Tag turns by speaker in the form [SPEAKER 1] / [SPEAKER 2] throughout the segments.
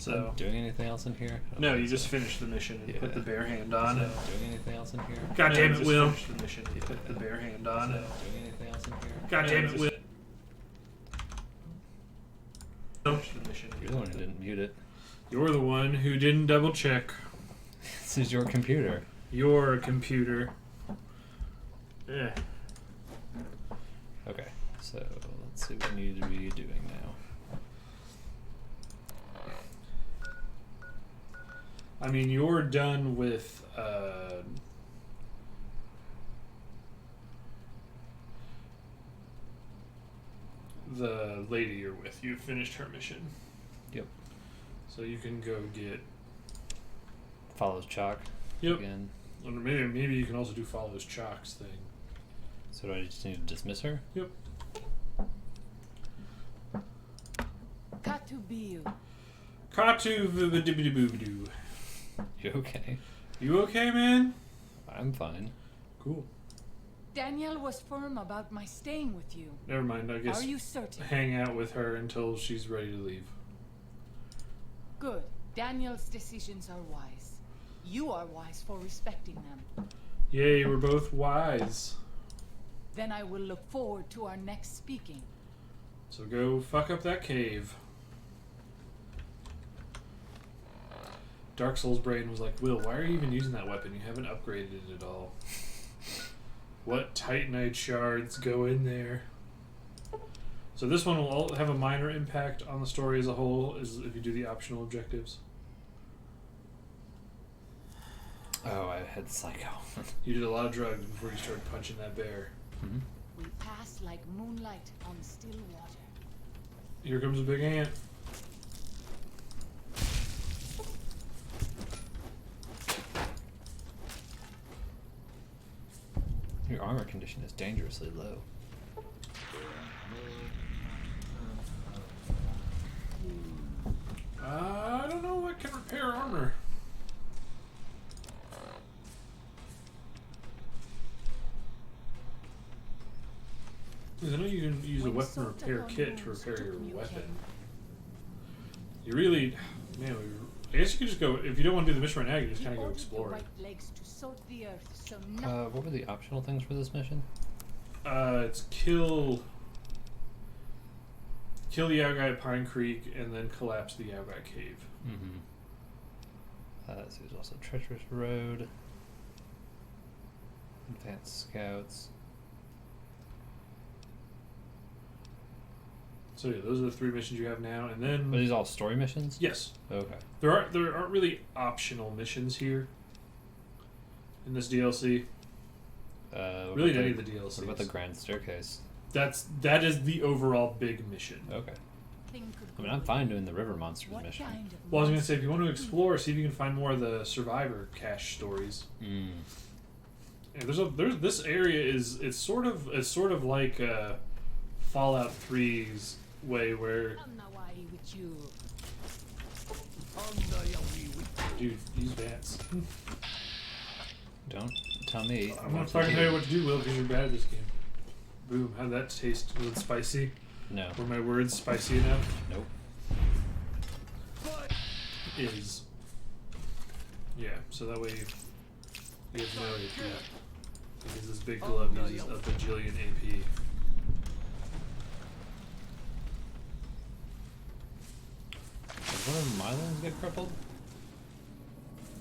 [SPEAKER 1] So
[SPEAKER 2] doing anything else in here?
[SPEAKER 1] No, you just finished the mission and put the bare hand on.
[SPEAKER 2] Doing anything else in here?
[SPEAKER 1] God damn it, Will! Finished the mission and put the bare hand on.
[SPEAKER 2] Doing anything else in here?
[SPEAKER 1] God damn it, Will!
[SPEAKER 2] You're the one who didn't mute it.
[SPEAKER 1] You're the one who didn't double check.
[SPEAKER 2] This is your computer.
[SPEAKER 1] Your computer. Yeah.
[SPEAKER 2] Okay, so let's see what we need to be doing now.
[SPEAKER 1] I mean, you're done with the lady you're with. You finished her mission.
[SPEAKER 2] Yep.
[SPEAKER 1] So you can go get.
[SPEAKER 2] Follows Chalk.
[SPEAKER 1] Yep.
[SPEAKER 2] Again.
[SPEAKER 1] Or maybe you can also do follows Chalk's thing.
[SPEAKER 2] So do I just need to dismiss her?
[SPEAKER 1] Yep.
[SPEAKER 3] Katubiu.
[SPEAKER 1] Katu vibidibidiboo.
[SPEAKER 2] You okay?
[SPEAKER 1] You okay, man?
[SPEAKER 2] I'm fine.
[SPEAKER 1] Cool.
[SPEAKER 3] Daniel was firm about my staying with you.
[SPEAKER 1] Never mind, I guess
[SPEAKER 3] Are you certain?
[SPEAKER 1] hang out with her until she's ready to leave.
[SPEAKER 3] Good. Daniel's decisions are wise. You are wise for respecting them.
[SPEAKER 1] Yay, we're both wise.
[SPEAKER 3] Then I will look forward to our next speaking.
[SPEAKER 1] So go fuck up that cave. Dark Souls brain was like, Will, why are you even using that weapon? You haven't upgraded it at all. What Titanite shards go in there? So this one will all have a minor impact on the story as a whole, is if you do the optional objectives.
[SPEAKER 2] Oh, I had Psycho.
[SPEAKER 1] You did a lot of drugs before you started punching that bear.
[SPEAKER 2] Mm-hmm.
[SPEAKER 3] We pass like moonlight on still water.
[SPEAKER 1] Here comes a big ant.
[SPEAKER 2] Your armor condition is dangerously low.
[SPEAKER 1] I don't know what can repair armor. Because I know you can use a weapon repair kit to repair your weapon. You really, man, I guess you could just go, if you don't want to do the mission right now, you can just kind of go exploring.
[SPEAKER 2] What were the optional things for this mission?
[SPEAKER 1] It's kill the Yaogai at Pine Creek and then collapse the Yaogai cave.
[SPEAKER 2] Mm-hmm. So there's also Treacherous Road, Advanced Scouts.
[SPEAKER 1] So yeah, those are the 3 missions you have now, and then
[SPEAKER 2] Are these all story missions?
[SPEAKER 1] yes,
[SPEAKER 2] Okay.
[SPEAKER 1] there aren't really optional missions here in this DLC. Really, in any of the DLCs.
[SPEAKER 2] What about the Grand Staircase?
[SPEAKER 1] That is the overall big mission.
[SPEAKER 2] Okay. I mean, I'm fine doing the River Monsters mission.
[SPEAKER 1] Well, I was gonna say, if you want to explore, see if you can find more of the Survivor cache stories.
[SPEAKER 2] Mm.
[SPEAKER 1] Yeah, there's this area it's sort of like Fallout 3's way where dude, use bats.
[SPEAKER 2] Don't tell me.
[SPEAKER 1] I'm not fucking tell you what to do, Will, because you're bad at this game. Boom, how'd that taste? Was it spicy?
[SPEAKER 2] No.
[SPEAKER 1] Were my words spicy enough?
[SPEAKER 2] Nope.
[SPEAKER 1] Is. Yeah, so that way you guys know it. Yeah. Because this big glove uses a bajillion AP.
[SPEAKER 2] Did one of my lines get crippled?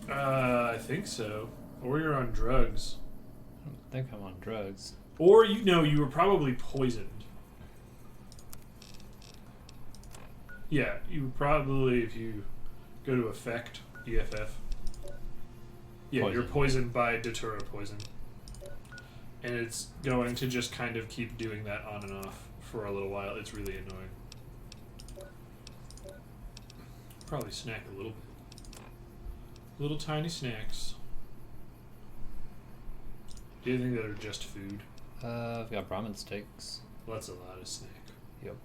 [SPEAKER 1] I think so. Or you're on drugs.
[SPEAKER 2] I don't think I'm on drugs.
[SPEAKER 1] Or you were probably poisoned. Yeah, you probably, if you go to effect, EFF. Yeah,
[SPEAKER 2] Poison.
[SPEAKER 1] you're poisoned by Datura poison. And it's going to just kind of keep doing that on and off for a little while. It's really annoying. Probably snack a little bit. Little tiny snacks. Do you think that are just food?
[SPEAKER 2] I've got ramen steaks.
[SPEAKER 1] Well, that's a lot of snack.
[SPEAKER 2] Yep.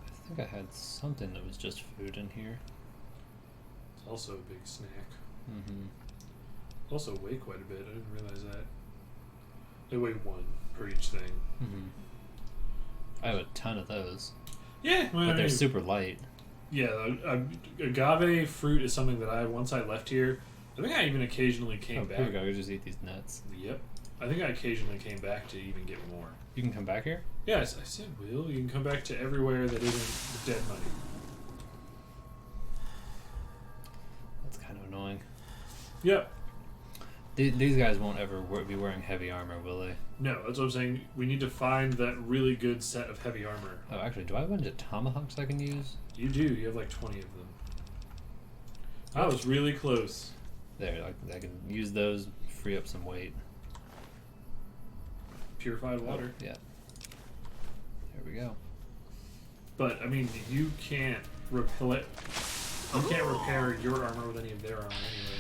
[SPEAKER 2] I think I had something that was just food in here.
[SPEAKER 1] It's also a big snack.
[SPEAKER 2] Mm-hmm.
[SPEAKER 1] Also weigh quite a bit. I didn't realize that. They weigh 1 per each thing.
[SPEAKER 2] Mm-hmm. I have a ton of those,
[SPEAKER 1] Yeah, well,
[SPEAKER 2] but they're super light.
[SPEAKER 1] Yeah, agave fruit is something that once I left here, I think I even occasionally came
[SPEAKER 2] Oh,
[SPEAKER 1] back.
[SPEAKER 2] here we go. We just eat these nuts.
[SPEAKER 1] Yep. I think I occasionally came back to even get more.
[SPEAKER 2] You can come back here?
[SPEAKER 1] Yes, I said, Will, you can come back to everywhere that isn't the dead money.
[SPEAKER 2] That's kind of annoying.
[SPEAKER 1] Yep.
[SPEAKER 2] These guys won't ever be wearing heavy armor, will they?
[SPEAKER 1] No, that's what I'm saying. We need to find that really good set of heavy armor.
[SPEAKER 2] Oh, actually, do I have a bunch of tomahawks I can use?
[SPEAKER 1] You do. You have like 20 of them. I was really close.
[SPEAKER 2] There, I can use those, free up some weight.
[SPEAKER 1] Purified water.
[SPEAKER 2] Yeah. There we go.
[SPEAKER 1] But, I mean, you can't repel it. You can't repair your armor with any of their armor anyway.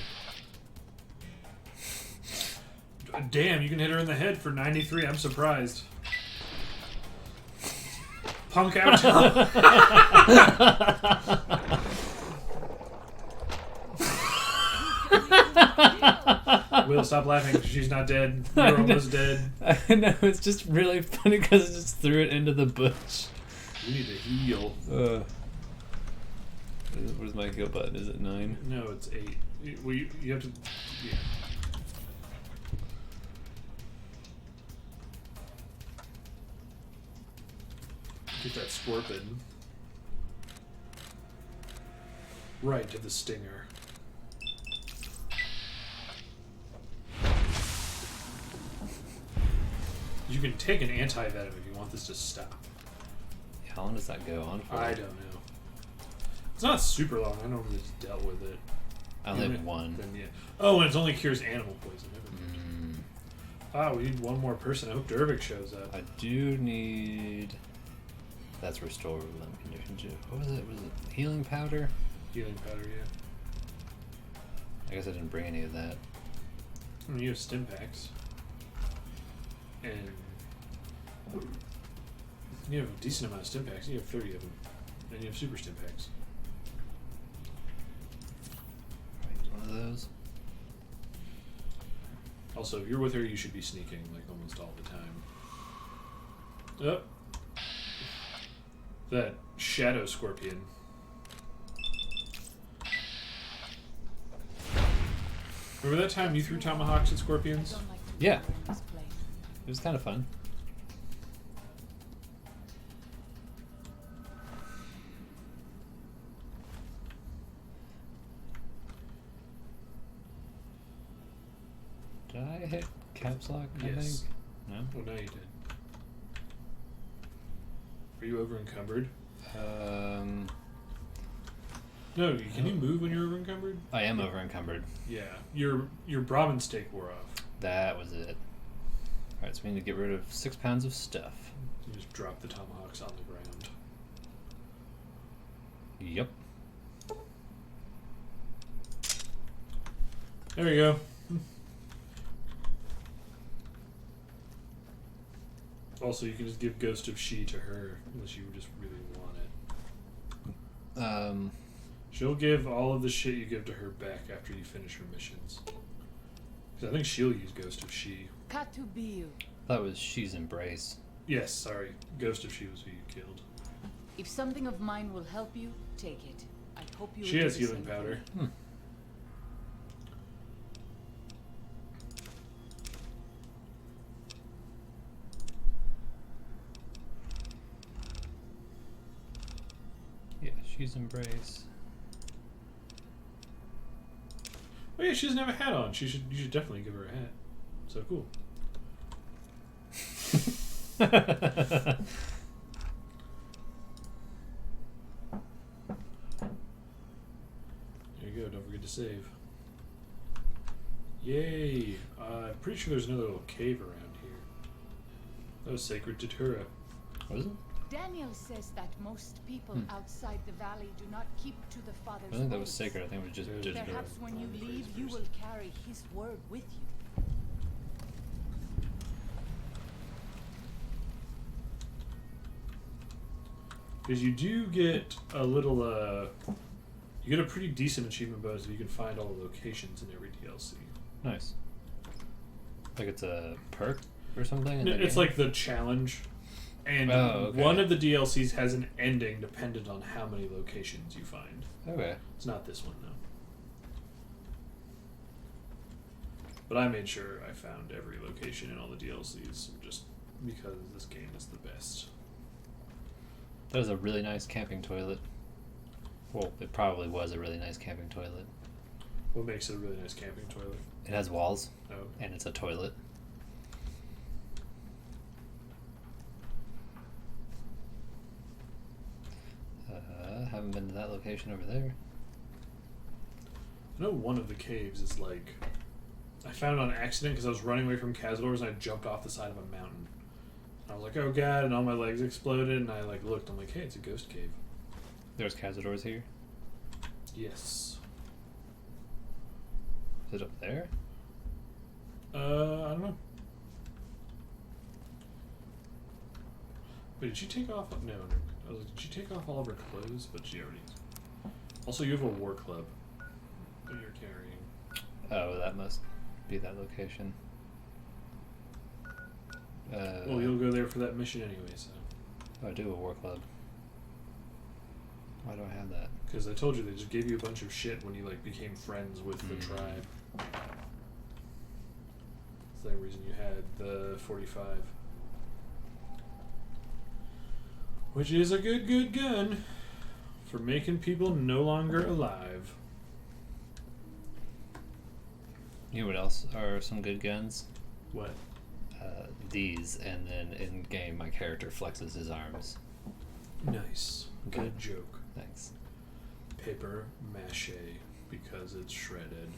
[SPEAKER 1] Damn, you can hit her in the head for 93. I'm surprised. Punk out. Will, stop laughing. She's not dead. You're almost dead.
[SPEAKER 2] I know, it's just really funny because I just threw it into the bush.
[SPEAKER 1] You need to heal.
[SPEAKER 2] Where's my heal button? Is it 9?
[SPEAKER 1] No, it's 8. You have to... Yeah. Get that scorpion. Right to the stinger. You can take an anti-venom if you want this to stop.
[SPEAKER 2] How long does that go on for?
[SPEAKER 1] I don't know. It's not super long. I normally just dealt with it.
[SPEAKER 2] I only have one.
[SPEAKER 1] Then, yeah. Oh, and it only cures animal poison.
[SPEAKER 2] Mm.
[SPEAKER 1] Ah, we need one more person. I hope Dervik shows up.
[SPEAKER 2] I do need... That's restore limb condition. What was it? Was it healing powder?
[SPEAKER 1] Healing powder, yeah.
[SPEAKER 2] I guess I didn't bring any of that.
[SPEAKER 1] I mean, you have stim packs. And you have a decent amount of stim packs. You have 30 of them. And you have super stim packs.
[SPEAKER 2] One of those.
[SPEAKER 1] Also, if you're with her, you should be sneaking like almost all the time. Oh. That shadow scorpion. Remember that time you threw tomahawks at scorpions?
[SPEAKER 2] Yeah. It was kind of fun. Did I hit caps lock? I
[SPEAKER 1] Yes.
[SPEAKER 2] think? No.
[SPEAKER 1] Well, now you did. Are you over encumbered? No, can you move when you're over encumbered?
[SPEAKER 2] I am over encumbered.
[SPEAKER 1] Yeah. Your Brahmin steak wore off.
[SPEAKER 2] That was it. Alright, so we need to get rid of 6 pounds of stuff.
[SPEAKER 1] You just drop the tomahawks on the ground.
[SPEAKER 2] Yep.
[SPEAKER 1] There you go. Also, you can just give Ghost of She to her, unless you just really want it. She'll give all of the shit you give to her back after you finish her missions. Because I think she'll use Ghost of She.
[SPEAKER 3] Katubiu.
[SPEAKER 2] That was She's Embrace.
[SPEAKER 1] Yes, sorry. Ghost of She was who you killed.
[SPEAKER 3] If something of mine will help you, take it. I hope you.
[SPEAKER 1] She
[SPEAKER 3] will do
[SPEAKER 1] has
[SPEAKER 3] the
[SPEAKER 1] healing
[SPEAKER 3] same for
[SPEAKER 1] powder.
[SPEAKER 3] me.
[SPEAKER 2] Yeah, She's Embrace.
[SPEAKER 1] Oh yeah, she doesn't have a hat on. You should definitely give her a hat. So cool. There you go. Don't forget to save. Yay! I'm pretty sure there's another little cave around here. That was Sacred Datura.
[SPEAKER 2] What is it?
[SPEAKER 3] Daniel says that most people outside the valley do not keep to the Father's
[SPEAKER 2] I think that was
[SPEAKER 3] words.
[SPEAKER 2] sacred. I think it was just digital.
[SPEAKER 3] Perhaps when you leave, you will carry his word with you.
[SPEAKER 1] Because you do get a little, you get a pretty decent achievement bonus if you can find all the locations in every DLC.
[SPEAKER 2] Nice. Like it's a perk or something? in
[SPEAKER 1] No,
[SPEAKER 2] the
[SPEAKER 1] it's
[SPEAKER 2] game?
[SPEAKER 1] like the challenge, And
[SPEAKER 2] okay.
[SPEAKER 1] one of the DLCs has an ending dependent on how many locations you find.
[SPEAKER 2] Okay.
[SPEAKER 1] It's not this one, though. But I made sure I found every location in all the DLCs just because this game is the best.
[SPEAKER 2] That was a really nice camping toilet. Well, it probably was a really nice camping toilet.
[SPEAKER 1] What makes it a really nice camping toilet?
[SPEAKER 2] It has walls,
[SPEAKER 1] Oh.
[SPEAKER 2] and it's a toilet. Haven't been to that location over there.
[SPEAKER 1] I know one of the caves is like... I found it on accident because I was running away from Cazadors and I jumped off the side of a mountain. I was like, oh god, and all my legs exploded, and I like looked, I'm like, hey, it's a ghost cave.
[SPEAKER 2] There's Cazadors here.
[SPEAKER 1] Yes.
[SPEAKER 2] Is it up there?
[SPEAKER 1] I don't know. Wait, did she take off? No. I was like, did she take off all of her clothes? But she already... Also, you have a war club that you're carrying.
[SPEAKER 2] Oh, that must be that location.
[SPEAKER 1] Well, you'll go there for that mission anyway, so...
[SPEAKER 2] I do a war club. Why do I have that?
[SPEAKER 1] Because I told you they just gave you a bunch of shit when you like became friends with the tribe. It's the reason you had the 45. Which is a good gun for making people no longer alive.
[SPEAKER 2] You know what else are some good guns?
[SPEAKER 1] What?
[SPEAKER 2] These, and then in game my character flexes his arms.
[SPEAKER 1] Nice. Good
[SPEAKER 2] Good.
[SPEAKER 1] joke.
[SPEAKER 2] Thanks.
[SPEAKER 1] Paper mache because it's shredded.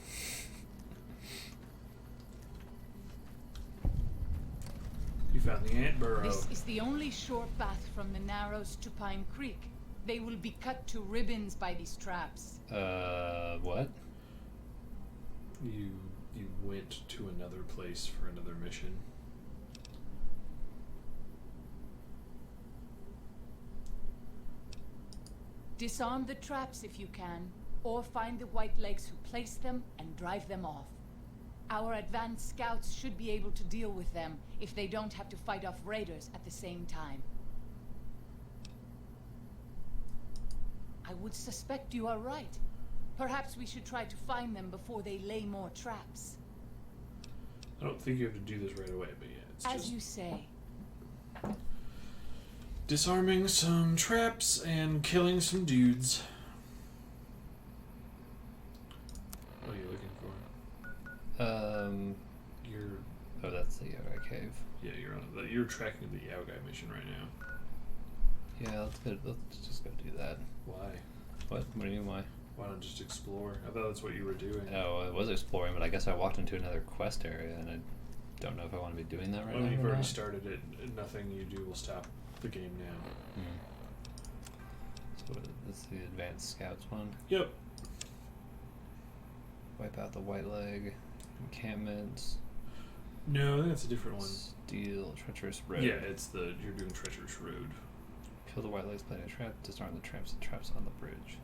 [SPEAKER 1] You found the ant burrow.
[SPEAKER 3] This is the only short path from the Narrows to Pine Creek. They will be cut to ribbons by these traps.
[SPEAKER 2] What?
[SPEAKER 1] You went to another place for another mission.
[SPEAKER 3] Disarm the traps if you can, or find the White Legs who placed them and drive them off. Our advanced scouts should be able to deal with them if they don't have to fight off raiders at the same time. I would suspect you are right. Perhaps we should try to find them before they lay more traps.
[SPEAKER 1] I don't think you have to do this right away, but yeah, it's
[SPEAKER 3] As
[SPEAKER 1] just
[SPEAKER 3] you say.
[SPEAKER 1] disarming some traps and killing some dudes. What are you looking for? You're
[SPEAKER 2] Oh, that's the Yagai cave.
[SPEAKER 1] yeah, you're tracking the Yaogai mission right now.
[SPEAKER 2] Yeah, let's just go do that.
[SPEAKER 1] Why?
[SPEAKER 2] What do you mean, why?
[SPEAKER 1] Why not just explore? I thought that's what you were doing.
[SPEAKER 2] Oh, I was exploring, but I guess I walked into another quest area, and I don't know if I want to be doing that right
[SPEAKER 1] Well,
[SPEAKER 2] now.
[SPEAKER 1] you've
[SPEAKER 2] or
[SPEAKER 1] already
[SPEAKER 2] not.
[SPEAKER 1] started it. Nothing you do will stop the game now.
[SPEAKER 2] So this is the advanced scouts one.
[SPEAKER 1] Yep.
[SPEAKER 2] Wipe out the white leg, encampments,
[SPEAKER 1] No, I think that's a different one.
[SPEAKER 2] steal, treacherous road.
[SPEAKER 1] Yeah, it's you're doing Treacherous Road.
[SPEAKER 2] Kill the white legs, planting a trap, disarm the traps on the bridge.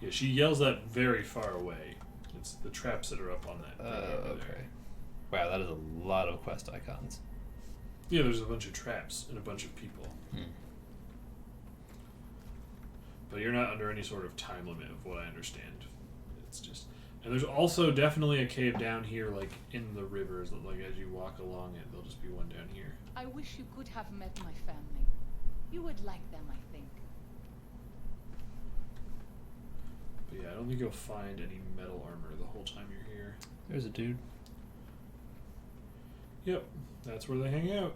[SPEAKER 1] Yeah, she yells that very far away. It's the traps that are up on that. thing over
[SPEAKER 2] Okay.
[SPEAKER 1] there.
[SPEAKER 2] Wow, that is a lot of quest icons.
[SPEAKER 1] Yeah, there's a bunch of traps and a bunch of people. But you're not under any sort of time limit of what I understand. It's just... And there's also definitely a cave down here, like, in the rivers. Like, as you walk along it, there'll just be one down here.
[SPEAKER 3] I wish you could have met my family. You would like them, I think.
[SPEAKER 1] But yeah, I don't think you'll find any metal armor the whole time you're here.
[SPEAKER 2] There's a dude.
[SPEAKER 1] Yep, that's where they hang out.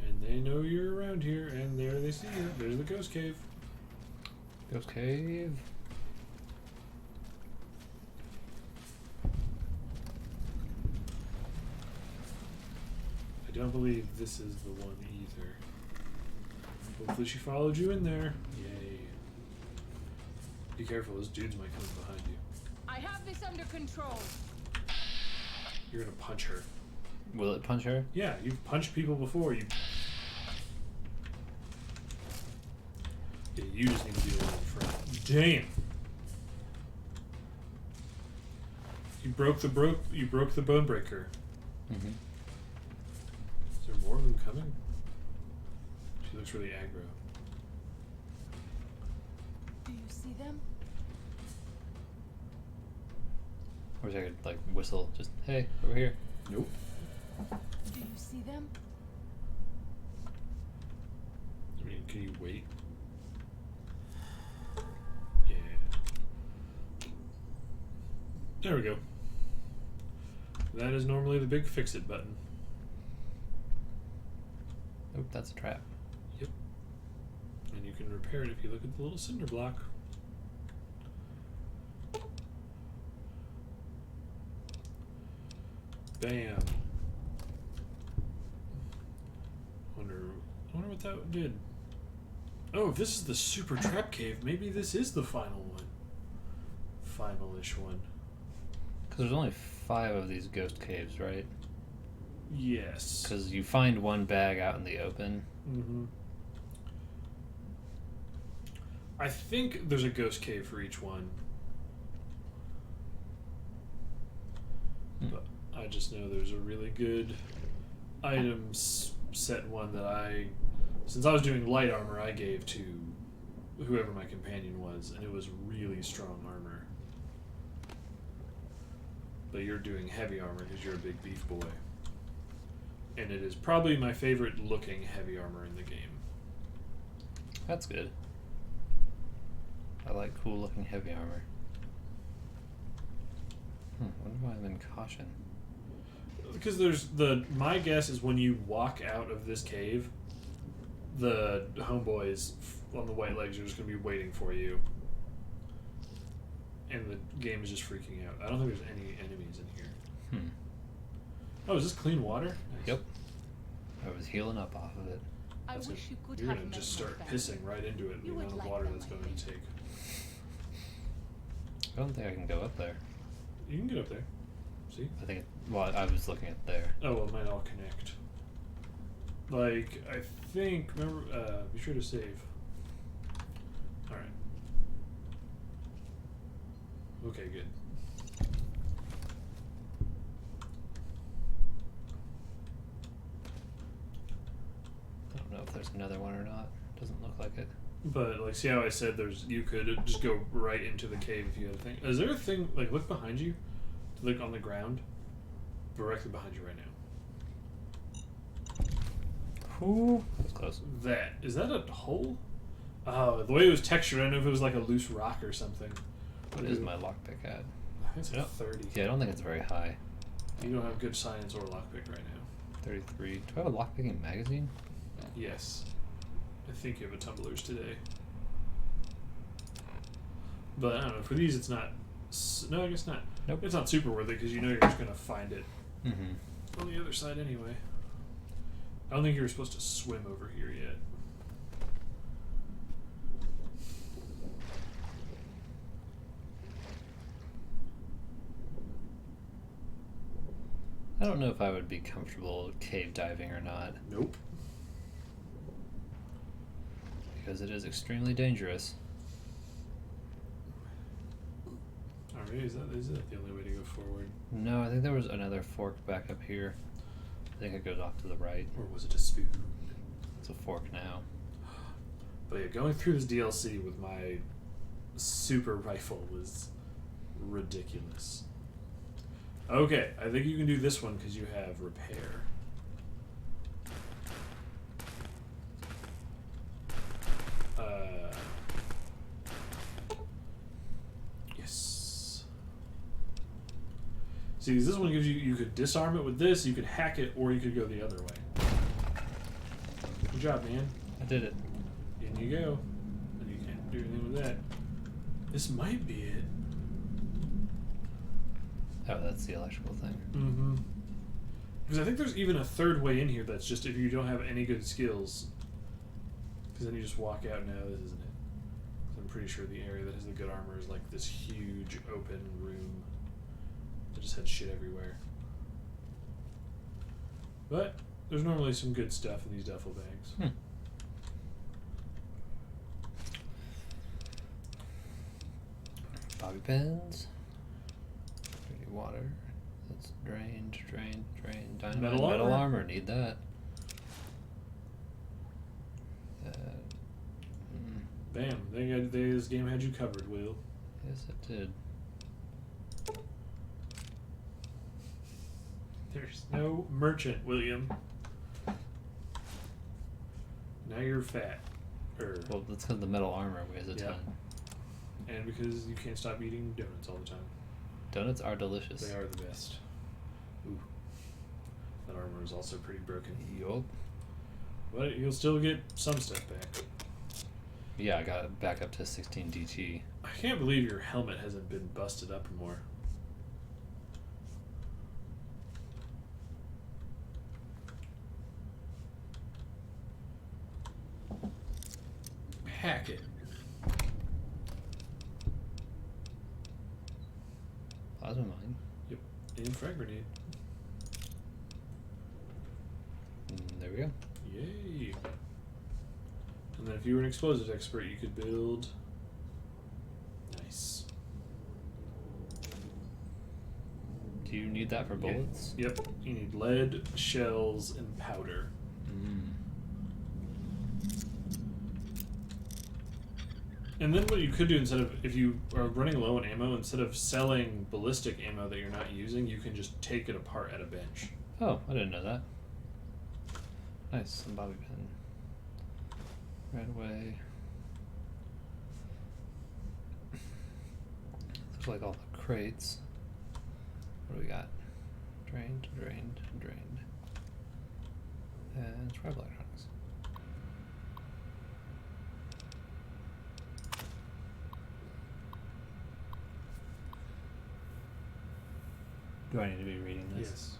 [SPEAKER 1] And they know you're around here, and there they see you. There's the ghost cave.
[SPEAKER 2] Ghost cave.
[SPEAKER 1] I don't believe this is the one either. Hopefully she followed you in there. Yay. Be careful, those dudes might come behind you.
[SPEAKER 3] I have this under control.
[SPEAKER 1] You're gonna punch her.
[SPEAKER 2] Will it punch her?
[SPEAKER 1] Yeah, you've punched people before. Yeah, you just need to be the one in front. Damn. You broke the bone breaker.
[SPEAKER 2] Mm-hmm.
[SPEAKER 1] looks really aggro.
[SPEAKER 3] Do you see them?
[SPEAKER 2] I wish I could like whistle, just hey, over here.
[SPEAKER 1] Nope.
[SPEAKER 3] Do you see them?
[SPEAKER 1] I mean, can you wait? Yeah. There we go. That is normally the big fix-it button.
[SPEAKER 2] Oop, that's a trap.
[SPEAKER 1] Yep. And you can repair it if you look at the little cinder block. Bam. Wonder what that did. Oh, if this is the super trap cave, maybe this is the final one. Final-ish one.
[SPEAKER 2] Because there's only 5 of these ghost caves, right?
[SPEAKER 1] Yes.
[SPEAKER 2] Because you find one bag out in the open.
[SPEAKER 1] Mm-hmm. I think there's a ghost cave for each one. But I just know there's a really good items set one that since I was doing light armor, I gave to whoever my companion was, and it was really strong armor. But you're doing heavy armor because you're a big beef boy. And it is probably my favorite looking heavy armor in the game.
[SPEAKER 2] That's good. I like cool looking heavy armor. Wonder why I'm in caution.
[SPEAKER 1] Because my guess is when you walk out of this cave, the homeboys on the white legs are just going to be waiting for you. And the game is just freaking out. I don't think there's any enemies in here. Oh, is this clean water? Nice.
[SPEAKER 2] Yep. I was healing up off of it.
[SPEAKER 3] I
[SPEAKER 1] That's
[SPEAKER 3] wish
[SPEAKER 1] it.
[SPEAKER 3] you could
[SPEAKER 1] You're
[SPEAKER 3] have
[SPEAKER 1] going to
[SPEAKER 3] met
[SPEAKER 1] just
[SPEAKER 3] my
[SPEAKER 1] start
[SPEAKER 3] family.
[SPEAKER 1] pissing right into it, the
[SPEAKER 3] You would
[SPEAKER 1] amount of
[SPEAKER 3] like
[SPEAKER 1] water
[SPEAKER 3] them,
[SPEAKER 1] that's
[SPEAKER 3] I
[SPEAKER 1] going to
[SPEAKER 3] think.
[SPEAKER 1] take.
[SPEAKER 2] I don't think I can go up there.
[SPEAKER 1] You can get up there. See?
[SPEAKER 2] I think I was looking at there.
[SPEAKER 1] Oh, well, it might all connect. Like, I think, remember, be sure to save. Alright. Okay, good.
[SPEAKER 2] I don't know if there's another one or not. Doesn't look like it.
[SPEAKER 1] But, like, see how I said you could just go right into the cave if you had a thing. Is there a thing, like, look behind you? Look on the ground. Directly behind you right now.
[SPEAKER 2] Ooh, that was close.
[SPEAKER 1] Is that a hole? Oh, the way it was textured, I don't know if it was like a loose rock or something.
[SPEAKER 2] What is my lockpick at?
[SPEAKER 1] I think it's like 30.
[SPEAKER 2] Yeah, I don't think it's very high.
[SPEAKER 1] You don't have good science or lockpick right now.
[SPEAKER 2] 33. Do I have a lockpicking magazine?
[SPEAKER 1] Yes. I think you have a tumblers today. But I don't know, for these it's not... No, I guess not.
[SPEAKER 2] Nope.
[SPEAKER 1] It's not super worth it because you know you're just going to find it
[SPEAKER 2] Mm-hmm.
[SPEAKER 1] on the other side anyway. I don't think you were supposed to swim over here yet.
[SPEAKER 2] I don't know if I would be comfortable cave diving or not,
[SPEAKER 1] Nope.
[SPEAKER 2] because it is extremely dangerous.
[SPEAKER 1] Alright, is that the only way to go forward?
[SPEAKER 2] No, I think there was another fork back up here. I think it goes off to the right.
[SPEAKER 1] Or was it a spoon?
[SPEAKER 2] It's a fork now.
[SPEAKER 1] But yeah, going through this DLC with my super rifle was ridiculous. Okay, I think you can do this one because you have repair. Yes. See, this one gives you could disarm it with this, you could hack it, or you could go the other way. Good job, man.
[SPEAKER 2] I did it.
[SPEAKER 1] In you go. And you can't do anything with that. This might be it.
[SPEAKER 2] Oh, that's the electrical thing.
[SPEAKER 1] Mm-hmm. Because I think there's even a third way in here that's just if you don't have any good skills. Because then you just walk out, no, this isn't it. I'm pretty sure the area that has the good armor is like this huge open room that just had shit everywhere. But there's normally some good stuff in these duffel bags.
[SPEAKER 2] Bobby pins. Dirty water. That's drained. Dynamite.
[SPEAKER 1] Metal armor.
[SPEAKER 2] Need that.
[SPEAKER 1] Bam. This game had you covered, Will.
[SPEAKER 2] Yes, it did.
[SPEAKER 1] There's no merchant, William. Now you're fat.
[SPEAKER 2] Well, that's because the metal armor weighs a
[SPEAKER 1] Yeah.
[SPEAKER 2] ton.
[SPEAKER 1] And because you can't stop eating donuts all the time.
[SPEAKER 2] Donuts are delicious.
[SPEAKER 1] They are the best. Ooh. That armor is also pretty broken.
[SPEAKER 2] Yup.
[SPEAKER 1] But you'll still get some stuff back.
[SPEAKER 2] Yeah, I got it back up to 16 DT.
[SPEAKER 1] I can't believe your helmet hasn't been busted up more. Hack it.
[SPEAKER 2] Plasma mine.
[SPEAKER 1] Yep. And frag grenade.
[SPEAKER 2] There we go.
[SPEAKER 1] Yay. And then if you were an explosives expert, you could build... Nice.
[SPEAKER 2] Do you need that for bullets?
[SPEAKER 1] Yep. You need lead, shells, and powder. And then what you could do instead of, if you are running low on ammo, instead of selling ballistic ammo that you're not using, you can just take it apart at a bench.
[SPEAKER 2] Oh, I didn't know that. Nice, some bobby pin. Right away. Looks like all the crates. What do we got? Drained, drained, drained. And Scribe Electronics. Do I need to be reading this?
[SPEAKER 1] Yes.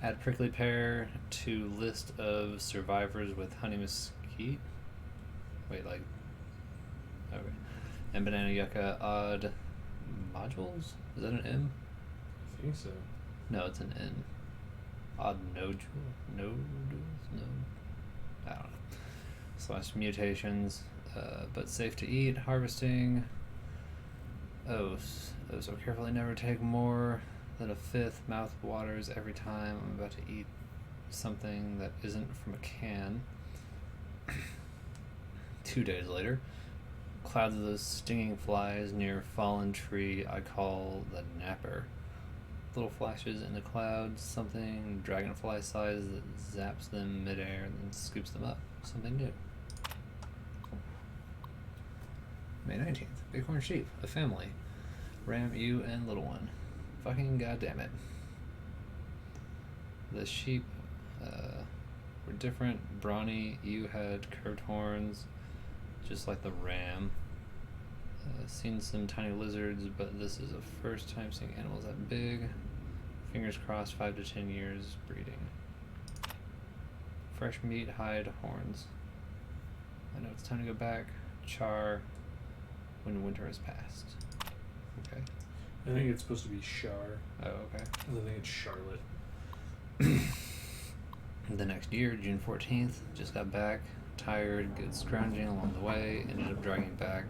[SPEAKER 2] Add prickly pear to list of survivors with honey mesquite. Wait, like... Okay. And banana yucca odd modules? Is that an M?
[SPEAKER 1] I think so.
[SPEAKER 2] No, it's an N. Odd nodules? No. I don't know. Slash mutations, but safe to eat. Harvesting. Oh, so carefully never take more than a fifth. Mouth waters every time I'm about to eat something that isn't from a can. 2 days later. Clouds of those stinging flies near fallen tree I call the napper. Little flashes in the clouds, something dragonfly size that zaps them midair and then scoops them up. Something new. May 19th. Bighorn sheep, a family. Ram, ewe, and little one. Fucking goddamn it. The sheep were different. Brawny, ewe had curved horns, just like the ram. Seen some tiny lizards, but this is the first time seeing animals that big. Fingers crossed, 5 to 10 years breeding. Fresh meat, hide, horns. I know it's time to go back. Char when winter has passed. Okay.
[SPEAKER 1] I think it's supposed to be Char.
[SPEAKER 2] Oh, okay.
[SPEAKER 1] I think it's Charlotte.
[SPEAKER 2] The next year, June 14th, just got back. Tired, good scrounging along the way. Ended up dragging back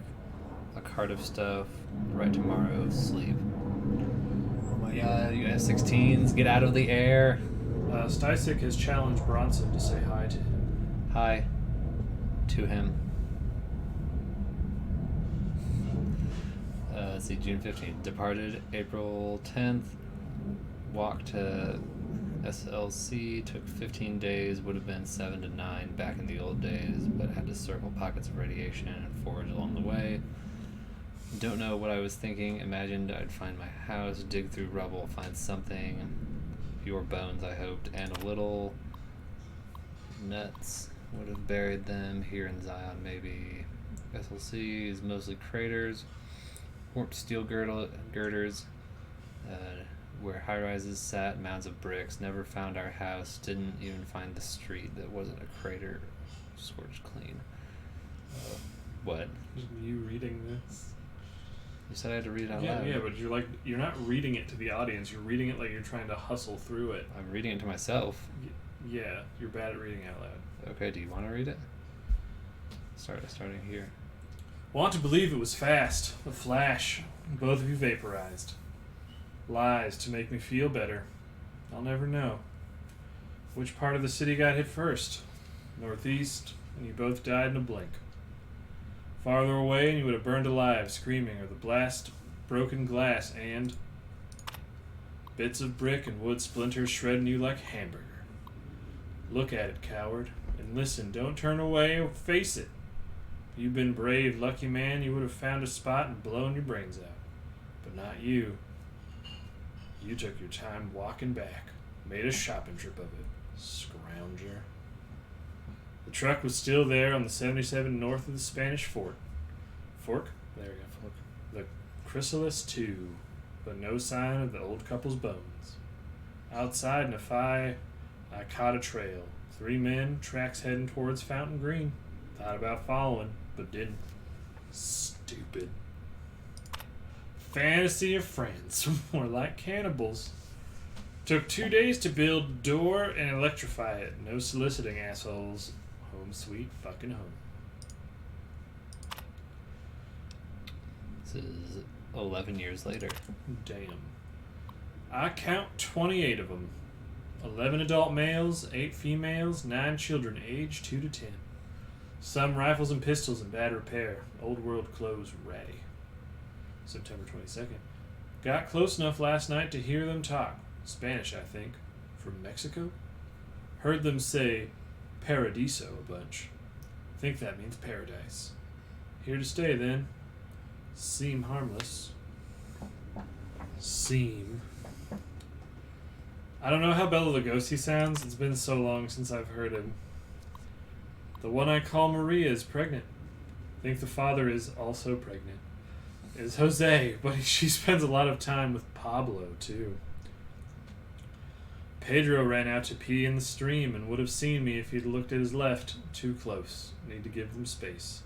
[SPEAKER 2] a cart of stuff. Right tomorrow, sleep. Oh my god, you guys 16s, get out of the air.
[SPEAKER 1] Stysic has challenged Bronson to say hi to him.
[SPEAKER 2] Hi. To him. Let's see, June 15th. Departed April 10th. Walked to SLC. Took 15 days. Would have been 7 to 9 back in the old days, but had to circle pockets of radiation and forage along the way. Don't know what I was thinking. Imagined I'd find my house, dig through rubble, find something. Your bones, I hoped, and a little nuts. Would have buried them here in Zion, maybe. SLC is mostly craters. Warped steel girders, where high-rises sat, mounds of bricks. Never found our house. Didn't even find the street that wasn't a crater. Scorched clean. What?
[SPEAKER 1] Just you reading this?
[SPEAKER 2] You said I had to read it out
[SPEAKER 1] Yeah,
[SPEAKER 2] loud.
[SPEAKER 1] yeah, but you're not reading it to the audience. You're reading it like you're trying to hustle through it.
[SPEAKER 2] I'm reading it to myself.
[SPEAKER 1] Yeah, you're bad at reading out loud.
[SPEAKER 2] Okay, do you want to read it? Starting here.
[SPEAKER 1] Want to believe it was fast. A flash. Both of you vaporized. Lies to make me feel better. I'll never know. Which part of the city got hit first? Northeast, and you both died in a blink. Farther away and you would have burned alive, screaming, or the blast broken glass and bits of brick and wood splinters shredding you like hamburger. Look at it, coward, and listen. Don't turn away or face it. If you've been brave, lucky man, you would have found a spot and blown your brains out. But not you. You took your time walking back. Made a shopping trip of it. Scrounger. The truck was still there on the 77 north of the Spanish Fork. Fork? There we go. Fork. The Chrysalis 2. But no sign of the old couple's bones. Outside Nephi, I caught a trail. 3 men, tracks heading towards Fountain Green. Thought about following, but didn't. Stupid. Fantasy of friends. More like cannibals. Took 2 days to build a door and electrify it. No soliciting, assholes. Home sweet fucking home.
[SPEAKER 2] This is 11 years later.
[SPEAKER 1] Damn. I count 28 of them. 11 adult males, 8 females, 9 children aged 2 to 10. Some rifles and pistols in bad repair. Old world clothes ratty. September 22nd. Got close enough last night to hear them talk. Spanish, I think. From Mexico? Heard them say Paradiso a bunch. Think that means paradise. Here to stay then. Seem harmless. Seem. I don't know how Bela Lugosi sounds. It's been so long since I've heard him. The one I call Maria is pregnant. Think the father is also pregnant. Is Jose, but she spends a lot of time with Pablo, too. Pedro ran out to pee in the stream and would have seen me if he'd looked at his left. Too close. Need to give them space.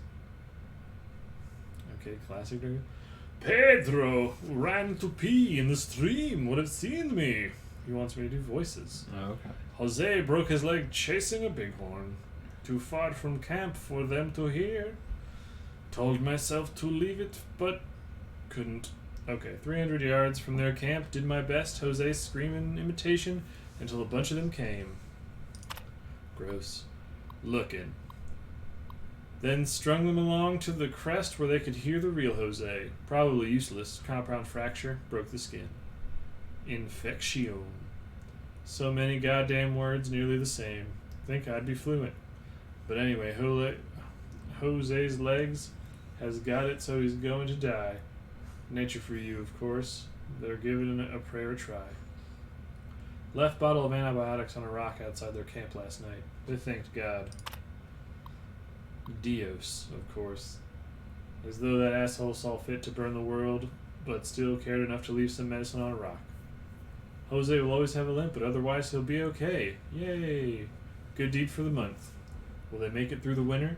[SPEAKER 1] Okay, classic. Pedro ran to pee in the stream. Would have seen me. He wants me to do voices.
[SPEAKER 2] Oh, okay.
[SPEAKER 1] Jose broke his leg chasing a bighorn. Too far from camp for them to hear. Told myself to leave it, but couldn't. Okay, 300 yards from their camp. Did my best. Jose screaming imitation until a bunch of them came. Gross. Looking. Then strung them along to the crest where they could hear the real Jose. Probably useless. Compound fracture. Broke the skin. Infection. So many goddamn words, nearly the same. Think I'd be fluent. But anyway, Jose's legs has got it, so he's going to die. Nature for you, of course. They're giving a prayer a try. Left bottle of antibiotics on a rock outside their camp last night. They thanked God. Dios, of course. As though that asshole saw fit to burn the world, but still cared enough to leave some medicine on a rock. Jose will always have a limp, but otherwise he'll be okay. Yay! Good deed for the month. Will they make it through the winter?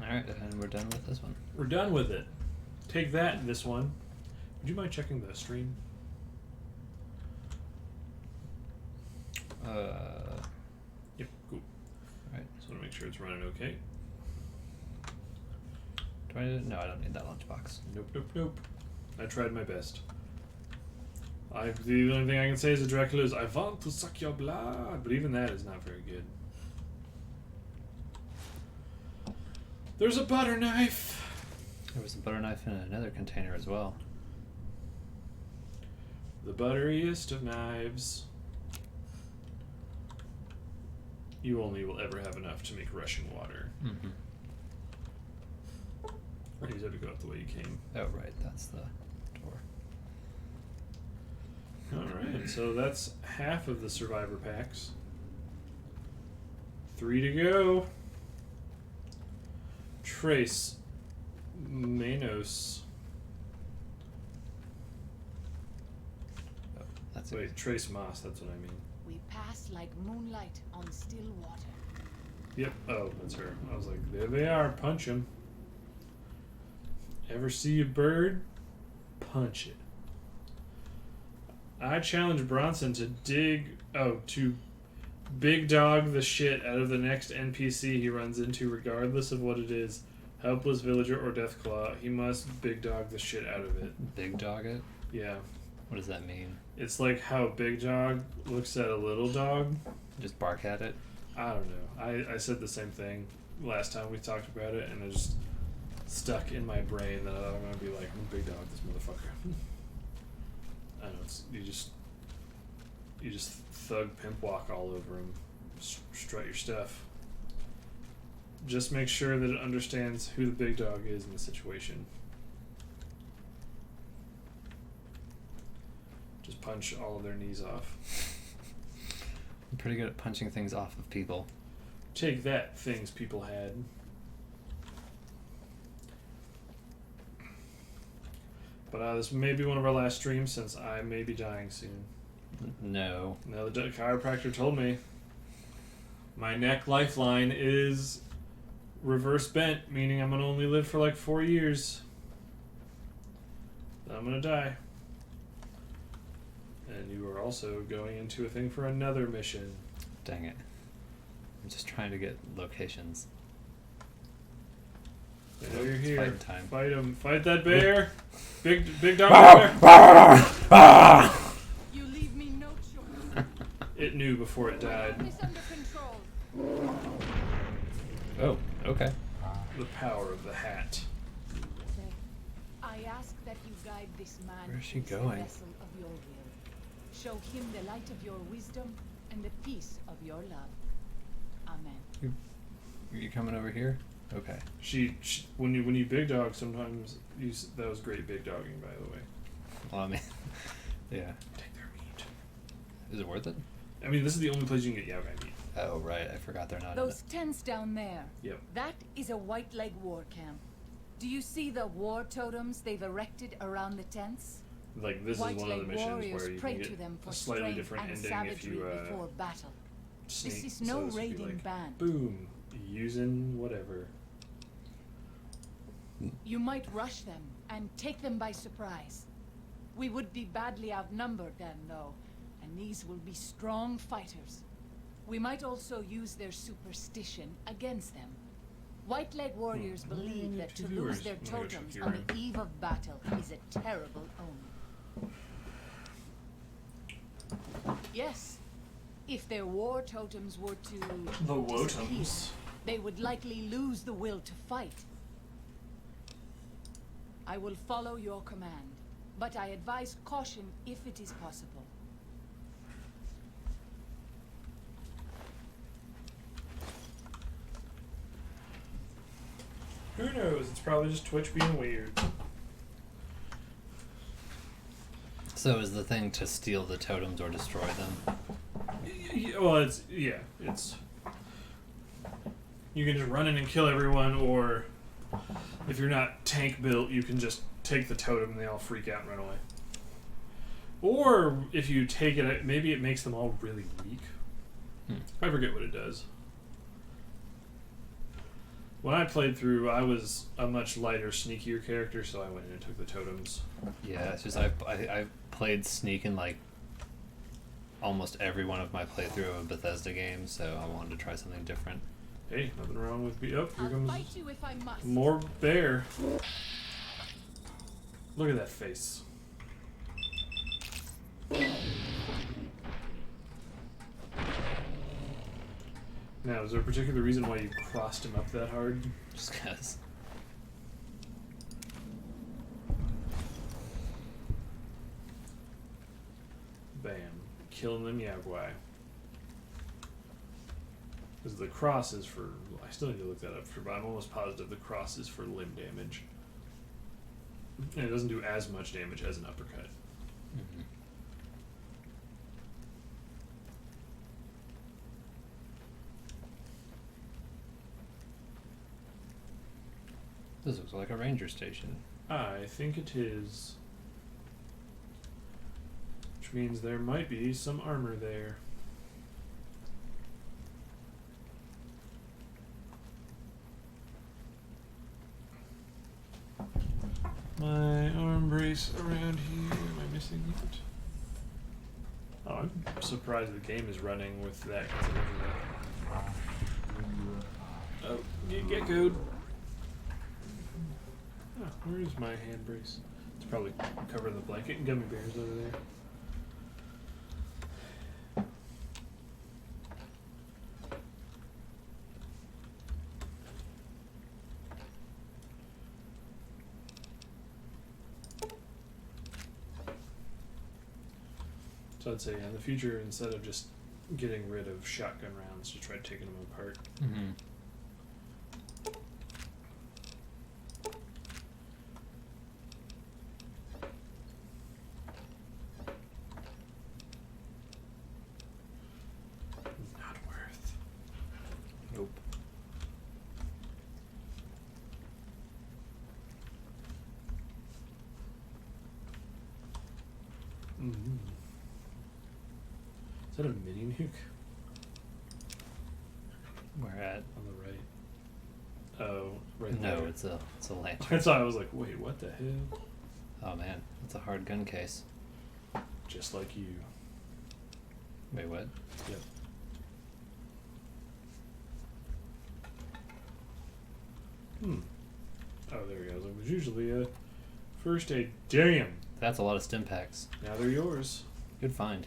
[SPEAKER 2] Alright, and we're done with this one.
[SPEAKER 1] We're done with it. Take that, this one. Would you mind checking the stream? Yep, cool.
[SPEAKER 2] Alright.
[SPEAKER 1] Just want to make sure it's running okay.
[SPEAKER 2] Do I no, I don't need that lunchbox.
[SPEAKER 1] Nope. I tried my best. The only thing I can say as a Dracula is, I want to suck your blood. But even that is not very good. There's a butter knife.
[SPEAKER 2] There was a butter knife in another container as well.
[SPEAKER 1] The butteriest of knives. You only will ever have enough to make rushing water.
[SPEAKER 2] Mm-hmm.
[SPEAKER 1] You just have to go out the way you came.
[SPEAKER 2] Oh, right, that's the door.
[SPEAKER 1] Alright, so that's half of the survivor packs. 3 to go. Trace Manos.
[SPEAKER 2] Oh, that's it.
[SPEAKER 1] Wait, Trace Moss, that's what I mean.
[SPEAKER 3] We pass like moonlight on still water.
[SPEAKER 1] Yep, oh, that's her. I was like, there they are, punch them. Ever see a bird? Punch it. I challenge Bronson to to big dog the shit out of the next NPC he runs into, regardless of what it is. Helpless villager or Deathclaw. He must big dog the shit out of it.
[SPEAKER 2] Big dog it?
[SPEAKER 1] Yeah.
[SPEAKER 2] What does that mean?
[SPEAKER 1] It's like how Big Dog looks at a little dog.
[SPEAKER 2] Just bark at it?
[SPEAKER 1] I don't know. I said the same thing. last time we talked about it, and it just stuck in my brain that I'm gonna be like, I'm big dog this motherfucker. I know you just thug pimp walk all over him, strut your stuff. Just make sure that it understands who the big dog is in the situation. Just punch all of their knees off.
[SPEAKER 2] I'm pretty good at punching things off of people.
[SPEAKER 1] Take that, things people had. But this may be one of our last streams since I may be dying soon.
[SPEAKER 2] No.
[SPEAKER 1] Now the chiropractor told me my neck lifeline is reverse bent, meaning I'm gonna only live for like 4 years. Then I'm gonna die. And you are also going into a thing for another mission.
[SPEAKER 2] Dang it. I'm just trying to get locations.
[SPEAKER 1] I know you're here.
[SPEAKER 2] Fight time.
[SPEAKER 1] Fight him. Fight that bear. Big dog bear.
[SPEAKER 3] You leave me no choice.
[SPEAKER 1] It knew before it died.
[SPEAKER 3] This under control.
[SPEAKER 2] Oh, okay.
[SPEAKER 1] The power of the hat.
[SPEAKER 3] I ask that you guide this man.
[SPEAKER 2] Where is she
[SPEAKER 3] to the
[SPEAKER 2] going?
[SPEAKER 3] vessel of your will. Show him the light of your wisdom and the peace of your love. Amen.
[SPEAKER 2] Are you coming over here? Okay.
[SPEAKER 1] She when you big dog, sometimes that was great big dogging, by the way.
[SPEAKER 2] Well, I mean, yeah.
[SPEAKER 1] Take their meat.
[SPEAKER 2] Is it worth it?
[SPEAKER 1] I mean, this is the only place you can get Yaogai meat.
[SPEAKER 2] Oh, right. I forgot they're not
[SPEAKER 3] Those tents down there.
[SPEAKER 1] Yep.
[SPEAKER 3] That is a White Leg war camp. Do you see the war totems they've erected around the tents?
[SPEAKER 1] Like this
[SPEAKER 3] White
[SPEAKER 1] is one of the
[SPEAKER 3] Leg
[SPEAKER 1] missions
[SPEAKER 3] warriors
[SPEAKER 1] where you
[SPEAKER 3] pray
[SPEAKER 1] can
[SPEAKER 3] to
[SPEAKER 1] get
[SPEAKER 3] them for
[SPEAKER 1] a slightly
[SPEAKER 3] strength
[SPEAKER 1] different
[SPEAKER 3] and
[SPEAKER 1] ending if
[SPEAKER 3] savagery
[SPEAKER 1] you
[SPEAKER 3] before battle.
[SPEAKER 1] sneak.
[SPEAKER 3] This is no
[SPEAKER 1] so this would be
[SPEAKER 3] raiding
[SPEAKER 1] like,
[SPEAKER 3] band.
[SPEAKER 1] Boom, using whatever.
[SPEAKER 3] You might rush them and take them by surprise. We would be badly outnumbered then, though, and these will be strong fighters. We might also use their superstition against them. White Leg warriors believe that to lose their totems on the eve of battle is a terrible omen. Yes, if their war totems were to
[SPEAKER 1] The
[SPEAKER 3] disappear,
[SPEAKER 1] Wotems.
[SPEAKER 3] they would likely lose the will to fight. I will follow your command, but I advise caution if it is possible.
[SPEAKER 1] Who knows? It's probably just Twitch being weird.
[SPEAKER 2] So is the thing to steal the totems or destroy them?
[SPEAKER 1] Well, it's you can just run in and kill everyone, or if you're not tank built, you can just take the totem and they all freak out and run away. Or if you take it, maybe it makes them all really weak. I forget what it does. When I played through, I was a much lighter, sneakier character, so I went in and took the totems.
[SPEAKER 2] Yeah, it's just I played Sneak in like almost every one of my playthrough of a Bethesda game, so I wanted to try something different.
[SPEAKER 1] Hey, nothing wrong with me. Oh, here
[SPEAKER 3] I'll
[SPEAKER 1] comes
[SPEAKER 3] fight you if I must.
[SPEAKER 1] more bear. Look at that face. Now, is there a particular reason why you crossed him up that hard?
[SPEAKER 2] Just cause.
[SPEAKER 1] Bam. Killing them Yaogai. Because the cross is for... I still need to look that up, but I'm almost positive the cross is for limb damage. And it doesn't do as much damage as an uppercut.
[SPEAKER 2] Mm-hmm. This looks like a ranger station.
[SPEAKER 1] I think it is. Which means there might be some armor there. My arm brace around here. Am I missing it? Oh, I'm surprised the game is running with that. Oh, get code. Oh, where is my hand brace? It's probably covering the blanket and gummy bears over there. So I'd say in the future, instead of just getting rid of shotgun rounds, just try taking them apart.
[SPEAKER 2] Mm-hmm.
[SPEAKER 1] Not worth. Nope. Mm-hmm. Is that a mini nuke?
[SPEAKER 2] Where at?
[SPEAKER 1] On the right. Oh, right
[SPEAKER 2] No,
[SPEAKER 1] there.
[SPEAKER 2] it's a lantern.
[SPEAKER 1] That's why I was like, wait, what the hell?
[SPEAKER 2] Oh man, it's a hard gun case.
[SPEAKER 1] Just like you.
[SPEAKER 2] Wait, what?
[SPEAKER 1] Yep. Oh, there he goes. It was usually a first aid. Damn!
[SPEAKER 2] That's a lot of stim packs.
[SPEAKER 1] Now they're yours.
[SPEAKER 2] Good find.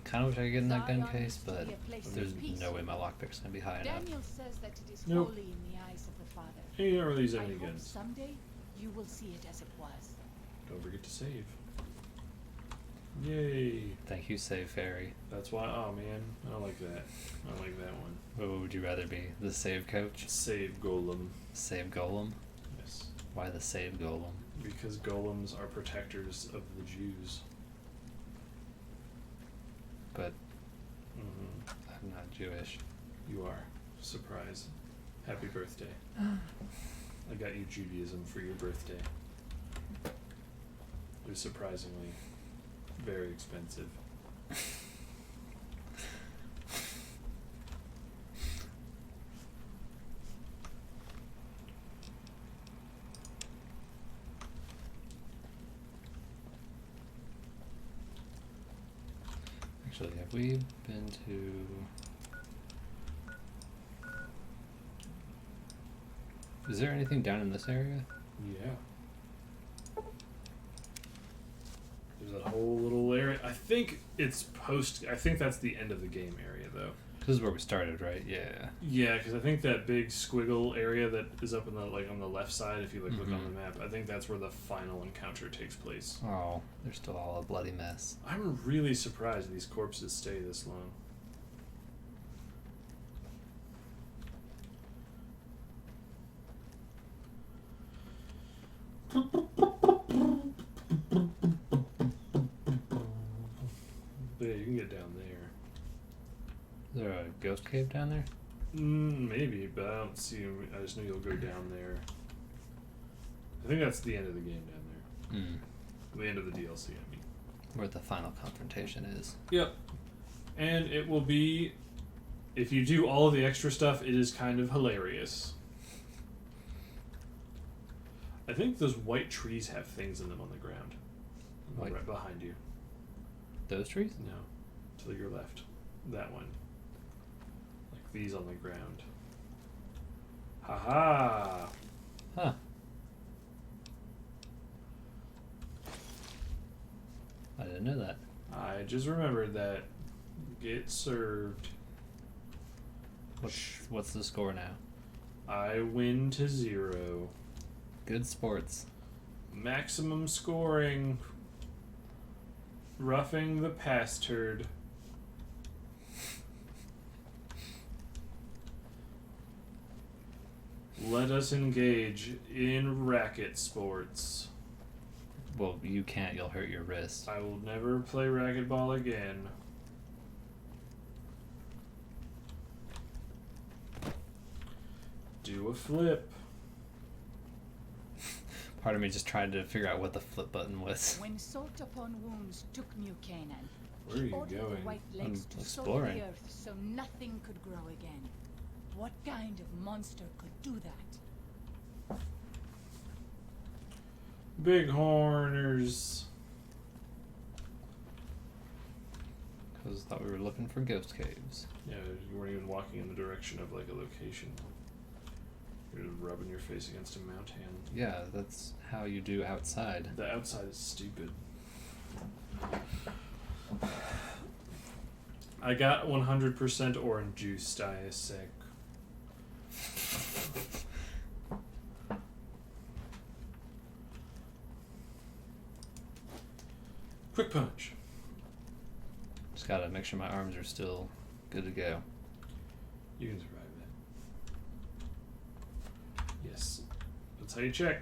[SPEAKER 2] Kind of wish I could get in that gun
[SPEAKER 3] Zion
[SPEAKER 2] case,
[SPEAKER 3] used to
[SPEAKER 2] but
[SPEAKER 3] be a place of
[SPEAKER 2] there's
[SPEAKER 3] peace.
[SPEAKER 2] no way my lockpick's gonna be high enough.
[SPEAKER 3] Daniel says that it is
[SPEAKER 1] Nope.
[SPEAKER 3] holy in the eyes of the Father.
[SPEAKER 1] Hey, you don't really use
[SPEAKER 3] I
[SPEAKER 1] any
[SPEAKER 3] hope
[SPEAKER 1] guns.
[SPEAKER 3] someday you will see it as it was.
[SPEAKER 1] Don't forget to save. Yay!
[SPEAKER 2] Thank you, Save Fairy.
[SPEAKER 1] That's why. Oh man, I don't like that. I don't like that one.
[SPEAKER 2] What would you rather be? The Save Coach?
[SPEAKER 1] Save Golem.
[SPEAKER 2] Save Golem?
[SPEAKER 1] Yes.
[SPEAKER 2] Why the Save Golem?
[SPEAKER 1] Because golems are protectors of the Jews.
[SPEAKER 2] But
[SPEAKER 1] Mm-hmm.
[SPEAKER 2] I'm not Jewish.
[SPEAKER 1] You are. Surprise. Happy birthday. I got you Judaism for your birthday. It was surprisingly very expensive.
[SPEAKER 2] Actually, have we been to... Is there anything down in this area?
[SPEAKER 1] Yeah. There's that whole little area. I think it's I think that's the end of the game area, though.
[SPEAKER 2] This is where we started, right? Yeah.
[SPEAKER 1] Yeah, because I think that big squiggle area that is up in the on the left side, if you look on
[SPEAKER 2] Mhm.
[SPEAKER 1] the map, I think that's where the final encounter takes place.
[SPEAKER 2] Oh, they're still all a bloody mess.
[SPEAKER 1] I'm really surprised these corpses stay this long. But yeah, you can get down there.
[SPEAKER 2] Is there a ghost cave down there?
[SPEAKER 1] Maybe, but I don't see. I just know you'll go down there. I think that's the end of the game down there. The end of the DLC, I mean.
[SPEAKER 2] Where the final confrontation is.
[SPEAKER 1] Yep. And it will be, if you do all of the extra stuff, it is kind of hilarious. I think those white trees have things in them on the ground.
[SPEAKER 2] White-
[SPEAKER 1] Right behind you.
[SPEAKER 2] Those trees?
[SPEAKER 1] No. To your left. That one. Like these on the ground. Haha!
[SPEAKER 2] Huh. I didn't know that.
[SPEAKER 1] I just remembered that. Get served.
[SPEAKER 2] What's the score now?
[SPEAKER 1] I win to 0.
[SPEAKER 2] Good sports.
[SPEAKER 1] Maximum scoring. Roughing the pastard. Let us engage in racket sports.
[SPEAKER 2] Well, you can't. You'll hurt your wrist.
[SPEAKER 1] I will never play racquetball again. Do a flip.
[SPEAKER 2] Part of me just tried to figure out what the flip button was.
[SPEAKER 3] When Salt Upon Wounds took New Canaan,
[SPEAKER 1] Where are
[SPEAKER 3] he
[SPEAKER 1] you
[SPEAKER 3] ordered
[SPEAKER 1] going?
[SPEAKER 3] the White Legs
[SPEAKER 2] I'm
[SPEAKER 3] to sow
[SPEAKER 2] exploring.
[SPEAKER 3] the earth so nothing could grow again. What kind of monster could do that?
[SPEAKER 1] Bighorners.
[SPEAKER 2] Because I thought we were looking for ghost caves.
[SPEAKER 1] Yeah, you weren't even walking in the direction of like a location. You're just rubbing your face against a mount hand.
[SPEAKER 2] Yeah, that's how you do outside.
[SPEAKER 1] The outside is stupid. I got 100% orange juice, I is sick. Quick punch.
[SPEAKER 2] Just gotta make sure my arms are still good to go.
[SPEAKER 1] You can survive that. Yes. That's how you check.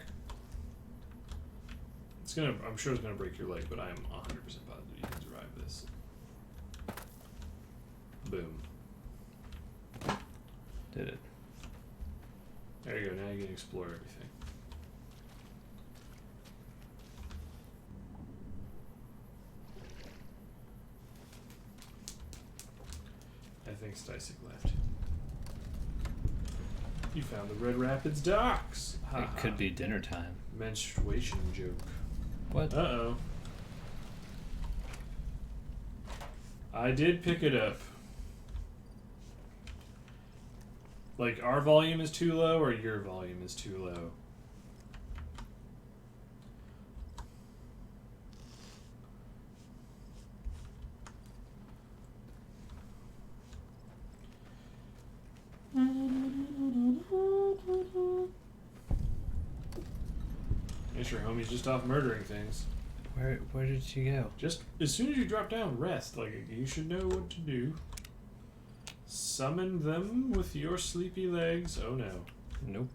[SPEAKER 1] I'm sure it's gonna break your leg, but I'm 100% positive you can survive this. Boom.
[SPEAKER 2] Did it.
[SPEAKER 1] There you go, now you can explore everything. I think Sticek left. You found the Red Rapids docks.
[SPEAKER 2] It could be dinner time.
[SPEAKER 1] Menstruation joke.
[SPEAKER 2] What?
[SPEAKER 1] Uh-oh. I did pick it up. Like, our volume is too low or your volume is too low? Guess your homie's just off murdering things.
[SPEAKER 2] Where did she go?
[SPEAKER 1] Just as soon as you drop down, rest. Like, you should know what to do. Summon them with your sleepy legs. Oh no.
[SPEAKER 2] Nope.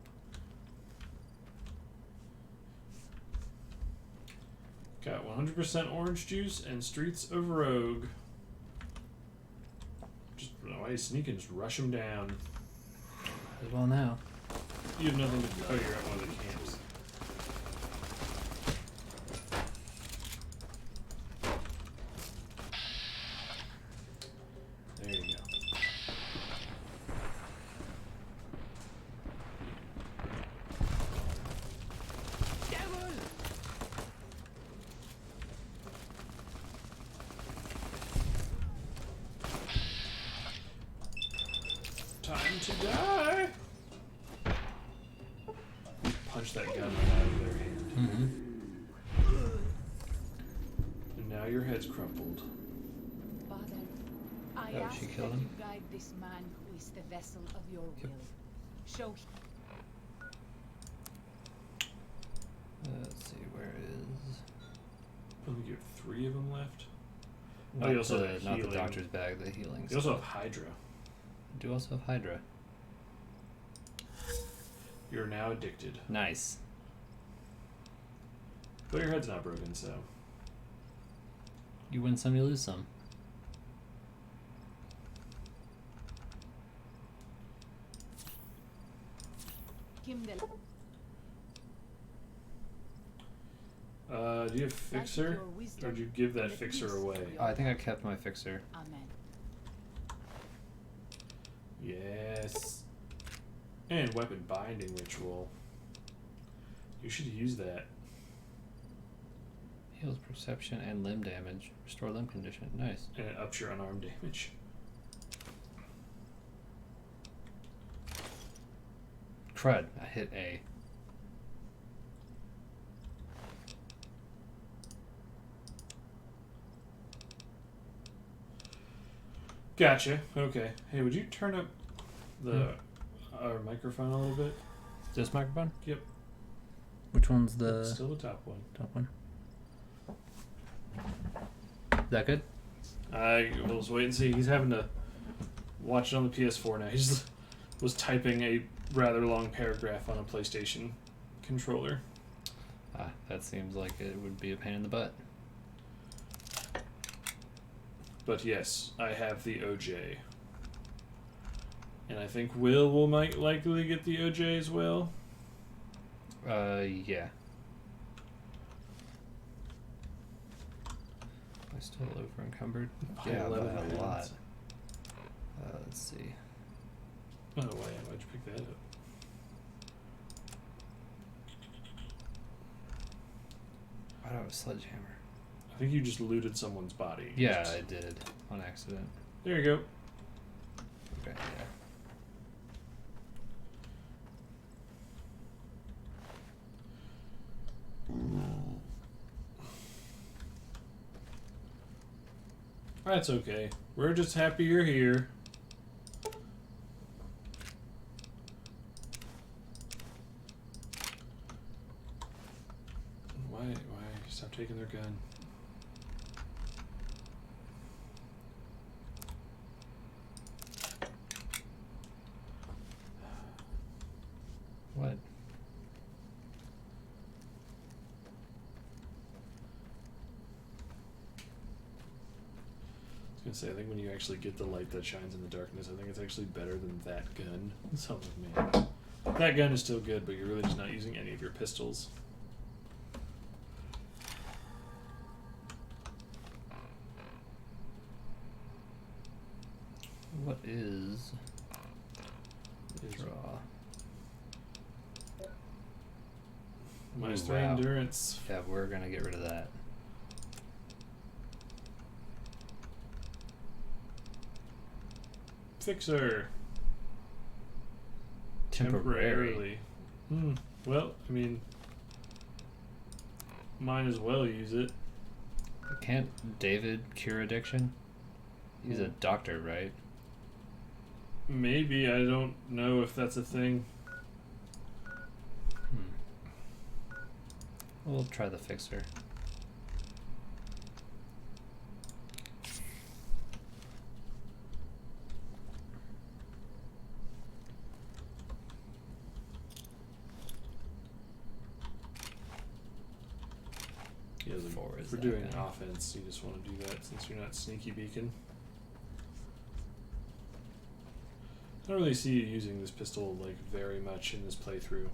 [SPEAKER 1] Got 100% orange juice and Streets of Rogue. Just while you sneak and just rush them down.
[SPEAKER 2] As well now.
[SPEAKER 1] You have nothing to do. Oh, you're at one of the camps. There you go. Time to die! Punch that gun out of their hand.
[SPEAKER 2] Mm-hmm.
[SPEAKER 1] And now your head's crumpled.
[SPEAKER 3] Father, I
[SPEAKER 2] Oh,
[SPEAKER 3] ask
[SPEAKER 2] she
[SPEAKER 3] that
[SPEAKER 2] killed him?
[SPEAKER 3] you guide this man who is the vessel of your
[SPEAKER 2] Yep.
[SPEAKER 3] will. Show
[SPEAKER 2] Let's see, where is...
[SPEAKER 1] I think you have 3 of them left.
[SPEAKER 2] Not,
[SPEAKER 1] you also have
[SPEAKER 2] not the
[SPEAKER 1] healing.
[SPEAKER 2] doctor's bag, the healing.
[SPEAKER 1] You also have Hydra.
[SPEAKER 2] I do also have Hydra.
[SPEAKER 1] You're now addicted.
[SPEAKER 2] Nice.
[SPEAKER 1] But your head's not broken, so.
[SPEAKER 2] You win some, you lose some.
[SPEAKER 3] him the
[SPEAKER 1] Do you have Fixer? Or did you give that Fixer away?
[SPEAKER 2] Oh, I think I kept my fixer.
[SPEAKER 3] Amen.
[SPEAKER 1] Yes. And Weapon Binding Ritual. You should use that.
[SPEAKER 2] Heals perception and limb damage. Restore limb condition. Nice.
[SPEAKER 1] And it ups your unarmed damage.
[SPEAKER 2] Crud. I hit A.
[SPEAKER 1] Gotcha. Okay. Hey, would you turn up the our microphone a little bit?
[SPEAKER 2] This microphone?
[SPEAKER 1] Yep.
[SPEAKER 2] Which one's the
[SPEAKER 1] Still the top one.
[SPEAKER 2] top one? Is that good?
[SPEAKER 1] We'll just wait and see. He's having to watch it on the PS4 now. He just was typing a rather long paragraph on a PlayStation controller.
[SPEAKER 2] Ah, that seems like it would be a pain in the butt.
[SPEAKER 1] But yes, I have the OJ. And I think Will might likely get the OJ as well.
[SPEAKER 2] Yeah. Am I still over encumbered?
[SPEAKER 1] By
[SPEAKER 2] Yeah, by
[SPEAKER 1] 11
[SPEAKER 2] a
[SPEAKER 1] minutes.
[SPEAKER 2] lot. Let's see.
[SPEAKER 1] Oh, wow, why'd you pick that up?
[SPEAKER 2] Why do I have a sledgehammer?
[SPEAKER 1] I think you just looted someone's body.
[SPEAKER 2] Yeah,
[SPEAKER 1] Just-
[SPEAKER 2] I did. On accident.
[SPEAKER 1] There you go.
[SPEAKER 2] Okay, yeah.
[SPEAKER 1] That's okay. We're just happy you're here. Why stop taking their gun? gonna say, I think when you actually get the light that shines in the darkness, I think it's actually better than that gun. So I'm like, man, that gun is still good, but you're really just not using any of your pistols.
[SPEAKER 2] What is draw?
[SPEAKER 1] Minus
[SPEAKER 2] Ooh,
[SPEAKER 1] 3
[SPEAKER 2] wow.
[SPEAKER 1] endurance.
[SPEAKER 2] Yeah, we're gonna get rid of that.
[SPEAKER 1] Fixer.
[SPEAKER 2] Temporary.
[SPEAKER 1] Well, I mean, might as well use it.
[SPEAKER 2] Can't David cure addiction? He's a doctor, right?
[SPEAKER 1] Maybe. I don't know if that's a thing.
[SPEAKER 2] We'll try the fixer.
[SPEAKER 1] Yeah, like,
[SPEAKER 2] Four is
[SPEAKER 1] if we're
[SPEAKER 2] that
[SPEAKER 1] doing
[SPEAKER 2] guy.
[SPEAKER 1] offense, you just want to do that since you're not sneaky beacon. I don't really see you using this pistol like very much in this playthrough.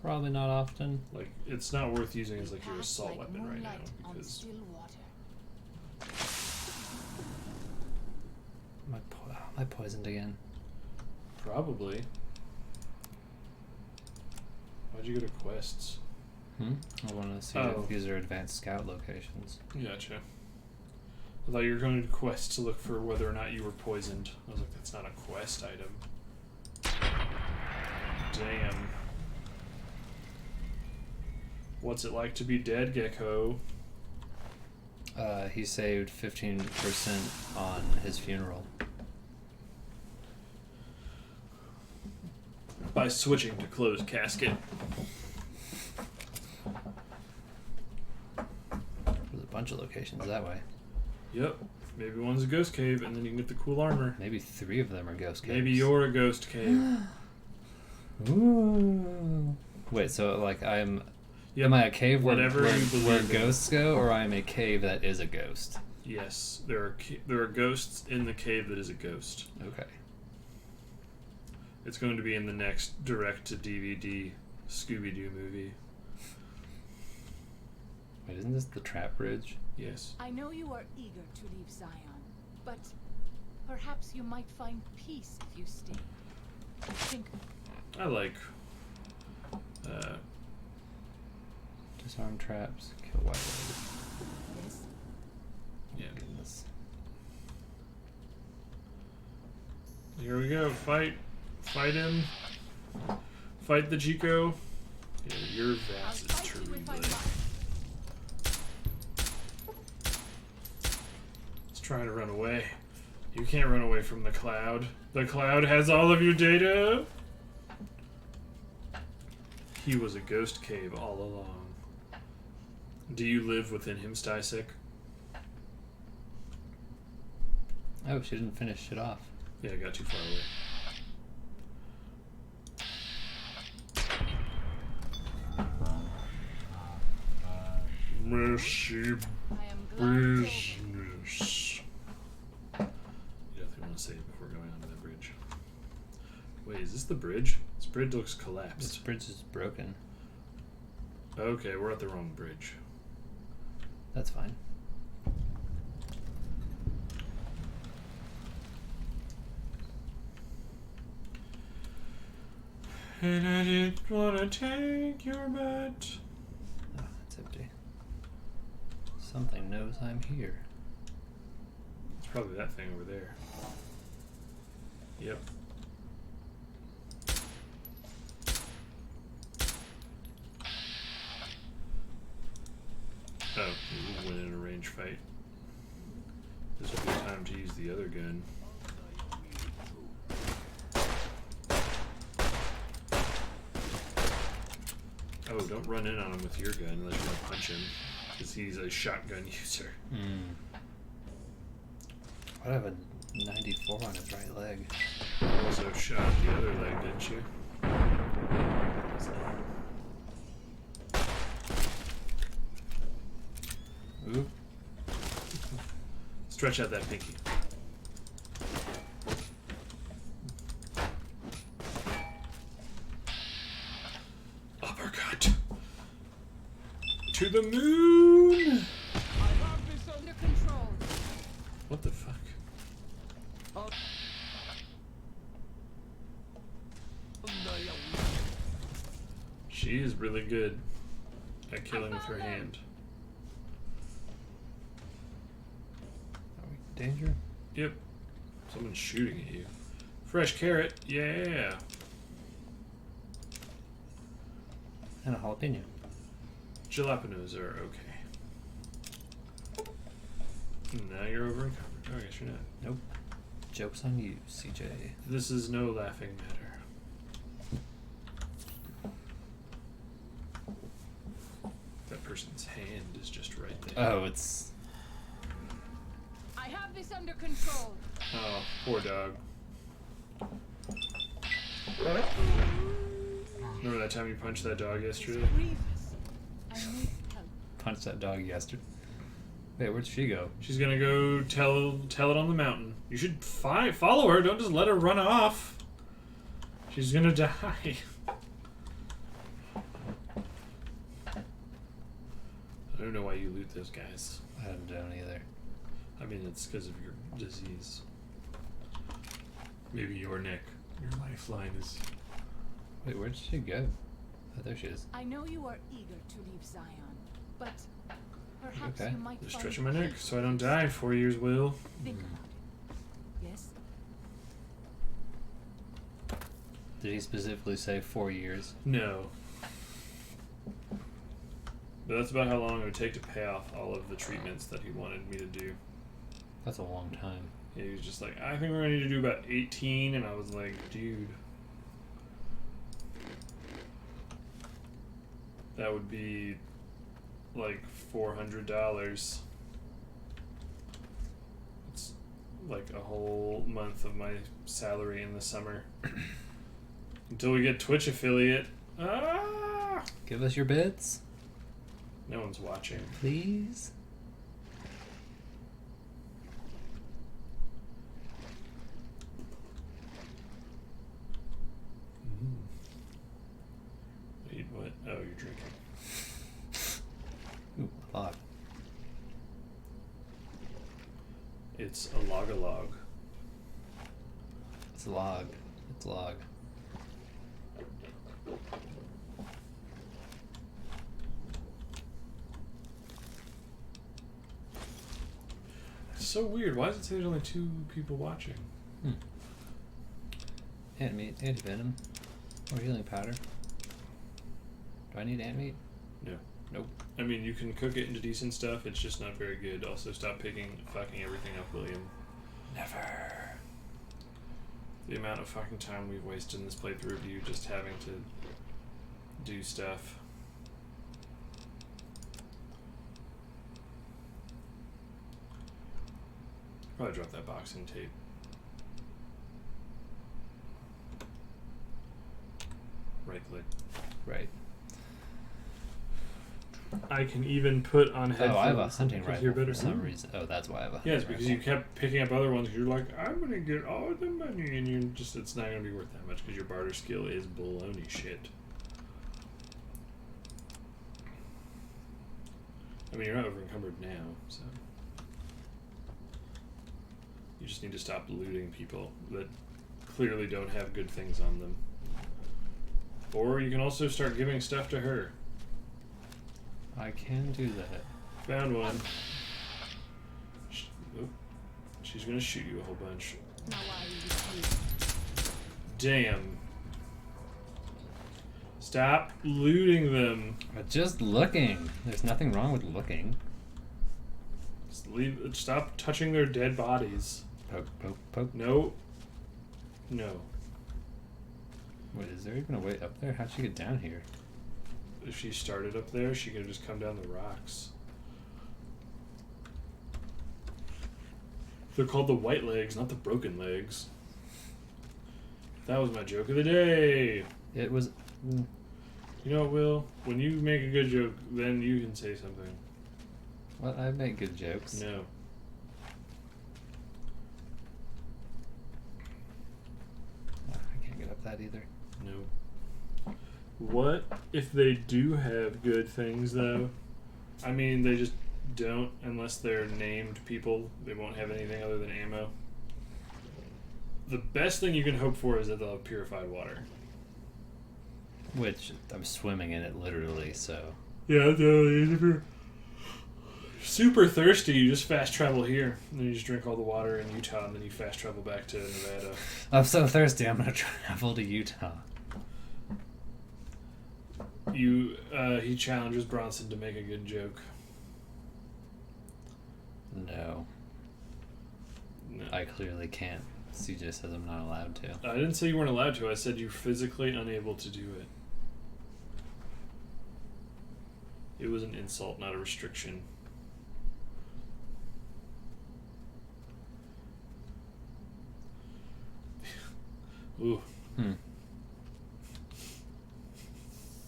[SPEAKER 2] Probably not often.
[SPEAKER 1] Like, it's not worth using as like your
[SPEAKER 3] Pass
[SPEAKER 1] assault
[SPEAKER 3] like
[SPEAKER 1] weapon right now
[SPEAKER 3] moonlight on
[SPEAKER 1] because
[SPEAKER 3] still water.
[SPEAKER 2] Am I poisoned again?
[SPEAKER 1] probably. Why'd you go to quests?
[SPEAKER 2] I want to see
[SPEAKER 1] Oh.
[SPEAKER 2] if these are advanced scout locations.
[SPEAKER 1] Gotcha. I thought you were going to quests to look for whether or not you were poisoned. I was like, that's not a quest item. Damn. What's it like to be dead, Gecko?
[SPEAKER 2] He saved 15% on his funeral.
[SPEAKER 1] By switching to closed casket.
[SPEAKER 2] There's a bunch of locations that way.
[SPEAKER 1] Yep. Maybe one's a ghost cave, and then you can get the cool armor.
[SPEAKER 2] Maybe 3 of them are ghost caves.
[SPEAKER 1] Maybe you're a ghost cave.
[SPEAKER 2] Ooh. Wait, so like am I a cave where,
[SPEAKER 1] Whatever you believe
[SPEAKER 2] where
[SPEAKER 1] in.
[SPEAKER 2] ghosts go, or I am a cave that is a ghost?
[SPEAKER 1] Yes, there are ghosts in the cave that is a ghost.
[SPEAKER 2] Okay.
[SPEAKER 1] It's going to be in the next direct-to-DVD Scooby-Doo movie.
[SPEAKER 2] Wait, isn't this the trap bridge?
[SPEAKER 1] Yes.
[SPEAKER 3] I know you are eager to leave Zion, but perhaps you might find peace if you stay. Think
[SPEAKER 1] I like...
[SPEAKER 2] Disarm traps, kill white lady.
[SPEAKER 3] this.
[SPEAKER 1] Yeah.
[SPEAKER 2] Goodness.
[SPEAKER 1] Here we go. Fight him. Fight the Chico. Yeah, your
[SPEAKER 3] I'll
[SPEAKER 1] Vass is
[SPEAKER 3] fight you
[SPEAKER 1] truly
[SPEAKER 3] if I
[SPEAKER 1] lit.
[SPEAKER 3] must.
[SPEAKER 1] It's trying to run away. You can't run away from the cloud. The cloud has all of your data. He was a ghost cave all along. Do you live within him, Stysek?
[SPEAKER 2] Oh, she didn't finish it off.
[SPEAKER 1] Yeah, I got too far away. Mercy
[SPEAKER 3] I am glad it's
[SPEAKER 1] business. You definitely want to say it before going onto that bridge. Wait, is this the bridge? This bridge looks
[SPEAKER 2] This
[SPEAKER 1] collapsed.
[SPEAKER 2] bridge is broken.
[SPEAKER 1] Okay, we're at the wrong bridge.
[SPEAKER 2] That's fine.
[SPEAKER 1] And I didn't want to take your bet.
[SPEAKER 2] Oh, it's empty. Something knows I'm here.
[SPEAKER 1] It's probably that thing over there. Yep. Oh, we went in a range fight. This would be time to use the other gun. Oh, don't run in on him with your gun unless you want to punch him, because he's a shotgun user.
[SPEAKER 2] Why do I have a 94 on his right leg?
[SPEAKER 1] You also shot the other leg, didn't you?
[SPEAKER 2] Oop.
[SPEAKER 1] It's Stretch out that pinky. Uppercut. To the moon.
[SPEAKER 3] I have this under control.
[SPEAKER 1] What the fuck? She is really good at killing with her hand.
[SPEAKER 2] Are we in danger?
[SPEAKER 1] Yep. Someone's shooting at you. Fresh carrot. Yeah.
[SPEAKER 2] And a jalapeno.
[SPEAKER 1] Jalapenos are okay. Now you're over encumbered. Oh, I guess you're not.
[SPEAKER 2] Nope. Joke's on you, CJ.
[SPEAKER 1] This is no laughing matter. That person's hand is just right there.
[SPEAKER 2] Oh, it's...
[SPEAKER 3] I have this under control.
[SPEAKER 1] Oh, poor dog. Remember that time you punched that dog yesterday?
[SPEAKER 3] It's grievous. I need help.
[SPEAKER 2] Punched that dog yesterday. Wait, where'd she go?
[SPEAKER 1] She's gonna go tell it on the mountain. You should follow her. Don't just let her run off. She's gonna die. I don't know why you loot those guys.
[SPEAKER 2] I don't either.
[SPEAKER 1] I mean, it's because of your disease. Maybe your neck. Your lifeline is...
[SPEAKER 2] Wait, where'd she go? Oh, there she is.
[SPEAKER 3] I know you are eager to leave Zion, but perhaps
[SPEAKER 2] Okay.
[SPEAKER 3] you might
[SPEAKER 1] Just
[SPEAKER 3] find
[SPEAKER 1] stretching my neck
[SPEAKER 3] peace
[SPEAKER 1] so I don't
[SPEAKER 3] in
[SPEAKER 1] die in 4 years, Will.
[SPEAKER 3] Think about it. Yes?
[SPEAKER 2] Did he specifically say 4 years?
[SPEAKER 1] No. But that's about how long it would take to pay off all of the treatments that he wanted me to do.
[SPEAKER 2] That's a long time.
[SPEAKER 1] Yeah, he was just like, I think we're going to need to do about 18, and I was like, dude. That would be like $400. It's like a whole month of my salary in the summer. Until we get Twitch affiliate. Ah!
[SPEAKER 2] Give us your bits,
[SPEAKER 1] No one's watching.
[SPEAKER 2] please.
[SPEAKER 1] Wait, what? Oh, you're drinking.
[SPEAKER 2] Ooh, a lot.
[SPEAKER 1] It's a log.
[SPEAKER 2] It's log. It's log.
[SPEAKER 1] It's so weird. Why does it say there's only 2 people watching?
[SPEAKER 2] Ant meat, anti-venom, or healing powder. Do I need ant meat?
[SPEAKER 1] No.
[SPEAKER 2] Nope.
[SPEAKER 1] I mean, you can cook it into decent stuff. It's just not very good. Also, stop fucking everything up, William.
[SPEAKER 2] Never.
[SPEAKER 1] The amount of fucking time we've wasted in this playthrough of you just having to do stuff. Probably drop that boxing tape. Right click.
[SPEAKER 2] Right.
[SPEAKER 1] I can even put on headphones.
[SPEAKER 2] Oh, I have a hunting
[SPEAKER 1] because you're
[SPEAKER 2] rifle
[SPEAKER 1] better
[SPEAKER 2] for some reason. Oh, that's why I have a hunting
[SPEAKER 1] Yes, because
[SPEAKER 2] rifle.
[SPEAKER 1] you kept picking up other ones. You're like, I'm gonna get all the money, and you just it's not gonna be worth that much because your barter skill is baloney shit. I mean, you're not over encumbered now, so you just need to stop looting people that clearly don't have good things on them. Or you can also start giving stuff to her.
[SPEAKER 2] I can do that.
[SPEAKER 1] Found one. She's gonna shoot you a whole bunch.
[SPEAKER 3] Now why are you refusing?
[SPEAKER 1] Damn. Stop looting them.
[SPEAKER 2] Just looking. There's nothing wrong with looking.
[SPEAKER 1] Stop touching their dead bodies.
[SPEAKER 2] Poke, poke, poke.
[SPEAKER 1] No. No.
[SPEAKER 2] Wait, is there even a way up there? How'd she get down here?
[SPEAKER 1] If she started up there, she could have just come down the rocks. They're called the white legs, not the broken legs. That was my joke of the day.
[SPEAKER 2] It was...
[SPEAKER 1] You know what, Will? When you make a good joke, then you can say something.
[SPEAKER 2] Well, I make good jokes.
[SPEAKER 1] No.
[SPEAKER 2] that either.
[SPEAKER 1] No. What if they do have good things, though? I mean, they just don't, unless they're named people. They won't have anything other than ammo. The best thing you can hope for is that they'll have purified water.
[SPEAKER 2] Which, I'm swimming in it literally, so...
[SPEAKER 1] Yeah, if you're super thirsty, you just fast travel here. And then you just drink all the water in Utah, and then you fast travel back to Nevada.
[SPEAKER 2] I'm so thirsty, I'm gonna travel to Utah.
[SPEAKER 1] He challenges Bronson to make a good joke.
[SPEAKER 2] No.
[SPEAKER 1] No.
[SPEAKER 2] I clearly can't. CJ says I'm not allowed to.
[SPEAKER 1] I didn't say you weren't allowed to. I said you're physically unable to do it. It was an insult, not a restriction. Ooh.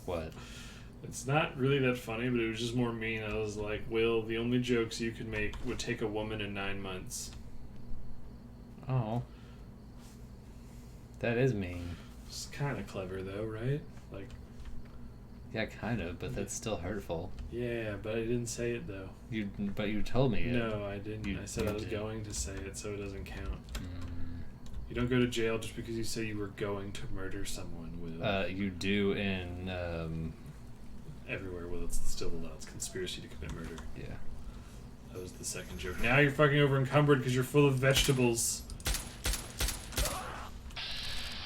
[SPEAKER 2] What?
[SPEAKER 1] It's not really that funny, but it was just more mean. I was like, Will, the only jokes you could make would take a woman in 9 months.
[SPEAKER 2] Oh. That is mean.
[SPEAKER 1] It's kind of clever, though, right? Like,
[SPEAKER 2] Yeah, kind of, but that's still hurtful.
[SPEAKER 1] yeah, but I didn't say it, though.
[SPEAKER 2] But you told me it.
[SPEAKER 1] No, I didn't.
[SPEAKER 2] You-
[SPEAKER 1] I said
[SPEAKER 2] you
[SPEAKER 1] I was
[SPEAKER 2] did.
[SPEAKER 1] going to say it, so it doesn't count.
[SPEAKER 2] Mm.
[SPEAKER 1] You don't go to jail just because you say you were going to murder someone, Will.
[SPEAKER 2] You do in,
[SPEAKER 1] Everywhere, Will, it's still allowed. It's conspiracy to commit murder.
[SPEAKER 2] yeah.
[SPEAKER 1] That was the second joke. Now you're fucking over encumbered because you're full of vegetables.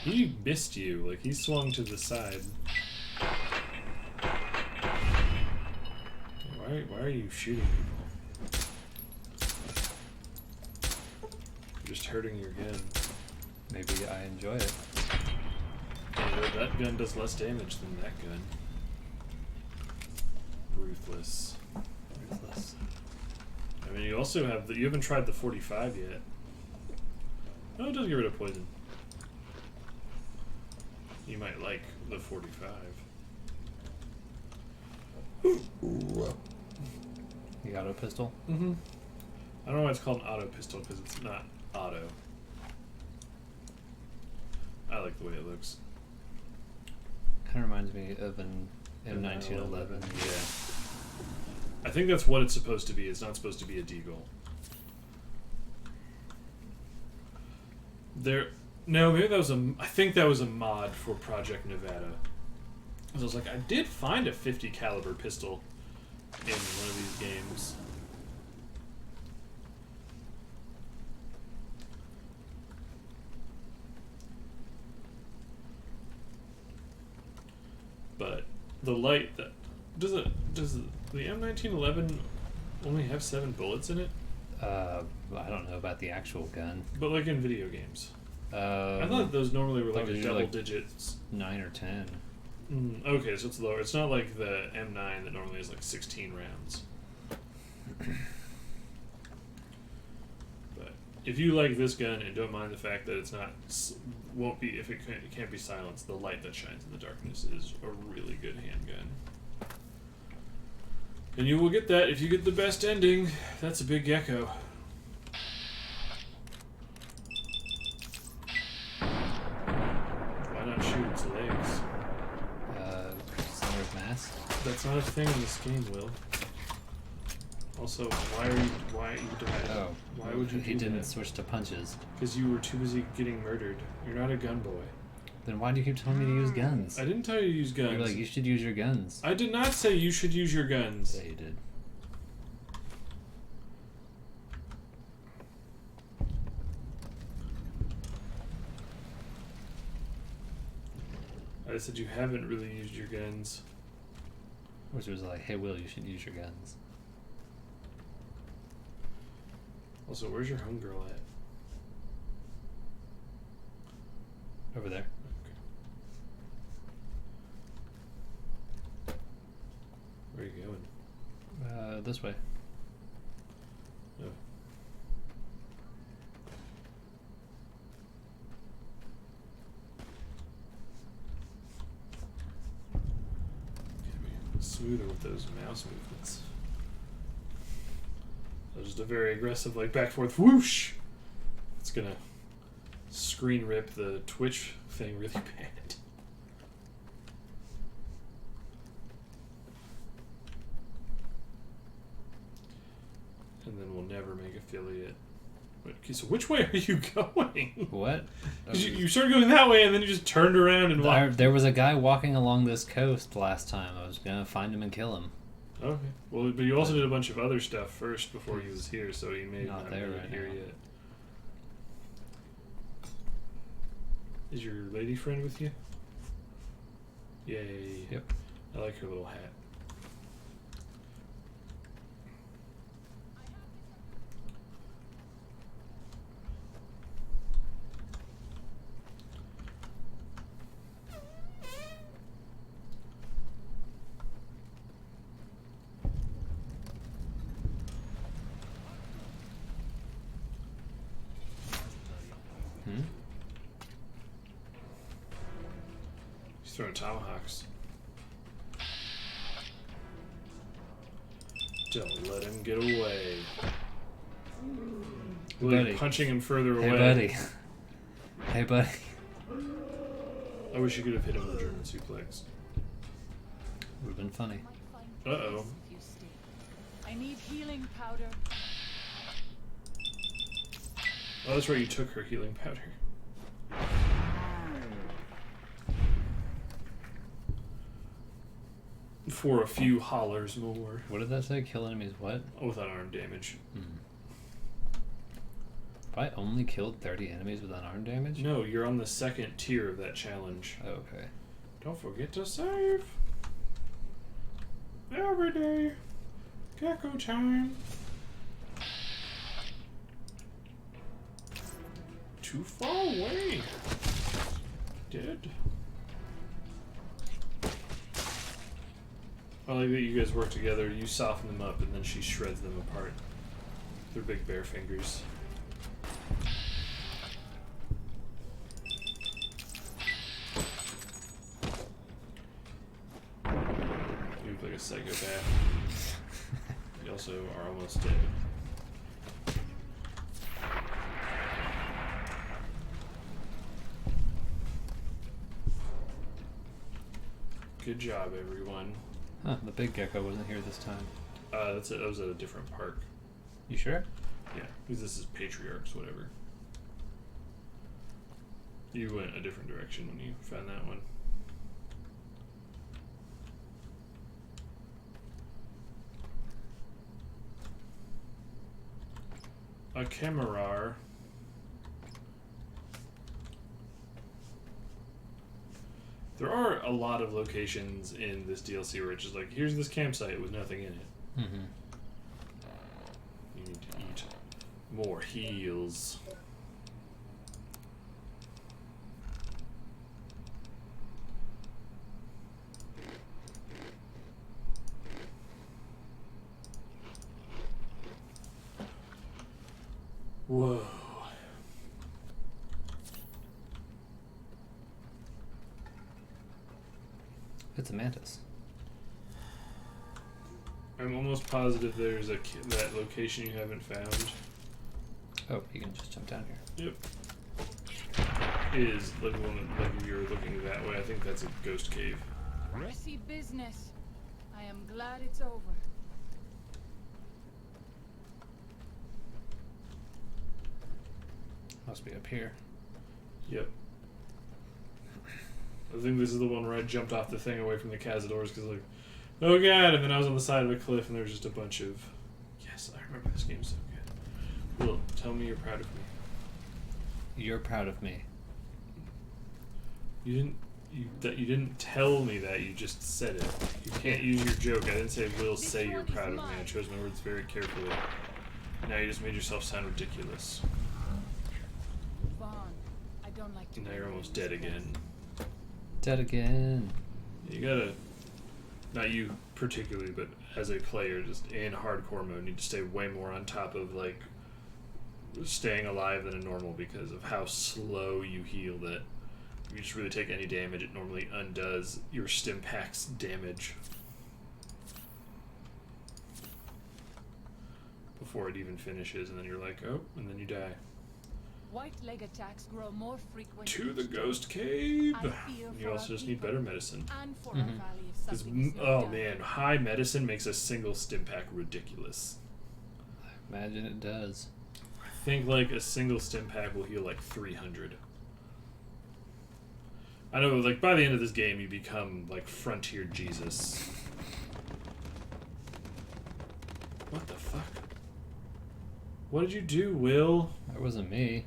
[SPEAKER 1] He missed you. Like, he swung to the side. Why are you shooting people? You're just hurting your gun.
[SPEAKER 2] Maybe I enjoy it.
[SPEAKER 1] Yeah, that gun does less damage than that gun. Ruthless.
[SPEAKER 2] Ruthless.
[SPEAKER 1] I mean, you also have you haven't tried the 45 yet. Oh, it does get rid of poison. You might like the 45.
[SPEAKER 2] The auto pistol?
[SPEAKER 1] Mm-hmm. I don't know why it's called an auto pistol, because it's not auto. I like the way it looks.
[SPEAKER 2] Kind of reminds me of an M1911.
[SPEAKER 1] Yeah. I think that's what it's supposed to be. It's not supposed to be a deagle. No, maybe that was I think that was a mod for Project Nevada. 'Cause I was like, I did find a 50 caliber pistol in one of these games. But the light that does the M1911 only have 7 bullets in it?
[SPEAKER 2] I don't know about the actual gun.
[SPEAKER 1] But like in video games. I
[SPEAKER 2] I
[SPEAKER 1] thought those normally were like
[SPEAKER 2] those
[SPEAKER 1] a
[SPEAKER 2] are
[SPEAKER 1] double
[SPEAKER 2] like
[SPEAKER 1] digits.
[SPEAKER 2] 9 or 10.
[SPEAKER 1] Okay, so it's lower. It's not like the M9 that normally has like 16 rounds. But if you like this gun and don't mind the fact that it's not, won't be, if it can't be silenced, the light that shines in the darkness is a really good handgun. And you will get that if you get the best ending. That's a big gecko. Why not shoot its legs?
[SPEAKER 2] Center of mass.
[SPEAKER 1] That's not a thing in this game, Will. Also, why you died?
[SPEAKER 2] Oh.
[SPEAKER 1] Why would you
[SPEAKER 2] He
[SPEAKER 1] do
[SPEAKER 2] didn't
[SPEAKER 1] that?
[SPEAKER 2] switch to punches.
[SPEAKER 1] Because you were too busy getting murdered. You're not a gun boy.
[SPEAKER 2] Then why do you keep telling me to use guns?
[SPEAKER 1] I didn't tell you to use guns.
[SPEAKER 2] You're like, you should use your guns.
[SPEAKER 1] I did not say you should use your guns.
[SPEAKER 2] Yeah, you did.
[SPEAKER 1] I said you haven't really used your guns.
[SPEAKER 2] Which was like, hey, Will, you should use your guns.
[SPEAKER 1] Also, where's your homegirl at?
[SPEAKER 2] Over there.
[SPEAKER 1] Okay. Where are you going?
[SPEAKER 2] This way.
[SPEAKER 1] Oh. Gotta be smoother with those mouse movements. That was just a very aggressive, like, back and forth whoosh. It's gonna screen rip the Twitch thing really bad. And then we'll never make affiliate. Okay, so which way are you going?
[SPEAKER 2] What?
[SPEAKER 1] 'Cause you started going that way, and then you just turned around and walked.
[SPEAKER 2] There was a guy walking along this coast last time. I was gonna find him and kill him.
[SPEAKER 1] Okay. Well, but you also did a bunch of other stuff first before he was here, so he may
[SPEAKER 2] Not
[SPEAKER 1] not
[SPEAKER 2] there
[SPEAKER 1] be
[SPEAKER 2] right
[SPEAKER 1] here
[SPEAKER 2] now.
[SPEAKER 1] yet. Is your lady friend with you? Yay.
[SPEAKER 2] Yep.
[SPEAKER 1] I like her little hat.
[SPEAKER 2] Hmm?
[SPEAKER 1] He's throwing tomahawks. Don't let him get away. Really
[SPEAKER 2] Buddy.
[SPEAKER 1] punching him further
[SPEAKER 2] Hey,
[SPEAKER 1] away.
[SPEAKER 2] buddy. Hey, buddy.
[SPEAKER 1] I wish you could have hit him with a German suplex.
[SPEAKER 2] Would have been funny.
[SPEAKER 3] Might find
[SPEAKER 1] Uh-oh.
[SPEAKER 3] peace if you stay. I need healing powder.
[SPEAKER 1] Oh, that's right, you took her healing powder. For a few hollers more.
[SPEAKER 2] What did that say? Kill enemies what?
[SPEAKER 1] With unarmed damage.
[SPEAKER 2] If I only killed 30 enemies with unarmed damage?
[SPEAKER 1] No, you're on the second tier of that challenge.
[SPEAKER 2] Okay.
[SPEAKER 1] Don't forget to save. Every day. Gecko time. Too far away. Dead. I like that you guys work together. You soften them up, and then she shreds them apart. Their big bare fingers. You look like a psychopath. You also are almost dead. Good job, everyone.
[SPEAKER 2] Huh, the big gecko wasn't here this time.
[SPEAKER 1] That was at a different park.
[SPEAKER 2] You sure?
[SPEAKER 1] Yeah, because this is Patriarchs, whatever. You went a different direction when you found that one. A Camerar. There are a lot of locations in this DLC where it's just like, here's this campsite with nothing in it.
[SPEAKER 2] Mm-hmm.
[SPEAKER 1] You need to eat more heals. Whoa.
[SPEAKER 2] It's a mantis.
[SPEAKER 1] I'm almost positive there's that location you haven't found.
[SPEAKER 2] Oh, you can just jump down here.
[SPEAKER 1] Yep. Is like one like if you're looking that way. I think that's a ghost cave.
[SPEAKER 3] Messy business. I am glad it's over.
[SPEAKER 2] Must be up here.
[SPEAKER 1] Yep. I think this is the one where I jumped off the thing away from the Cazadors because like, oh god, and then I was on the side of the cliff and there was just a bunch of. Yes, I remember this game so good. Will, tell me you're proud of me.
[SPEAKER 2] You're proud of me.
[SPEAKER 1] You didn't tell me that. You just said it. You can't use your joke. I didn't say Will say you're proud of me. I chose my words very carefully. Now you just made yourself sound ridiculous.
[SPEAKER 3] Vaughn, I don't like to.
[SPEAKER 1] Now you're almost dead again.
[SPEAKER 2] Dead again.
[SPEAKER 1] You gotta, not you particularly, but as a player, just in hardcore mode, need to stay way more on top of like staying alive than a normal because of how slow you heal. That if you just really take any damage, it normally undoes your stim pack's damage before it even finishes, and then you're like, oh, and then you die.
[SPEAKER 3] White leg attacks grow more frequent.
[SPEAKER 1] To the
[SPEAKER 3] each day.
[SPEAKER 1] ghost cave.
[SPEAKER 3] I fear
[SPEAKER 1] You
[SPEAKER 3] for
[SPEAKER 1] also
[SPEAKER 3] our
[SPEAKER 1] just need
[SPEAKER 3] people
[SPEAKER 1] better medicine.
[SPEAKER 3] And for our valley if
[SPEAKER 1] 'Cause
[SPEAKER 3] something is not
[SPEAKER 1] oh
[SPEAKER 3] done.
[SPEAKER 1] man, high medicine makes a single stim pack ridiculous.
[SPEAKER 2] Imagine it does.
[SPEAKER 1] I think like a single stim pack will heal like 300. I know, like by the end of this game, you become like Frontier Jesus. What the fuck? What did you do, Will?
[SPEAKER 2] That wasn't me.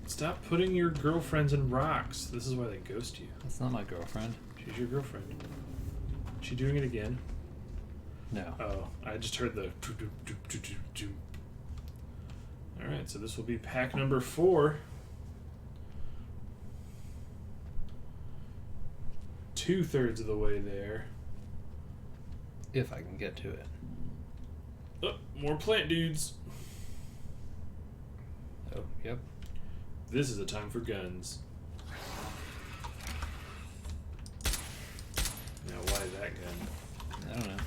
[SPEAKER 1] Stop putting your girlfriends in rocks. This is why they ghost you.
[SPEAKER 2] That's not my girlfriend.
[SPEAKER 1] She's your girlfriend. She doing it again?
[SPEAKER 2] No.
[SPEAKER 1] Oh, I just heard the. Alright, so this will be pack number 4. 2/3 of the way there.
[SPEAKER 2] If I can get to it.
[SPEAKER 1] Oh, more plant dudes.
[SPEAKER 2] Oh, yep.
[SPEAKER 1] This is a time for guns. Now, why that gun?
[SPEAKER 2] I don't know.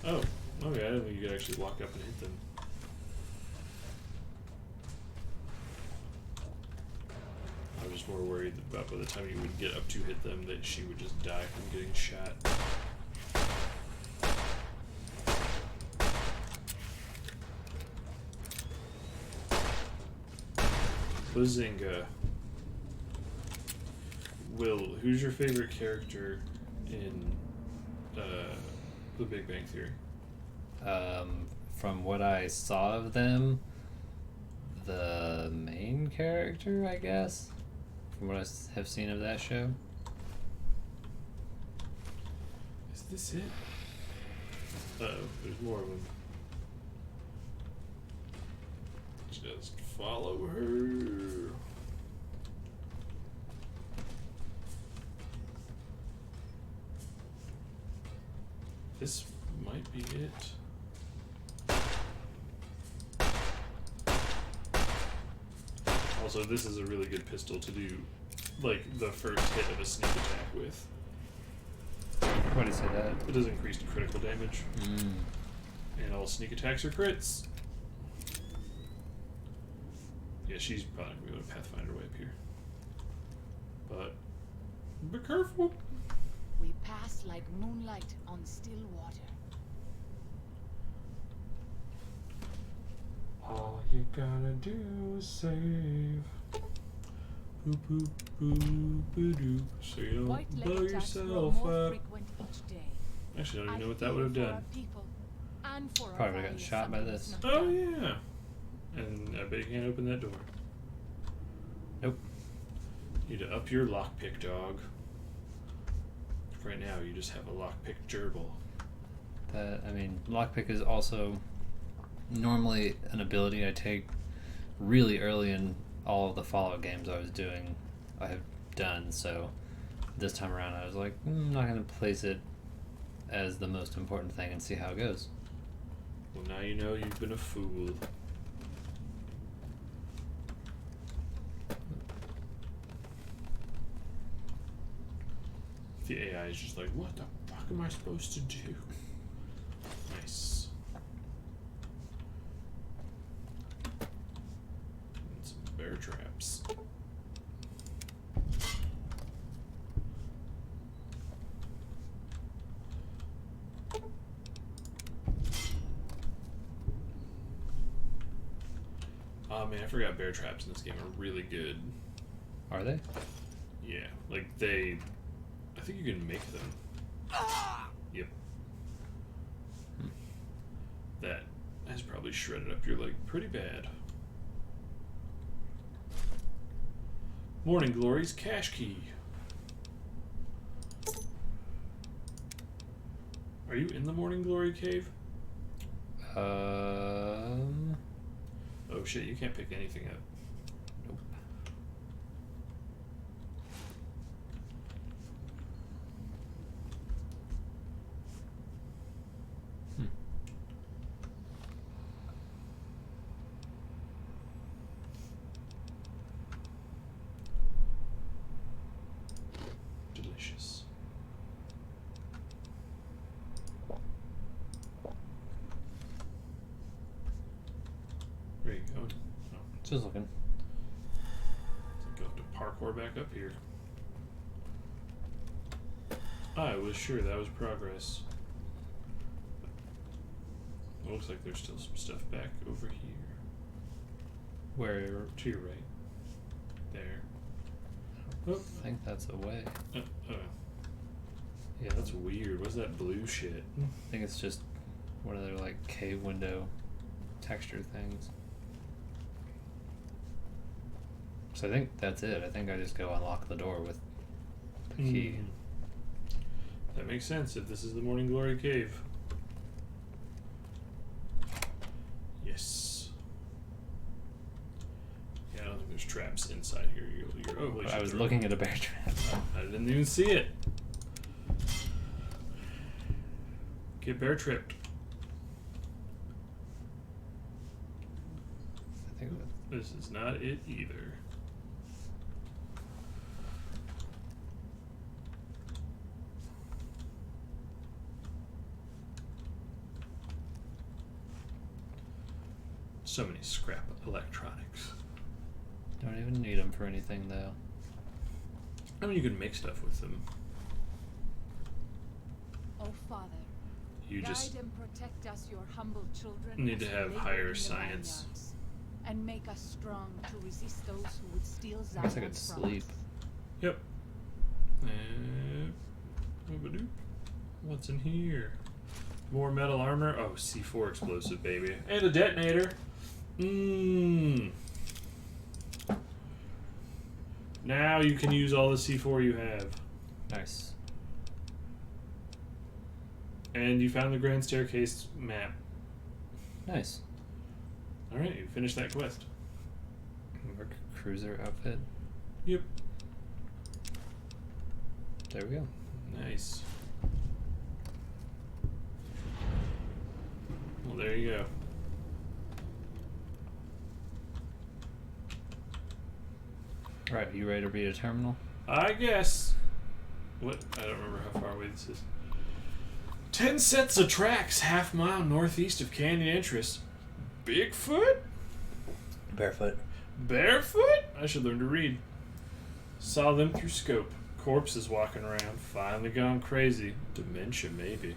[SPEAKER 1] Oh, okay, I didn't think you could actually walk up and hit them. I was just more worried about by the time you would get up to hit them that she would just die from getting shot. Bazinga. Will, who's your favorite character in The Big Bang Theory?
[SPEAKER 2] From what I saw of them, the main character, I guess. From what I have seen of that show.
[SPEAKER 1] Is this it? Uh-oh, there's more of them. Just follow her. This might be it. Also, this is a really good pistol to do, like, the first hit of a sneak attack with.
[SPEAKER 2] Why do you say that?
[SPEAKER 1] It does increased critical damage, and all sneak attacks are crits. Yeah, she's probably going to go to Pathfinder way up here. But be careful.
[SPEAKER 3] We pass like moonlight on still water.
[SPEAKER 1] All you gotta do is save. Boop boop boop boop doop. So you don't
[SPEAKER 3] White leg
[SPEAKER 1] blow
[SPEAKER 3] attacks grow
[SPEAKER 1] yourself
[SPEAKER 3] more
[SPEAKER 1] up.
[SPEAKER 3] frequent each day.
[SPEAKER 1] Actually, I don't even know what
[SPEAKER 3] I
[SPEAKER 1] that would have
[SPEAKER 3] fear for
[SPEAKER 1] done.
[SPEAKER 3] our people and for our
[SPEAKER 2] Probably would've
[SPEAKER 3] valley
[SPEAKER 2] gotten
[SPEAKER 3] if
[SPEAKER 2] shot by
[SPEAKER 3] something is
[SPEAKER 2] this.
[SPEAKER 3] not
[SPEAKER 1] Oh
[SPEAKER 3] done.
[SPEAKER 1] yeah. And I bet you can't open that door.
[SPEAKER 2] Nope.
[SPEAKER 1] You need to up your lockpick, dog. Right now, you just have a lockpick gerbil.
[SPEAKER 2] Lockpick is also normally an ability I take really early in all of the Fallout games I have done, so this time around I was like, I'm not going to place it as the most important thing and see how it goes.
[SPEAKER 1] Well, now you know you've been a fool. The AI is just like, what the fuck am I supposed to do? Nice. And some bear traps. Oh man, I forgot bear traps in this game are really good.
[SPEAKER 2] Are they?
[SPEAKER 1] Yeah, like I think you can make them. Yep. That has probably shredded up your leg pretty bad. Morning Glory's cache key. Are you in the Morning Glory cave? Oh shit, you can't pick anything up.
[SPEAKER 2] Nope.
[SPEAKER 1] Delicious.
[SPEAKER 2] Just looking.
[SPEAKER 1] Go have to parkour back up here. I was sure that was progress. It looks like there's still some stuff back over here.
[SPEAKER 2] Where?
[SPEAKER 1] To your right. There.
[SPEAKER 2] I think that's a way.
[SPEAKER 1] Oh.
[SPEAKER 2] Yeah,
[SPEAKER 1] That's weird. What's that blue shit?
[SPEAKER 2] I think it's just one of their like cave window texture things. So I think that's it. I think I just go unlock the door with the key.
[SPEAKER 1] That makes sense if this is the Morning Glory Cave. Yes. Yeah, I don't think there's traps inside here. You're
[SPEAKER 2] I was looking at a bear trap.
[SPEAKER 1] I didn't even see it. Get bear tripped.
[SPEAKER 2] I think
[SPEAKER 1] This is not it either. So many scrap electronics.
[SPEAKER 2] don't even need them for anything though.
[SPEAKER 1] I mean, you can make stuff with them.
[SPEAKER 3] Oh, Father,
[SPEAKER 1] You
[SPEAKER 3] guide
[SPEAKER 1] just
[SPEAKER 3] and protect us, your humble children.
[SPEAKER 1] need to
[SPEAKER 3] as
[SPEAKER 1] have
[SPEAKER 3] we labor
[SPEAKER 1] higher
[SPEAKER 3] in the
[SPEAKER 1] science.
[SPEAKER 3] vineyards, and make us strong to resist those who would steal
[SPEAKER 2] I guess I
[SPEAKER 3] Zion
[SPEAKER 2] could
[SPEAKER 3] from
[SPEAKER 2] sleep.
[SPEAKER 3] us.
[SPEAKER 1] Yep. Whoop-a-doop. What's in here? More metal armor. Oh, C4 explosive, baby. And a detonator. Now you can use all the C4 you have.
[SPEAKER 2] Nice.
[SPEAKER 1] And you found the Grand Staircase map.
[SPEAKER 2] Nice.
[SPEAKER 1] Alright, you finished that quest.
[SPEAKER 2] Merc cruiser outfit.
[SPEAKER 1] Yep.
[SPEAKER 2] There we go.
[SPEAKER 1] Nice. Well, there you go.
[SPEAKER 2] Alright, you ready to read a terminal?
[SPEAKER 1] I guess. What? I don't remember how far away this is. 10 sets of tracks, half-mile northeast of Canyon Entrance. Bigfoot?
[SPEAKER 2] Barefoot.
[SPEAKER 1] Barefoot? I should learn to read. Saw them through scope. Corpses walking around. Finally gone crazy. Dementia, maybe.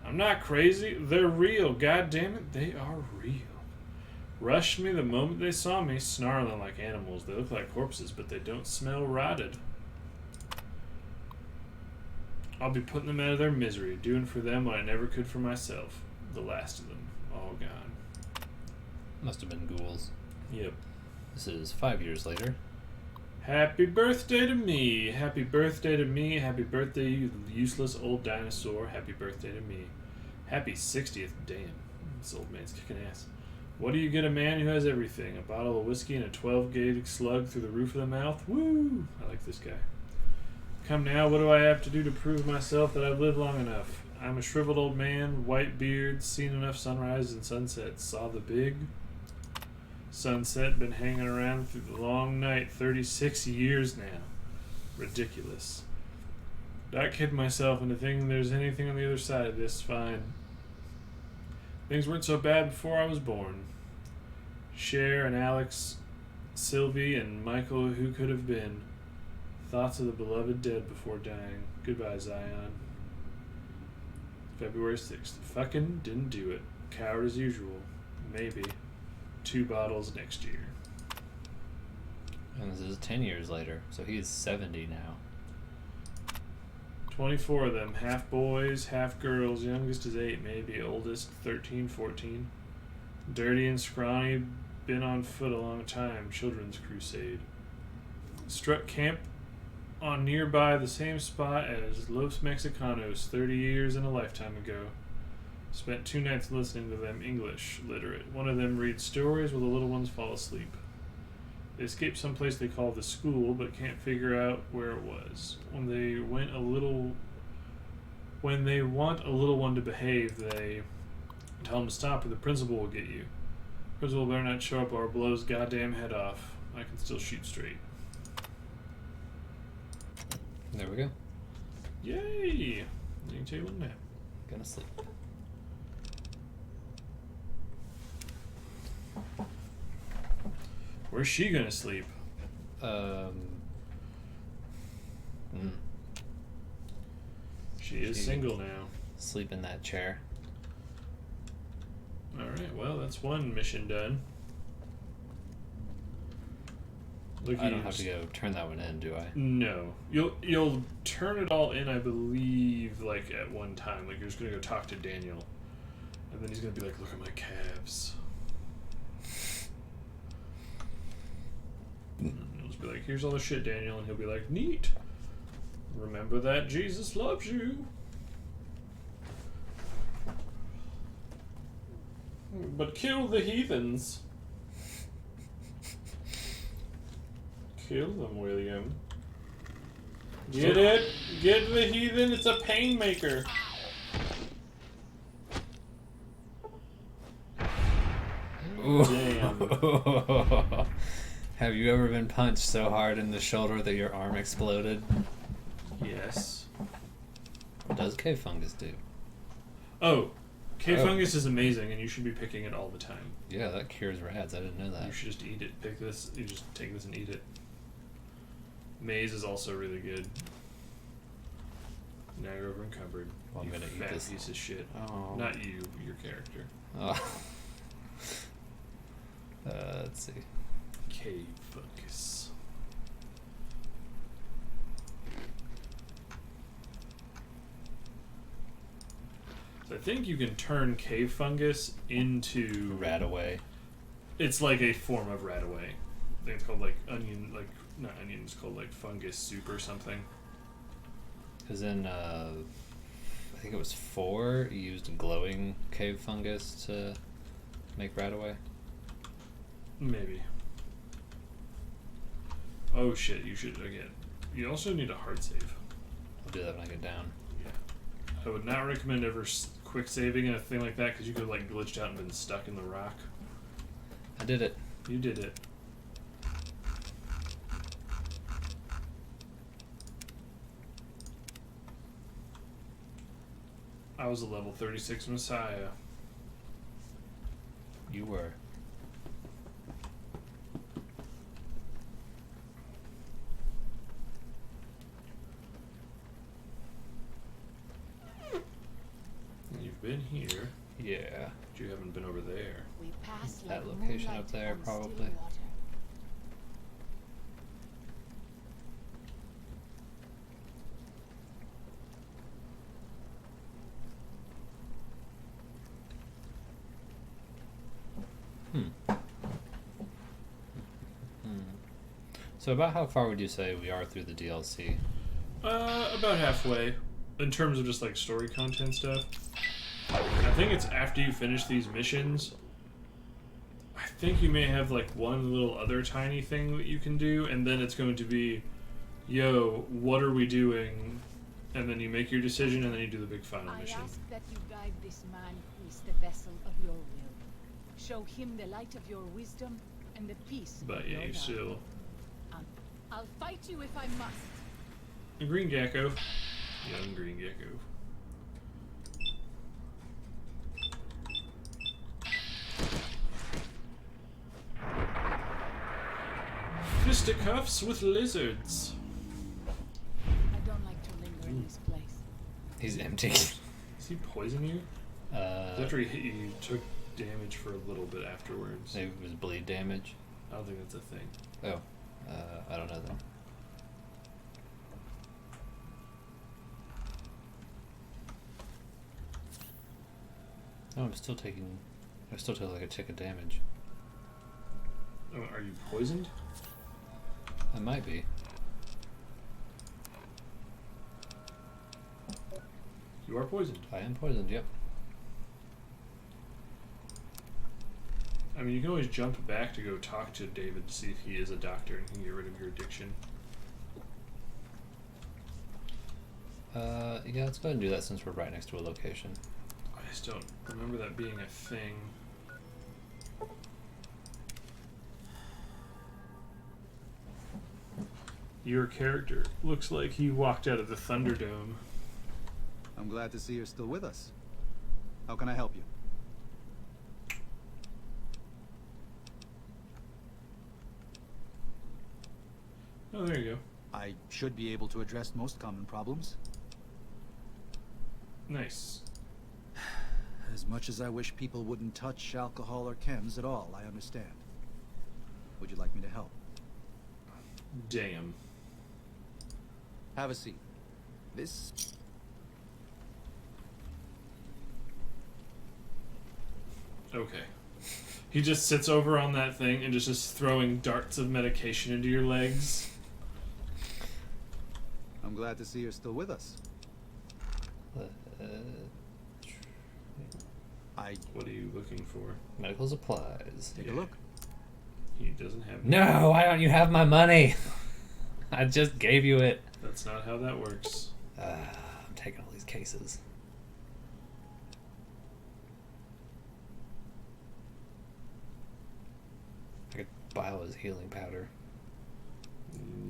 [SPEAKER 1] I'm not crazy. They're real. God damn it, they are real. Rushed me the moment they saw me, snarling like animals. They look like corpses, but they don't smell rotted. I'll be putting them out of their misery, doing for them what I never could for myself. The last of them, all gone.
[SPEAKER 2] Must have been ghouls.
[SPEAKER 1] Yep.
[SPEAKER 2] This is 5 years later.
[SPEAKER 1] Happy birthday to me. Happy birthday to me. Happy birthday, you useless old dinosaur. Happy birthday to me. Happy 60th. Damn. This old man's kicking ass. What do you get a man who has everything? A bottle of whiskey and a 12-gauge slug through the roof of the mouth? Woo! I like this guy. Come now, what do I have to do to prove myself that I've lived long enough? I'm a shriveled old man, white beard, seen enough sunrises and sunsets. Saw the big sunset, been hanging around through the long night, 36 years now. Ridiculous. Not kidding myself into thinking there's anything on the other side of this. Fine. Things weren't so bad before I was born. Cher and Alex, Sylvie and Michael, who could have been. Thoughts of the beloved dead before dying. Goodbye, Zion. February 6th. Fucking didn't do it. Coward as usual. Maybe. 2 bottles next year.
[SPEAKER 2] And this is 10 years later, so he's 70 now.
[SPEAKER 1] 24 of them. Half boys, half girls. Youngest is 8, maybe. Oldest 13, 14. Dirty and scrawny. Been on foot a long time. Children's crusade. Struck camp on nearby the same spot as Los Mexicanos 30 years and a lifetime ago. Spent 2 nights listening to them, English literate. One of them reads stories while the little ones fall asleep. They escaped someplace they call the school, but can't figure out where it was. When they want a little one to behave, they tell them to stop or the principal will get you. Principal better not show up or blow his goddamn head off. I can still shoot straight.
[SPEAKER 2] There we go.
[SPEAKER 1] Yay! You can take a little nap.
[SPEAKER 2] Gonna sleep.
[SPEAKER 1] Where's she gonna sleep? She is single now.
[SPEAKER 2] Sleep in that chair.
[SPEAKER 1] Alright, well, that's one mission done. Look,
[SPEAKER 2] I don't have to go turn that one in, do I?
[SPEAKER 1] No. You'll turn it all in, I believe, like at one time. Like you're just gonna go talk to Daniel. And then he's gonna be like, look at my calves. And you'll just be like, here's all the shit, Daniel, and he'll be like, neat. Remember that Jesus loves you. But kill the heathens. Kill them, William. Get it? Get the heathen, it's a pain maker. Damn.
[SPEAKER 2] Have you ever been punched so hard in the shoulder that your arm exploded?
[SPEAKER 1] Yes.
[SPEAKER 2] What does cave fungus do?
[SPEAKER 1] Oh, cave
[SPEAKER 2] Oh.
[SPEAKER 1] fungus is amazing, and you should be picking it all the time.
[SPEAKER 2] Yeah, that cures rats. I didn't know that.
[SPEAKER 1] You should just eat it. Pick this. You just take this and eat it. Maize is also really good. Now you're over encumbered.
[SPEAKER 2] Well, I'm
[SPEAKER 1] you
[SPEAKER 2] gonna eat
[SPEAKER 1] fat
[SPEAKER 2] this.
[SPEAKER 1] piece of shit.
[SPEAKER 2] Oh.
[SPEAKER 1] Not you, your character.
[SPEAKER 2] Oh. Let's see.
[SPEAKER 1] Cave fungus. So I think you can turn cave fungus into
[SPEAKER 2] Rat away.
[SPEAKER 1] It's like a form of rataway. I think it's called like onion, like not onion. It's called like fungus soup or something.
[SPEAKER 2] Because in, I think it was 4, you used glowing cave fungus to make rat away.
[SPEAKER 1] Maybe. Oh shit! You should again. You also need a hard save.
[SPEAKER 2] I'll do that when I get down.
[SPEAKER 1] Yeah. I would not recommend ever quick saving in a thing like that because you could like glitched out and been stuck in the rock.
[SPEAKER 2] I did it.
[SPEAKER 1] You did it. I was a level 36 Messiah.
[SPEAKER 2] You were.
[SPEAKER 1] You've been here,
[SPEAKER 2] Yeah.
[SPEAKER 1] but you haven't been over there.
[SPEAKER 3] We pass
[SPEAKER 2] That
[SPEAKER 3] like
[SPEAKER 2] location
[SPEAKER 3] moonlight
[SPEAKER 2] up there,
[SPEAKER 3] on
[SPEAKER 2] probably.
[SPEAKER 3] still water.
[SPEAKER 2] So about how far would you say we are through the DLC?
[SPEAKER 1] About halfway. In terms of just like story content stuff. I think it's after you finish these missions. I think you may have like one little other tiny thing that you can do, and then it's going to be, yo, what are we doing? And then you make your decision, and then you do the big final
[SPEAKER 3] I
[SPEAKER 1] mission.
[SPEAKER 3] ask that you guide this man who is the vessel of your will. Show him the light of your wisdom and the peace
[SPEAKER 1] But
[SPEAKER 3] of
[SPEAKER 1] yeah,
[SPEAKER 3] your
[SPEAKER 1] you
[SPEAKER 3] love.
[SPEAKER 1] still.
[SPEAKER 3] I'll fight you if I must.
[SPEAKER 1] Green Gecko. Young Green Gecko. Fisticuffs with lizards.
[SPEAKER 3] I don't like to linger in this place.
[SPEAKER 2] He's empty.
[SPEAKER 1] Does he poison you? 'Cause after he hit you, you took damage for a little bit afterwards.
[SPEAKER 2] Maybe it was bleed damage.
[SPEAKER 1] I don't think that's a thing.
[SPEAKER 2] Oh. I don't know then. Oh, I still took like a tick of damage.
[SPEAKER 1] Oh, are you poisoned?
[SPEAKER 2] I might be.
[SPEAKER 1] You are poisoned.
[SPEAKER 2] I am poisoned, yep.
[SPEAKER 1] I mean, you can always jump back to go talk to David to see if he is a doctor and can get rid of your addiction.
[SPEAKER 2] Yeah, let's go ahead and do that since we're right next to a location.
[SPEAKER 1] I just don't remember that being a thing. Your character looks like he walked out of the Thunderdome.
[SPEAKER 4] I'm glad to see you're still with us. How can I help you?
[SPEAKER 1] Oh, there you go.
[SPEAKER 4] I should be able to address most common problems.
[SPEAKER 1] Nice.
[SPEAKER 4] As much as I wish people wouldn't touch alcohol or chems at all, I understand. Would you like me to help?
[SPEAKER 1] Damn.
[SPEAKER 4] Have a seat. This...
[SPEAKER 1] Okay. He just sits over on that thing and just throwing darts of medication into your legs.
[SPEAKER 4] I'm glad to see you're still with us.
[SPEAKER 1] What are you looking for?
[SPEAKER 2] Medical supplies.
[SPEAKER 4] Take a look.
[SPEAKER 1] He doesn't have.
[SPEAKER 2] No, why don't you have my money? I just gave you it.
[SPEAKER 1] That's not how that works.
[SPEAKER 2] I'm taking all these cases. I could buy all his healing powder.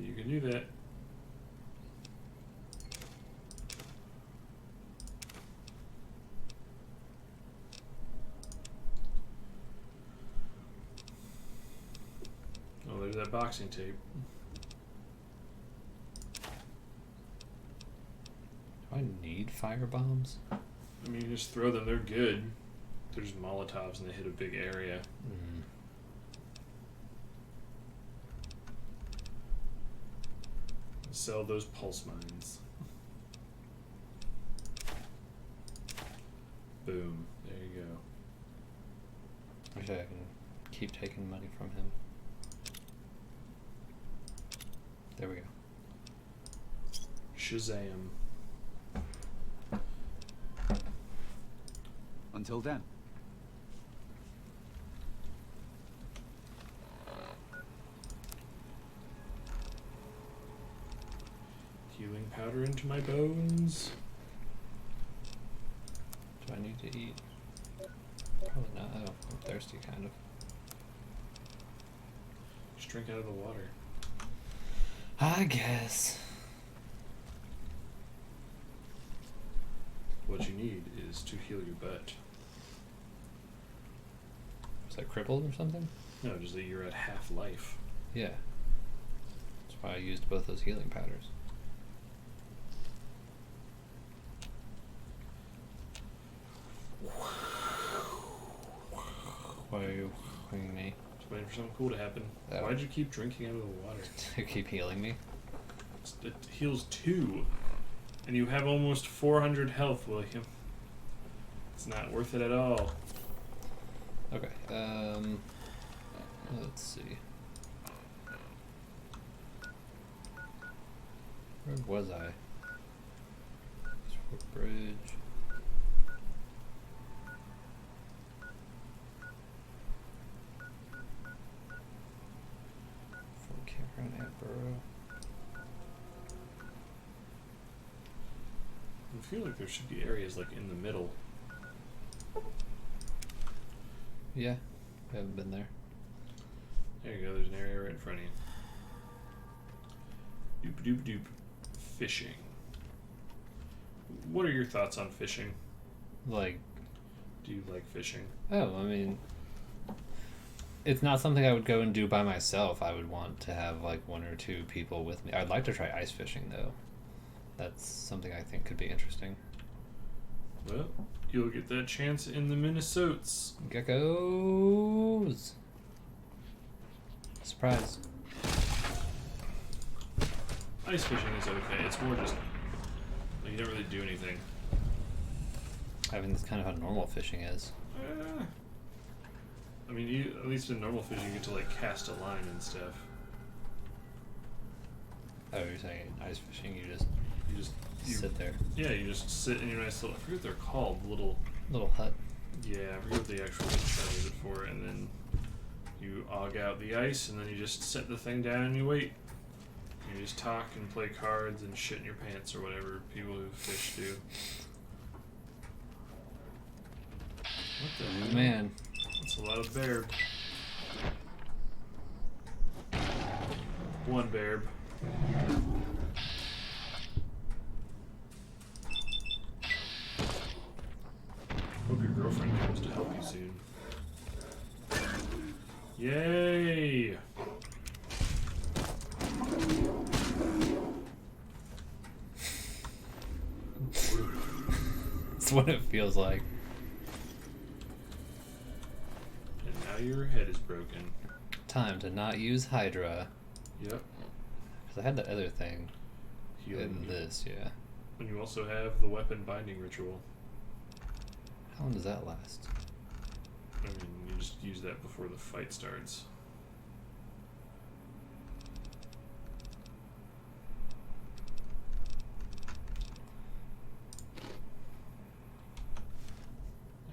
[SPEAKER 1] You can do that. Oh, there's that boxing tape.
[SPEAKER 2] Do I need fire bombs?
[SPEAKER 1] I mean, you just throw them. They're good. They're just Molotovs and they hit a big area.
[SPEAKER 2] Mm.
[SPEAKER 1] Sell those pulse mines. Boom. There you go.
[SPEAKER 2] Actually, I can keep taking money from him. There we go.
[SPEAKER 1] Shazam.
[SPEAKER 4] Until then.
[SPEAKER 1] Healing powder into my bones.
[SPEAKER 2] Do I need to eat? Probably not. Oh, I'm thirsty, kind of.
[SPEAKER 1] Just drink out of the water.
[SPEAKER 2] I guess.
[SPEAKER 1] What you need is to heal your butt.
[SPEAKER 2] Was I crippled or something?
[SPEAKER 1] No, just that you're at half life.
[SPEAKER 2] Yeah. That's why I used both those healing powders. Why are you winging me?
[SPEAKER 1] Just waiting for something cool to happen.
[SPEAKER 2] Oh.
[SPEAKER 1] Why'd you keep drinking out of the water?
[SPEAKER 2] To keep healing me?
[SPEAKER 1] It heals 2. And you have almost 400 health, William. It's not worth it at all.
[SPEAKER 2] Okay, let's see. Where was I? Bridge. Fort Cameron at Burrow.
[SPEAKER 1] I feel like there should be areas like in the middle.
[SPEAKER 2] Yeah, I haven't been there.
[SPEAKER 1] There you go, there's an area right in front of you. Doop doop doop. Fishing. What are your thoughts on fishing?
[SPEAKER 2] Like,
[SPEAKER 1] Do you like fishing?
[SPEAKER 2] oh, I mean, it's not something I would go and do by myself. I would want to have like 1 or 2 people with me. I'd like to try ice fishing though. That's something I think could be interesting.
[SPEAKER 1] Well, you'll get that chance in the Minnesotes.
[SPEAKER 2] Geckos! Surprise.
[SPEAKER 1] Ice fishing is okay. It's more just like you don't really do anything.
[SPEAKER 2] I mean, that's kind of how normal fishing is.
[SPEAKER 1] I mean, at least in normal fishing, you get to like cast a line and stuff.
[SPEAKER 2] Oh, you're saying in ice fishing, you
[SPEAKER 1] You
[SPEAKER 2] sit there.
[SPEAKER 1] Yeah, you just sit in your nice little. I forget what they're called. Little.
[SPEAKER 2] Little hut.
[SPEAKER 1] Yeah, I forget what the actual term is it for. And then you aug out the ice, and then you just set the thing down and you wait. You just talk and play cards and shit in your pants or whatever people who fish do. What the
[SPEAKER 2] Oh,
[SPEAKER 1] hell?
[SPEAKER 2] man.
[SPEAKER 1] That's a lot of bear. 1 bear. Hope your girlfriend comes to help you soon. Yay!
[SPEAKER 2] what it feels like.
[SPEAKER 1] And now your head is broken.
[SPEAKER 2] Time to not use Hydra.
[SPEAKER 1] Yep.
[SPEAKER 2] Because I had that other thing
[SPEAKER 1] Healing.
[SPEAKER 2] in this, yeah.
[SPEAKER 1] And you also have the weapon binding ritual.
[SPEAKER 2] How long does that last?
[SPEAKER 1] I mean, you just use that before the fight starts.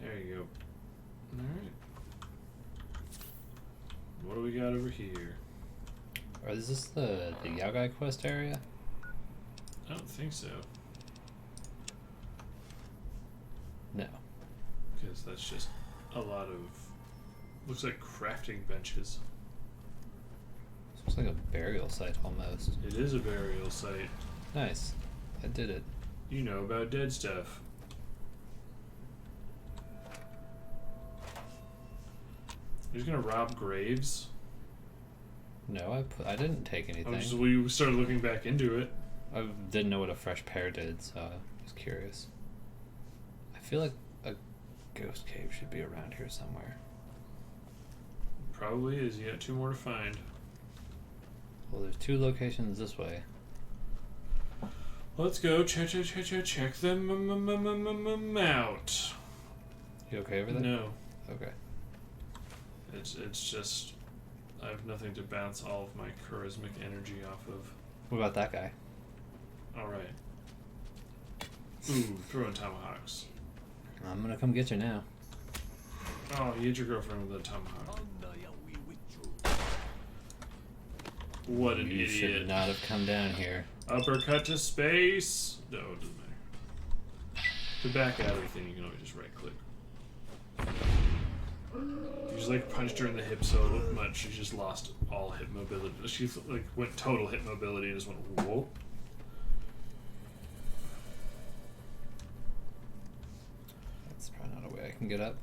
[SPEAKER 1] There you go. Alright. What do we got over here?
[SPEAKER 2] Or is this the Yaogai quest area?
[SPEAKER 1] I don't think so.
[SPEAKER 2] No.
[SPEAKER 1] Because that's just a lot of... Looks like crafting benches.
[SPEAKER 2] This looks like a burial site almost.
[SPEAKER 1] It is a burial site.
[SPEAKER 2] Nice. I did it.
[SPEAKER 1] You know about dead stuff. You're just gonna rob graves?
[SPEAKER 2] No, I didn't take anything.
[SPEAKER 1] We started looking back into it.
[SPEAKER 2] I didn't know what a fresh pear did, so I was curious. I feel like a ghost cave should be around here somewhere.
[SPEAKER 1] Probably is. You got 2 more to find.
[SPEAKER 2] Well, there's 2 locations this way.
[SPEAKER 1] Let's go check them out.
[SPEAKER 2] You okay over there?
[SPEAKER 1] No,
[SPEAKER 2] Okay.
[SPEAKER 1] it's just I have nothing to bounce all of my charismatic energy off of.
[SPEAKER 2] What about that guy?
[SPEAKER 1] All right. Ooh, throwing tomahawks.
[SPEAKER 2] I'm gonna come get you now.
[SPEAKER 1] Oh, you hit your girlfriend with a tomahawk. What an
[SPEAKER 2] You should
[SPEAKER 1] idiot.
[SPEAKER 2] not have come down here.
[SPEAKER 1] Uppercut to space. No, it doesn't matter. To back out everything, you can always just right click. You just like punched her in the hip so much she just lost all hip mobility. She like went total hip mobility and just went whoa.
[SPEAKER 2] That's probably not a way I can get up.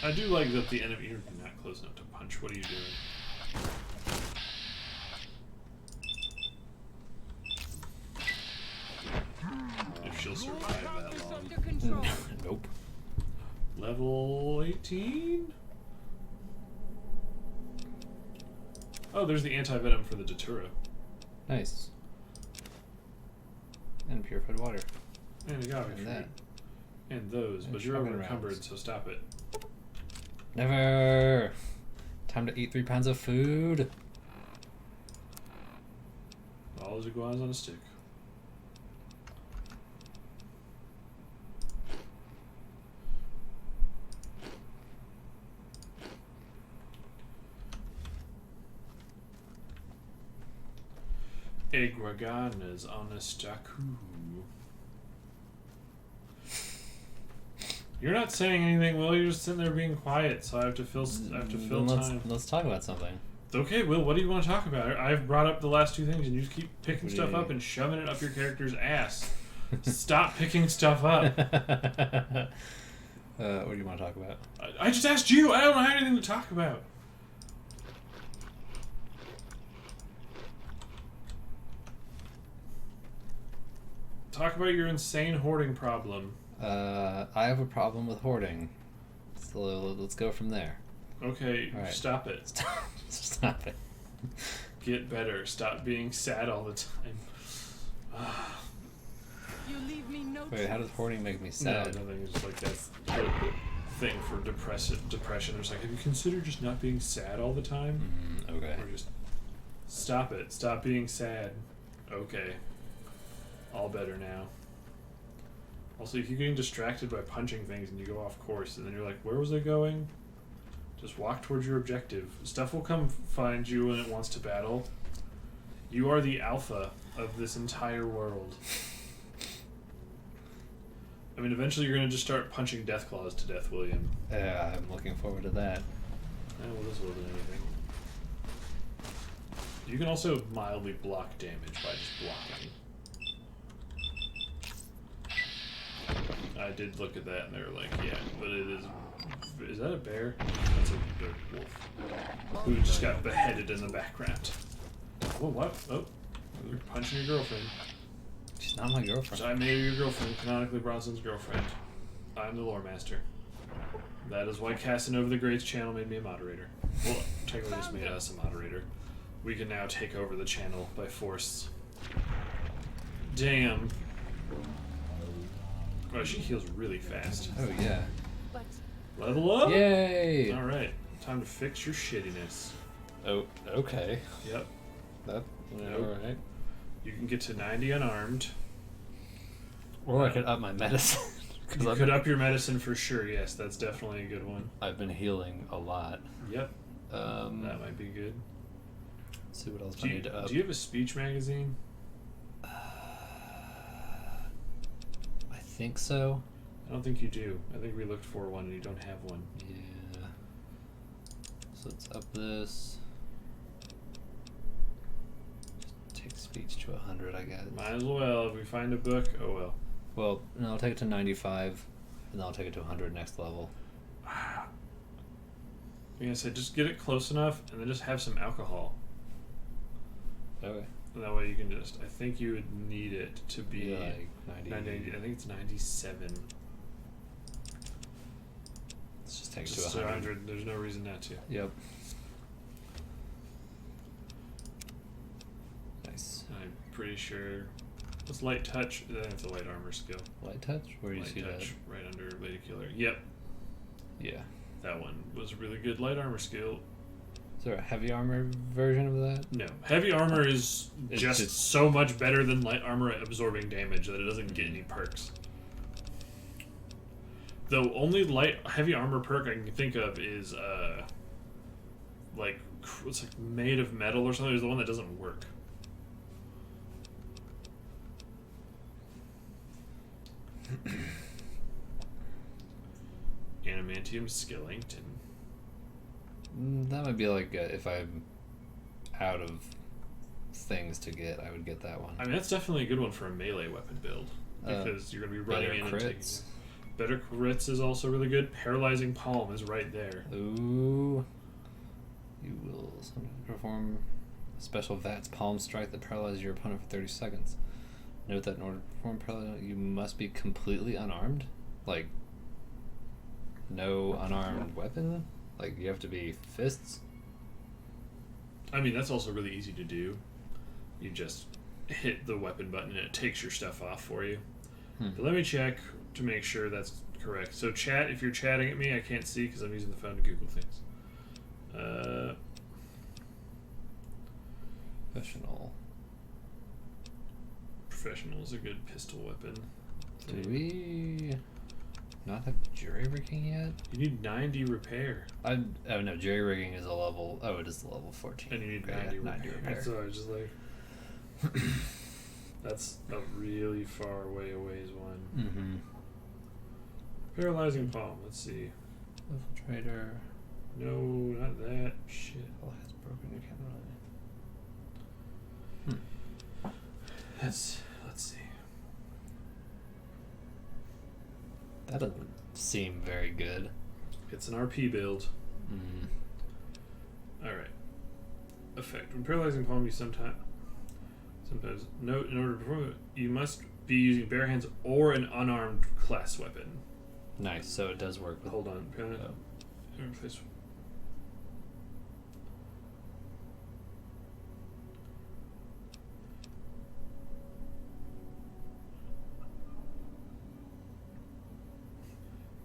[SPEAKER 1] I do like that the enemy. You're not close enough to punch. What are you doing? If she'll survive that long.
[SPEAKER 2] Nope.
[SPEAKER 1] Level 18? Oh, there's the anti-venom for the Datura.
[SPEAKER 2] Nice. And purified water.
[SPEAKER 1] And agave
[SPEAKER 2] And
[SPEAKER 1] fruit.
[SPEAKER 2] that.
[SPEAKER 1] And those,
[SPEAKER 2] And
[SPEAKER 1] but you're
[SPEAKER 2] shotgun
[SPEAKER 1] over encumbered,
[SPEAKER 2] rounds.
[SPEAKER 1] so stop it.
[SPEAKER 2] Never. Time to eat 3 pounds of food.
[SPEAKER 1] All those iguanas on a stick. Iguanas on a staku. You're not saying anything, Will. You're just sitting there being quiet, so I have to fill
[SPEAKER 2] Then
[SPEAKER 1] time.
[SPEAKER 2] let's talk about something.
[SPEAKER 1] Okay, Will, what do you want to talk about? I've brought up the last 2 things, and you just keep picking
[SPEAKER 2] What do
[SPEAKER 1] stuff
[SPEAKER 2] you-
[SPEAKER 1] up and shoving it up your character's ass. Stop picking stuff up.
[SPEAKER 2] What do you want to talk about?
[SPEAKER 1] I just asked you. I don't have anything to talk about. Talk about your insane hoarding problem.
[SPEAKER 2] I have a problem with hoarding. So let's go from there.
[SPEAKER 1] Okay,
[SPEAKER 2] All right.
[SPEAKER 1] stop it.
[SPEAKER 2] Stop it.
[SPEAKER 1] Get better. Stop being sad all the time.
[SPEAKER 3] You leave me no
[SPEAKER 2] Wait, how does hoarding make me sad?
[SPEAKER 1] No, nothing. It's just like that's the thing for depression. There's like, have you considered just not being sad all the time?
[SPEAKER 2] Okay.
[SPEAKER 1] Or just stop it. Stop being sad. Okay. All better now. Also, you keep getting distracted by punching things and you go off course, and then you're like, where was I going? Just walk towards your objective. Stuff will come find you when it wants to battle. You are the alpha of this entire world. I mean, eventually you're going to just start punching Deathclaws to death, William.
[SPEAKER 2] Yeah, I'm looking forward to that.
[SPEAKER 1] Well, this wasn't anything. You can also mildly block damage by just blocking. I did look at that and they were like, yeah, but it is... Is that a bear? That's a wolf. Who just got beheaded in the background. Oh, what? Oh, you're punching your girlfriend.
[SPEAKER 2] She's not my girlfriend.
[SPEAKER 1] So I made your girlfriend, canonically Bronson's girlfriend. I'm the lore master. That is why Casanova the Great's channel made me a moderator. Well, technically just made us a moderator. We can now take over the channel by force. Damn. Oh, she heals really fast.
[SPEAKER 2] Oh yeah.
[SPEAKER 3] But
[SPEAKER 1] Level up?
[SPEAKER 2] Yay!
[SPEAKER 1] Alright, time to fix your shittiness.
[SPEAKER 2] Oh, okay.
[SPEAKER 1] Yep.
[SPEAKER 2] That.
[SPEAKER 1] Nope.
[SPEAKER 2] All right.
[SPEAKER 1] You can get to 90 unarmed.
[SPEAKER 2] Or I could up my medicine. Because
[SPEAKER 1] You could up your medicine for sure, yes, that's definitely a good one.
[SPEAKER 2] I've been healing a lot.
[SPEAKER 1] Yep,
[SPEAKER 2] That
[SPEAKER 1] that might be good.
[SPEAKER 2] Let's see what else
[SPEAKER 1] Do
[SPEAKER 2] I
[SPEAKER 1] you,
[SPEAKER 2] need to up.
[SPEAKER 1] do you have a speech magazine?
[SPEAKER 2] I think so.
[SPEAKER 1] I don't think you do. I think we looked for one and you don't have one.
[SPEAKER 2] Yeah. So let's up this. Just take speech to 100, I guess.
[SPEAKER 1] Might as well, if we find a book, oh well.
[SPEAKER 2] Well, no, I'll take it to 95, and then I'll take it to 100 next level.
[SPEAKER 1] Like I said, just get it close enough and then just have some alcohol.
[SPEAKER 2] Okay.
[SPEAKER 1] And that way you can just, I think you would need it to be
[SPEAKER 2] Yeah, like 90.
[SPEAKER 1] I think it's 97.
[SPEAKER 2] Let's just take it
[SPEAKER 1] Just
[SPEAKER 2] to 100.
[SPEAKER 1] there's no reason not to.
[SPEAKER 2] Yep. Nice.
[SPEAKER 1] I'm pretty sure. What's light touch? That's a light armor skill.
[SPEAKER 2] Light touch? Where do you
[SPEAKER 1] Light
[SPEAKER 2] see
[SPEAKER 1] touch, right under Lady Killer. Yep,
[SPEAKER 2] that? Yeah.
[SPEAKER 1] that one was a really good light armor skill.
[SPEAKER 2] Is there a heavy armor version of that?
[SPEAKER 1] No, heavy armor is
[SPEAKER 2] It's
[SPEAKER 1] just
[SPEAKER 2] just-
[SPEAKER 1] so much better than light armor at absorbing damage that it doesn't get any perks. The only heavy armor perk I can think of is like it's like made of metal or something. It's the one that doesn't work. Adamantium Skellington.
[SPEAKER 2] That might be like if I'm out of things to get, I would get that one.
[SPEAKER 1] I mean, that's definitely a good one for a melee weapon build because you're going to be running
[SPEAKER 2] Better
[SPEAKER 1] in and taking.
[SPEAKER 2] crits.
[SPEAKER 1] Better crits is also really good. Paralyzing Palm is right there.
[SPEAKER 2] Ooh. You will sometimes perform a special VATS palm strike that paralyzes your opponent for 30 seconds. Note that in order to perform paralysis, you must be completely unarmed. Like, no unarmed weapon? Like, you have to be fists?
[SPEAKER 1] I mean, that's also really easy to do. You just hit the weapon button and it takes your stuff off for you. But let me check to make sure that's correct. So chat, if you're chatting at me, I can't see because I'm using the phone to Google things.
[SPEAKER 2] Professional.
[SPEAKER 1] Professional is a good pistol weapon.
[SPEAKER 2] Do we not have jury rigging yet?
[SPEAKER 1] You need 90 repair.
[SPEAKER 2] Oh no, jury rigging is a level. Oh, it is level 14.
[SPEAKER 1] And you need
[SPEAKER 2] Okay,
[SPEAKER 1] 90 repair. So I was just like... That's a really far away one.
[SPEAKER 2] Mm-hmm.
[SPEAKER 1] Paralyzing Palm, let's see.
[SPEAKER 2] Infiltrator.
[SPEAKER 1] No, not that. Shit.
[SPEAKER 2] Oh, has broken your camera.
[SPEAKER 1] Let's see.
[SPEAKER 2] That doesn't seem very good.
[SPEAKER 1] It's an RP build. Alright. Effect. When paralyzing palm, you sometimes note in order to perform it, you must be using bare hands or an unarmed class weapon.
[SPEAKER 2] Nice, so it does work with.
[SPEAKER 1] Hold on.
[SPEAKER 2] Oh.
[SPEAKER 1] Interface.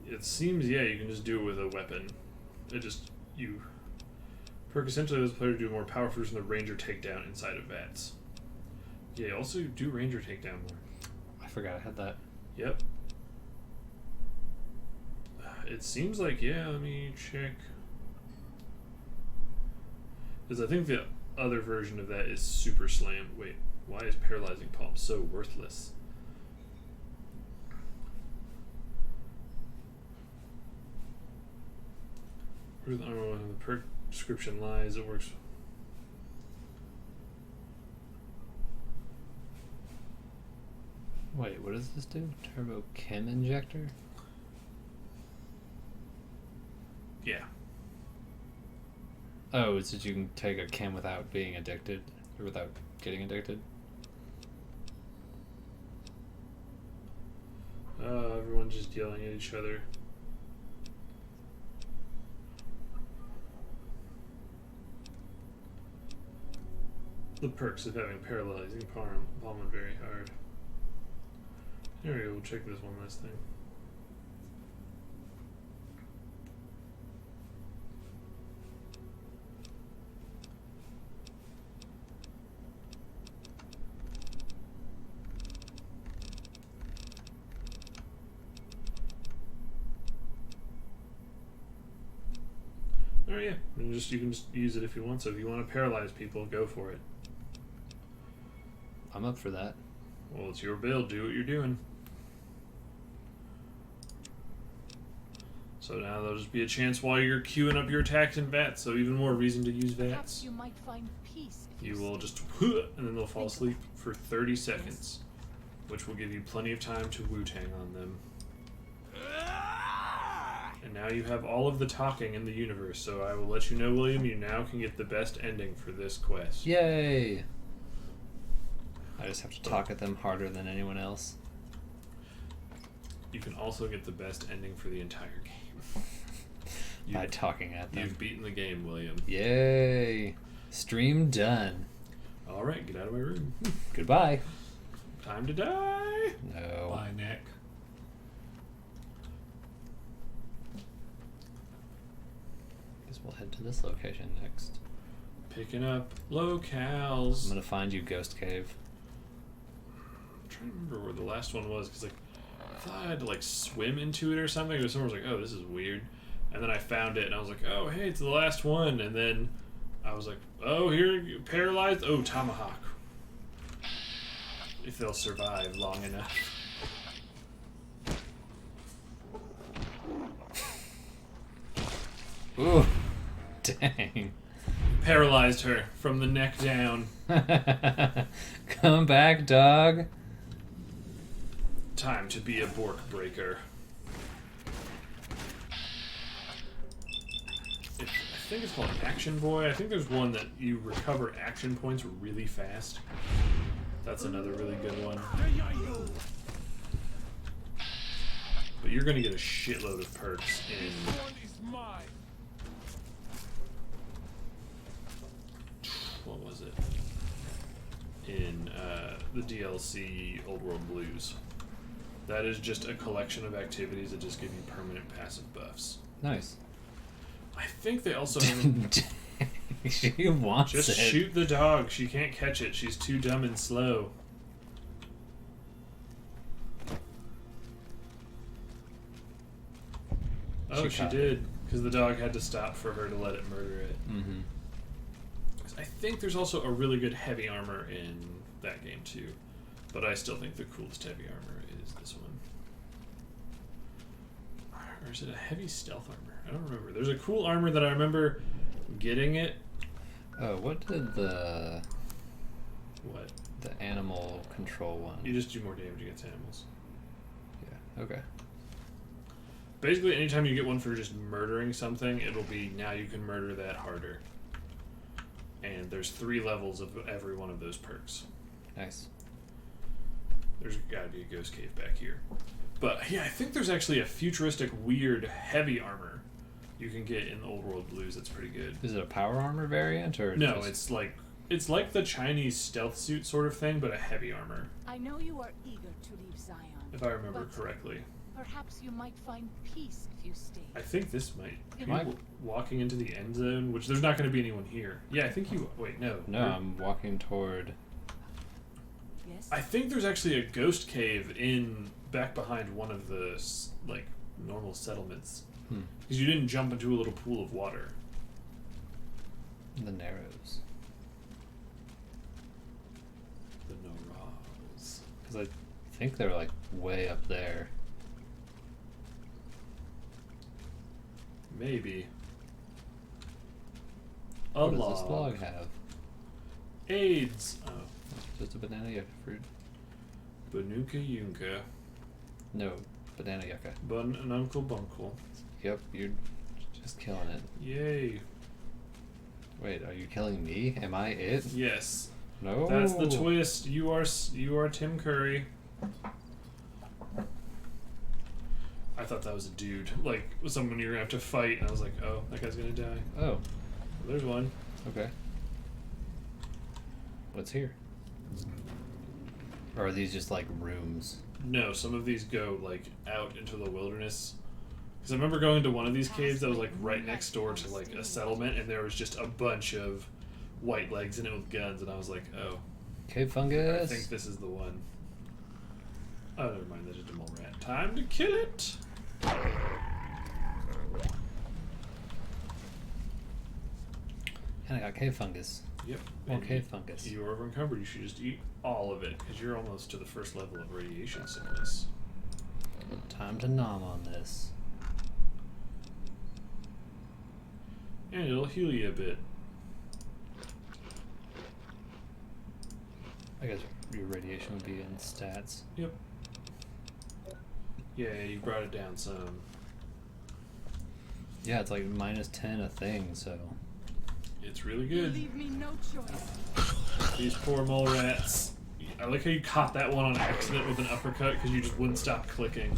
[SPEAKER 1] It seems, yeah, you can just do it with a weapon. Perk essentially allows the player to do more powerful version of the Ranger takedown inside of VATS. Yeah, also do Ranger takedown more.
[SPEAKER 2] I forgot I had that.
[SPEAKER 1] Yep. It seems like, yeah, let me check. Because I think the other version of that is Super Slam. Wait, why is Paralyzing Palm so worthless? I don't know when the perk description lies, it works.
[SPEAKER 2] Wait, what does this do? Turbo Chem Injector?
[SPEAKER 1] Yeah.
[SPEAKER 2] Oh, it's that you can take a chem without being addicted, or without getting addicted?
[SPEAKER 1] Everyone's just yelling at each other. The perks of having paralyzing palm very hard. Here we go, we'll check this one last thing. Oh yeah, and you can just use it if you want. So if you want to paralyze people, go for it.
[SPEAKER 2] I'm up for that.
[SPEAKER 1] Well, it's your build. Do what you're doing. So now there'll just be a chance while you're queuing up your attacks and VATs. So even more reason to use
[SPEAKER 3] Perhaps
[SPEAKER 1] VATs.
[SPEAKER 3] you might find peace if
[SPEAKER 1] You will just and then they'll fall asleep for 30 seconds, which will give you plenty of time to Wu-Tang on them. And now you have all of the talking in the universe, so I will let you know, William, you now can get the best ending for this quest.
[SPEAKER 2] Yay! I just have to talk at them harder than anyone else.
[SPEAKER 1] You can also get the best ending for the entire game.
[SPEAKER 2] By talking at them.
[SPEAKER 1] You've beaten the game, William.
[SPEAKER 2] Yay! Stream done.
[SPEAKER 1] Alright, get out of my room.
[SPEAKER 2] Goodbye.
[SPEAKER 1] Time to die!
[SPEAKER 2] No.
[SPEAKER 5] Bye, Nick.
[SPEAKER 2] Guess we'll head to this location next.
[SPEAKER 1] Picking up locales.
[SPEAKER 2] I'm gonna find you, Ghost Cave.
[SPEAKER 1] I'm trying to remember where the last one was, because like, I thought I had to like swim into it or something, but someone was like, oh, this is weird. And then I found it, and I was like, oh, hey, it's the last one. And then I was like, oh, here, paralyzed. Oh, tomahawk. If they'll survive long enough.
[SPEAKER 2] Ooh. Dang.
[SPEAKER 1] Paralyzed her from the neck down.
[SPEAKER 2] Come back, dog.
[SPEAKER 1] Time to be a Bork breaker. I think it's called Action Boy. I think there's one that you recover action points really fast. That's another really good one. But you're going to get a shitload of perks in... What was it? In the DLC Old World Blues. That is just a collection of activities that just give you permanent passive buffs.
[SPEAKER 2] Nice.
[SPEAKER 1] I think they also have...
[SPEAKER 2] She wants
[SPEAKER 1] Just
[SPEAKER 2] it.
[SPEAKER 1] shoot the dog. She can't catch it. She's too dumb and slow. Oh, she
[SPEAKER 2] caught
[SPEAKER 1] did. Because the dog had to stop for her to let it murder it.
[SPEAKER 2] Mm-hmm.
[SPEAKER 1] I think there's also a really good heavy armor in that game too. But I still think the coolest heavy armor is this one. Or is it a heavy stealth armor? I don't remember. There's a cool armor that I remember getting it.
[SPEAKER 2] Oh, what did the
[SPEAKER 1] What?
[SPEAKER 2] animal control one?
[SPEAKER 1] You just do more damage against animals.
[SPEAKER 2] Yeah. Okay.
[SPEAKER 1] Basically, anytime you get one for just murdering something, it'll be now you can murder that harder. And there's 3 levels of every one of those perks.
[SPEAKER 2] Nice.
[SPEAKER 1] There's gotta be a ghost cave back here. But yeah, I think there's actually a futuristic, weird, heavy armor you can get in the Old World Blues that's pretty good.
[SPEAKER 2] Is it a power armor variant or
[SPEAKER 1] No,
[SPEAKER 2] just...
[SPEAKER 1] it's like the Chinese stealth suit sort of thing, but a heavy armor,
[SPEAKER 3] I know you are eager to leave Zion.
[SPEAKER 1] if I remember
[SPEAKER 3] but
[SPEAKER 1] correctly.
[SPEAKER 3] Perhaps you might find peace if you stay.
[SPEAKER 1] I think this might be
[SPEAKER 2] Might.
[SPEAKER 1] walking into the end zone, which there's not going to be anyone here. Yeah, I think you... Wait, no.
[SPEAKER 2] No, I'm walking toward...
[SPEAKER 3] Yes?
[SPEAKER 1] I think there's actually a ghost cave in back behind one of the like normal settlements, because you didn't jump into a little pool of water.
[SPEAKER 2] The Narrows.
[SPEAKER 1] The Norals.
[SPEAKER 2] Because I think they're like way up there.
[SPEAKER 1] Maybe. A
[SPEAKER 2] What
[SPEAKER 1] log.
[SPEAKER 2] does this log have?
[SPEAKER 1] AIDS. Oh,
[SPEAKER 2] It's just a banana yucca fruit.
[SPEAKER 1] Banuka Yunka.
[SPEAKER 2] No, banana yucca.
[SPEAKER 1] Bun and Uncle Bunkle.
[SPEAKER 2] Yep, you're just killing it.
[SPEAKER 1] Yay.
[SPEAKER 2] Wait, are you killing me? Am I it?
[SPEAKER 1] Yes.
[SPEAKER 2] No.
[SPEAKER 1] That's the twist. You are Tim Curry. I thought that was a dude, like someone you're gonna have to fight, and I was like, oh, that guy's gonna die.
[SPEAKER 2] Oh,
[SPEAKER 1] There's one.
[SPEAKER 2] okay. What's here? Or are these just like rooms?
[SPEAKER 1] No, some of these go like out into the wilderness. Because I remember going to one of these caves that was like right next door to like a settlement, and there was just a bunch of white legs in it with guns, and I was like, oh,
[SPEAKER 2] Cave
[SPEAKER 1] I
[SPEAKER 2] fungus.
[SPEAKER 1] think this is the one. Oh, never mind, that's just a mole rat. Time to kill it!
[SPEAKER 2] And I got cave fungus.
[SPEAKER 1] Yep.
[SPEAKER 2] More
[SPEAKER 1] and
[SPEAKER 2] cave fungus.
[SPEAKER 1] You are encumbered, you should just eat all of it, because you're almost to the first level of radiation sickness.
[SPEAKER 2] Time to nom on this.
[SPEAKER 1] And it'll heal you a bit.
[SPEAKER 2] I guess your radiation would be in stats.
[SPEAKER 1] Yep. Yeah, you brought it down some.
[SPEAKER 2] Yeah, it's like -10 a thing, so.
[SPEAKER 1] It's really
[SPEAKER 3] You
[SPEAKER 1] good.
[SPEAKER 3] leave me no choice.
[SPEAKER 1] These poor mole rats. I like how you caught that one on accident with an uppercut because you just wouldn't stop clicking.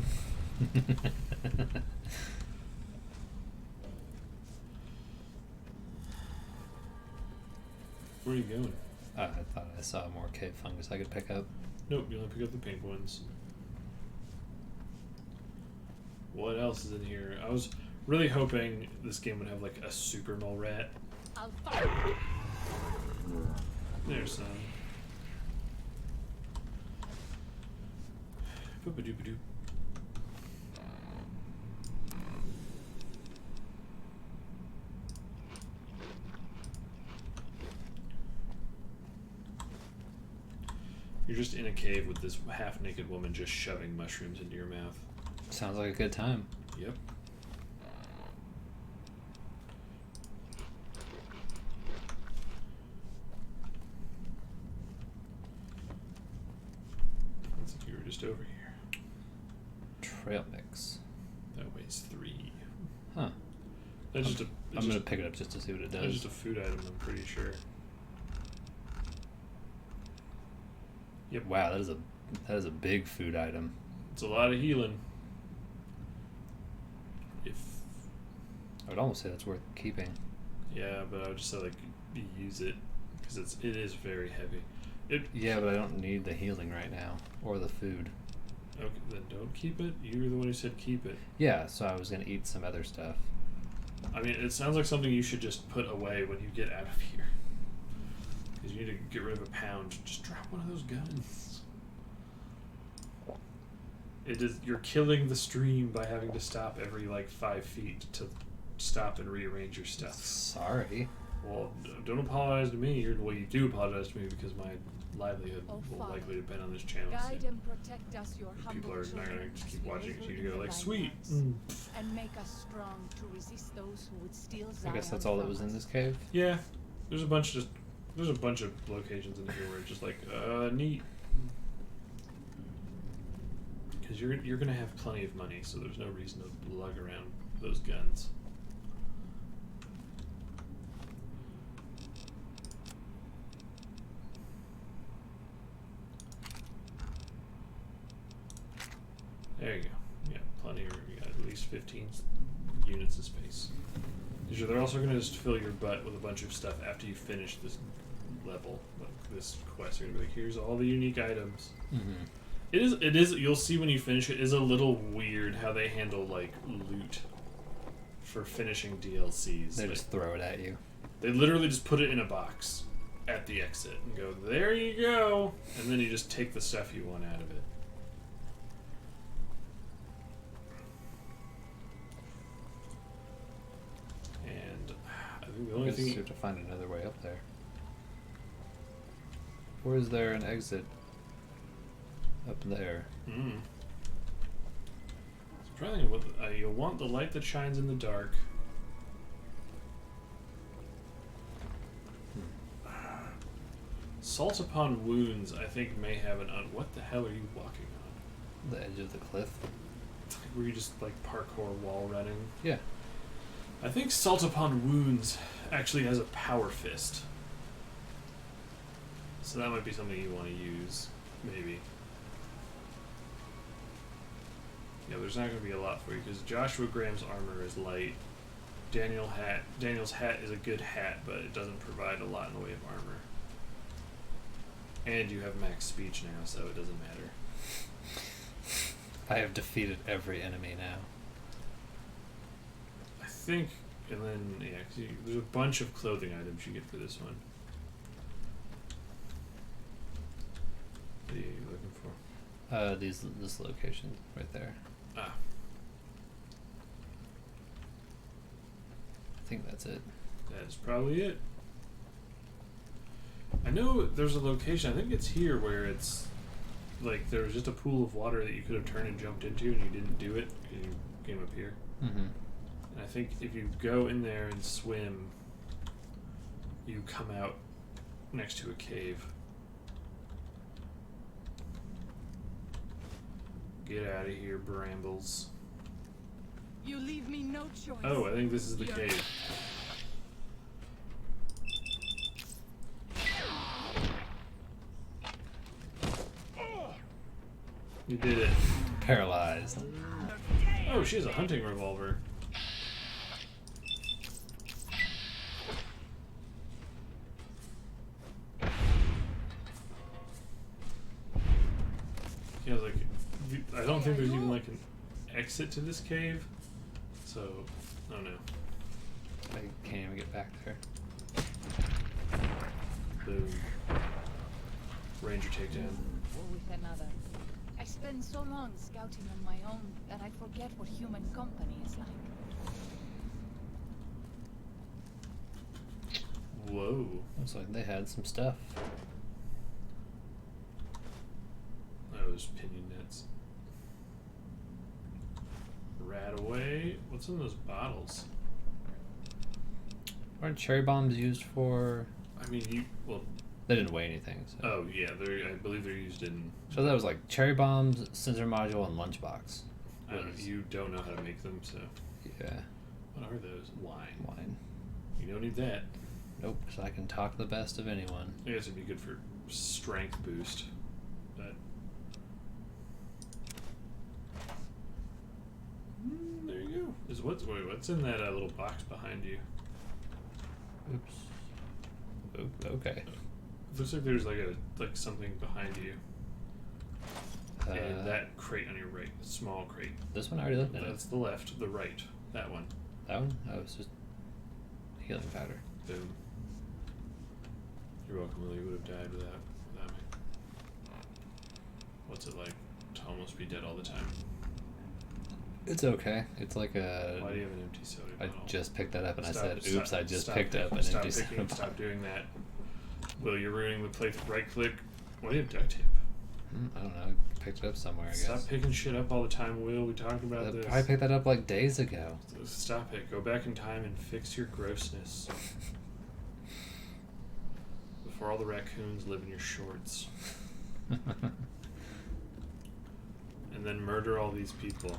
[SPEAKER 1] Where are you going?
[SPEAKER 2] I thought I saw more cave fungus I could pick up.
[SPEAKER 1] Nope, you only pick up the pink ones. What else is in here? I was really hoping this game would have like a super mole rat.
[SPEAKER 3] I'll fight.
[SPEAKER 1] There's some. Boop-a-doop-a-doop. You're just in a cave with this half-naked woman just shoving mushrooms into your mouth.
[SPEAKER 2] Sounds like a good time.
[SPEAKER 1] Yep. Looks like you were just over here.
[SPEAKER 2] Trail mix.
[SPEAKER 1] That weighs 3.
[SPEAKER 2] Huh.
[SPEAKER 1] That's just a.
[SPEAKER 2] I'm gonna pick it up just to see what it
[SPEAKER 1] That's
[SPEAKER 2] does.
[SPEAKER 1] just a food item, I'm pretty sure. Yep.
[SPEAKER 2] Wow, that is a big food item.
[SPEAKER 1] It's a lot of healing. If
[SPEAKER 2] I would almost say that's worth keeping.
[SPEAKER 1] yeah, but I would just say like use it because it is very heavy. It
[SPEAKER 2] Yeah, but I don't need the healing right now or the food.
[SPEAKER 1] okay, then don't keep it. You were the one who said keep it.
[SPEAKER 2] Yeah, so I was gonna eat some other stuff.
[SPEAKER 1] I mean, it sounds like something you should just put away when you get out of here. Because you need to get rid of a pound. Just drop one of those guns. It is. You're killing the stream by having to stop every like 5 feet to stop and rearrange your stuff.
[SPEAKER 2] Sorry.
[SPEAKER 1] Well, don't apologize to me. Well, you do apologize to me because my livelihood
[SPEAKER 3] Oh,
[SPEAKER 1] will
[SPEAKER 3] Father,
[SPEAKER 1] likely depend on this channel.
[SPEAKER 3] Guide
[SPEAKER 1] soon.
[SPEAKER 3] and protect us, your humble
[SPEAKER 1] People are not
[SPEAKER 3] children,
[SPEAKER 1] gonna just
[SPEAKER 3] as
[SPEAKER 1] keep
[SPEAKER 3] we
[SPEAKER 1] watching
[SPEAKER 3] labor
[SPEAKER 1] you
[SPEAKER 3] in
[SPEAKER 1] go like,
[SPEAKER 3] thy
[SPEAKER 1] sweet.
[SPEAKER 3] lands, and make us strong to resist those who would steal
[SPEAKER 2] I
[SPEAKER 3] Zion
[SPEAKER 2] guess that's all that
[SPEAKER 3] from
[SPEAKER 2] was in
[SPEAKER 3] us.
[SPEAKER 2] this cave.
[SPEAKER 1] Yeah, there's a bunch of locations in here where it's just like neat. Because you're gonna have plenty of money, so there's no reason to lug around those guns. There you go. Yeah, plenty of room. You got at least 15 units of space. They're also going to just fill your butt with a bunch of stuff after you finish this level, like this quest. They're going to be like, here's all the unique items.
[SPEAKER 2] Mm-hmm.
[SPEAKER 1] It is, you'll see when you finish it, is a little weird how they handle, like, loot for finishing DLCs.
[SPEAKER 2] They
[SPEAKER 1] Like,
[SPEAKER 2] just throw it at you.
[SPEAKER 1] they literally just put it in a box at the exit and go, there you go, and then you just take the stuff you want out of it. And I think the
[SPEAKER 2] I
[SPEAKER 1] only
[SPEAKER 2] guess you
[SPEAKER 1] thing...
[SPEAKER 2] have to find another way up there. Or is there an exit up there?
[SPEAKER 1] Mm. So probably what you'll want the light that shines in the dark. Salt upon wounds, I think, may have an what the hell are you walking on?
[SPEAKER 2] The edge of the cliff?
[SPEAKER 1] Were you just like parkour wall running?
[SPEAKER 2] Yeah.
[SPEAKER 1] I think Salt Upon Wounds actually has a power fist. So that might be something you want to use, maybe. Yeah, there's not going to be a lot for you because Joshua Graham's armor is light. Daniel's hat is a good hat, but it doesn't provide a lot in the way of armor. And you have max speech now, so it doesn't matter.
[SPEAKER 2] I have defeated every enemy now.
[SPEAKER 1] I think, and then, yeah, 'cause there's a bunch of clothing items you get for this one. What are you looking for?
[SPEAKER 2] This location right there.
[SPEAKER 1] Ah,
[SPEAKER 2] I think that's it.
[SPEAKER 1] that's probably it. I know there's a location, I think it's here, where it's like there was just a pool of water that you could have turned and jumped into and you didn't do it because you came up here.
[SPEAKER 2] Mm-hmm.
[SPEAKER 1] And I think if you go in there and swim, you come out next to a cave. Get out of here, brambles.
[SPEAKER 3] You leave me no choice.
[SPEAKER 1] Oh, I think this is the
[SPEAKER 3] Yeah.
[SPEAKER 1] cave. You did it.
[SPEAKER 2] Paralyzed.
[SPEAKER 1] Oh, she has a hunting revolver. Yeah, like, I don't think there's even like an exit to this cave, so I don't know.
[SPEAKER 2] I can't even get back there.
[SPEAKER 1] Boom. Ranger takedown.
[SPEAKER 3] War with another. I spend so long scouting on my own that I forget what human company is like.
[SPEAKER 1] Whoa.
[SPEAKER 2] Looks like they had some stuff.
[SPEAKER 1] Those pinion nets. Rat away. What's in those bottles?
[SPEAKER 2] Aren't cherry bombs used for...
[SPEAKER 1] I mean, well,
[SPEAKER 2] They didn't weigh anything. So.
[SPEAKER 1] oh yeah, I believe they're used in.
[SPEAKER 2] So that was like cherry bombs, sensor module, and lunchbox.
[SPEAKER 1] I don't know, you don't know how to make them, so.
[SPEAKER 2] Yeah.
[SPEAKER 1] What are those? Wine.
[SPEAKER 2] Wine.
[SPEAKER 1] You don't need that.
[SPEAKER 2] Nope. So I can talk the best of anyone.
[SPEAKER 1] I guess it'd be good for strength boost, but. There you go. What's in that little box behind you?
[SPEAKER 2] Oops. Oop, okay.
[SPEAKER 1] It looks like there's like something behind you. And that crate on your right, the small crate.
[SPEAKER 2] This one I already looked at.
[SPEAKER 1] That's the left, the right. That one.
[SPEAKER 2] That one? Oh, it's just healing powder.
[SPEAKER 1] Boom. You're welcome, Lily. You would have died without me. What's it like to almost be dead all the time?
[SPEAKER 2] It's okay. It's like a...
[SPEAKER 1] Why do you have an empty soda
[SPEAKER 2] I
[SPEAKER 1] bottle?
[SPEAKER 2] just picked that up and I
[SPEAKER 1] Stop-
[SPEAKER 2] said, oops,
[SPEAKER 1] stop-
[SPEAKER 2] I just
[SPEAKER 1] stop
[SPEAKER 2] picked up
[SPEAKER 1] picking-
[SPEAKER 2] an
[SPEAKER 1] stop
[SPEAKER 2] empty soda
[SPEAKER 1] picking-
[SPEAKER 2] bottle.
[SPEAKER 1] Stop doing that. Will, you're ruining the play. Right click. Why do you have duct tape?
[SPEAKER 2] I don't know. I picked it up somewhere, I guess.
[SPEAKER 1] Stop picking shit up all the time, Will. We talked about
[SPEAKER 2] I
[SPEAKER 1] this.
[SPEAKER 2] probably picked that up like days ago.
[SPEAKER 1] Stop it. Go back in time and fix your grossness. Before all the raccoons live in your shorts. And then murder all these people.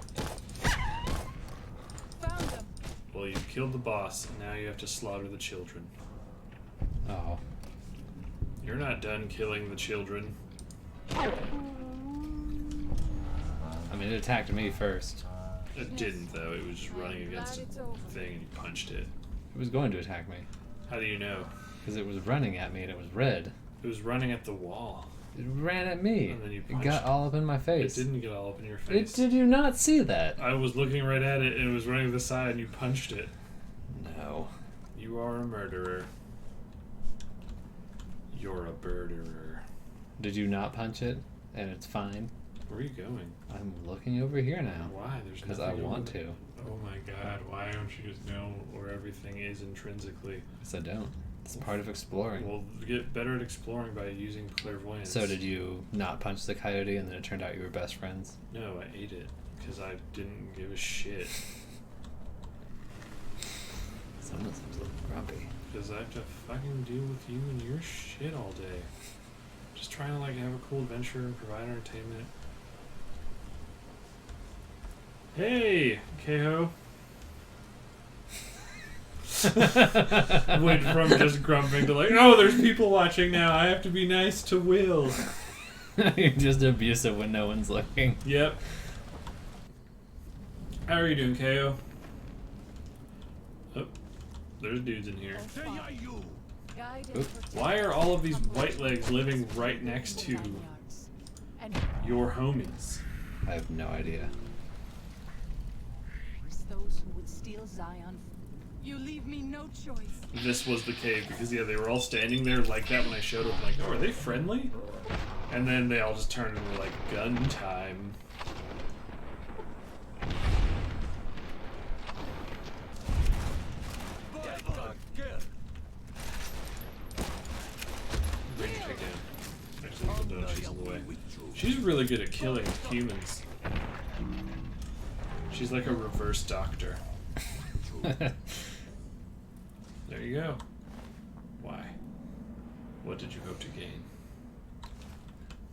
[SPEAKER 3] Found them.
[SPEAKER 1] Well, you killed the boss, and now you have to slaughter the children.
[SPEAKER 2] Oh.
[SPEAKER 1] You're not done killing the children.
[SPEAKER 2] I mean, it attacked me first.
[SPEAKER 1] It didn't, though. It was just running
[SPEAKER 3] I'm
[SPEAKER 1] against
[SPEAKER 3] glad it's
[SPEAKER 1] a
[SPEAKER 3] over.
[SPEAKER 1] thing, and you punched it.
[SPEAKER 2] It was going to attack me.
[SPEAKER 1] How do you know?
[SPEAKER 2] Because it was running at me and it was red.
[SPEAKER 1] It was running at the wall.
[SPEAKER 2] It ran at me.
[SPEAKER 1] And then you
[SPEAKER 2] it
[SPEAKER 1] punched
[SPEAKER 2] got all up in my
[SPEAKER 1] It
[SPEAKER 2] face.
[SPEAKER 1] didn't get all up in your face.
[SPEAKER 2] Did you not see that?
[SPEAKER 1] I was looking right at it, and it was running to the side, and you punched it.
[SPEAKER 2] No.
[SPEAKER 1] You are a murderer. You're a birderer.
[SPEAKER 2] Did you not punch it? And it's fine.
[SPEAKER 1] Where are you going?
[SPEAKER 2] I'm looking over here now.
[SPEAKER 1] Why? There's
[SPEAKER 2] Because
[SPEAKER 1] nothing
[SPEAKER 2] I
[SPEAKER 1] over
[SPEAKER 2] want
[SPEAKER 1] there.
[SPEAKER 2] to.
[SPEAKER 1] Oh my god, why don't you just know where everything is intrinsically?
[SPEAKER 2] Because I don't. It's part of exploring.
[SPEAKER 1] Well, get better at exploring by using clairvoyance.
[SPEAKER 2] So did you not punch the coyote and then it turned out you were best friends?
[SPEAKER 1] No, I ate it. Because I didn't give a shit.
[SPEAKER 2] Someone seems a little grumpy.
[SPEAKER 1] Because I have to fucking deal with you and your shit all day. Just trying to, like, have a cool adventure and provide entertainment. Hey, Keho. Went from just grumping to like, oh, there's people watching now. I have to be nice to Will.
[SPEAKER 2] You're just abusive when no one's looking.
[SPEAKER 1] Yep. How are you doing, KO? Oh, there's dudes in here.
[SPEAKER 3] Guide and
[SPEAKER 2] Oop.
[SPEAKER 3] protect
[SPEAKER 1] Why are all of these
[SPEAKER 3] humble
[SPEAKER 1] white legs living right next to
[SPEAKER 3] vineyards. And
[SPEAKER 1] your homies?
[SPEAKER 2] I have no idea.
[SPEAKER 3] those who would steal Zion. You leave me no choice.
[SPEAKER 1] This was the cave because yeah, they were all standing there like that when I showed up. Like, oh, are they friendly? And then they all just turned and were like, gun time. Bring it down. Actually, no, she's in the way. She's really good at killing humans. She's like a reverse doctor. There you go. Why? What did you hope to gain?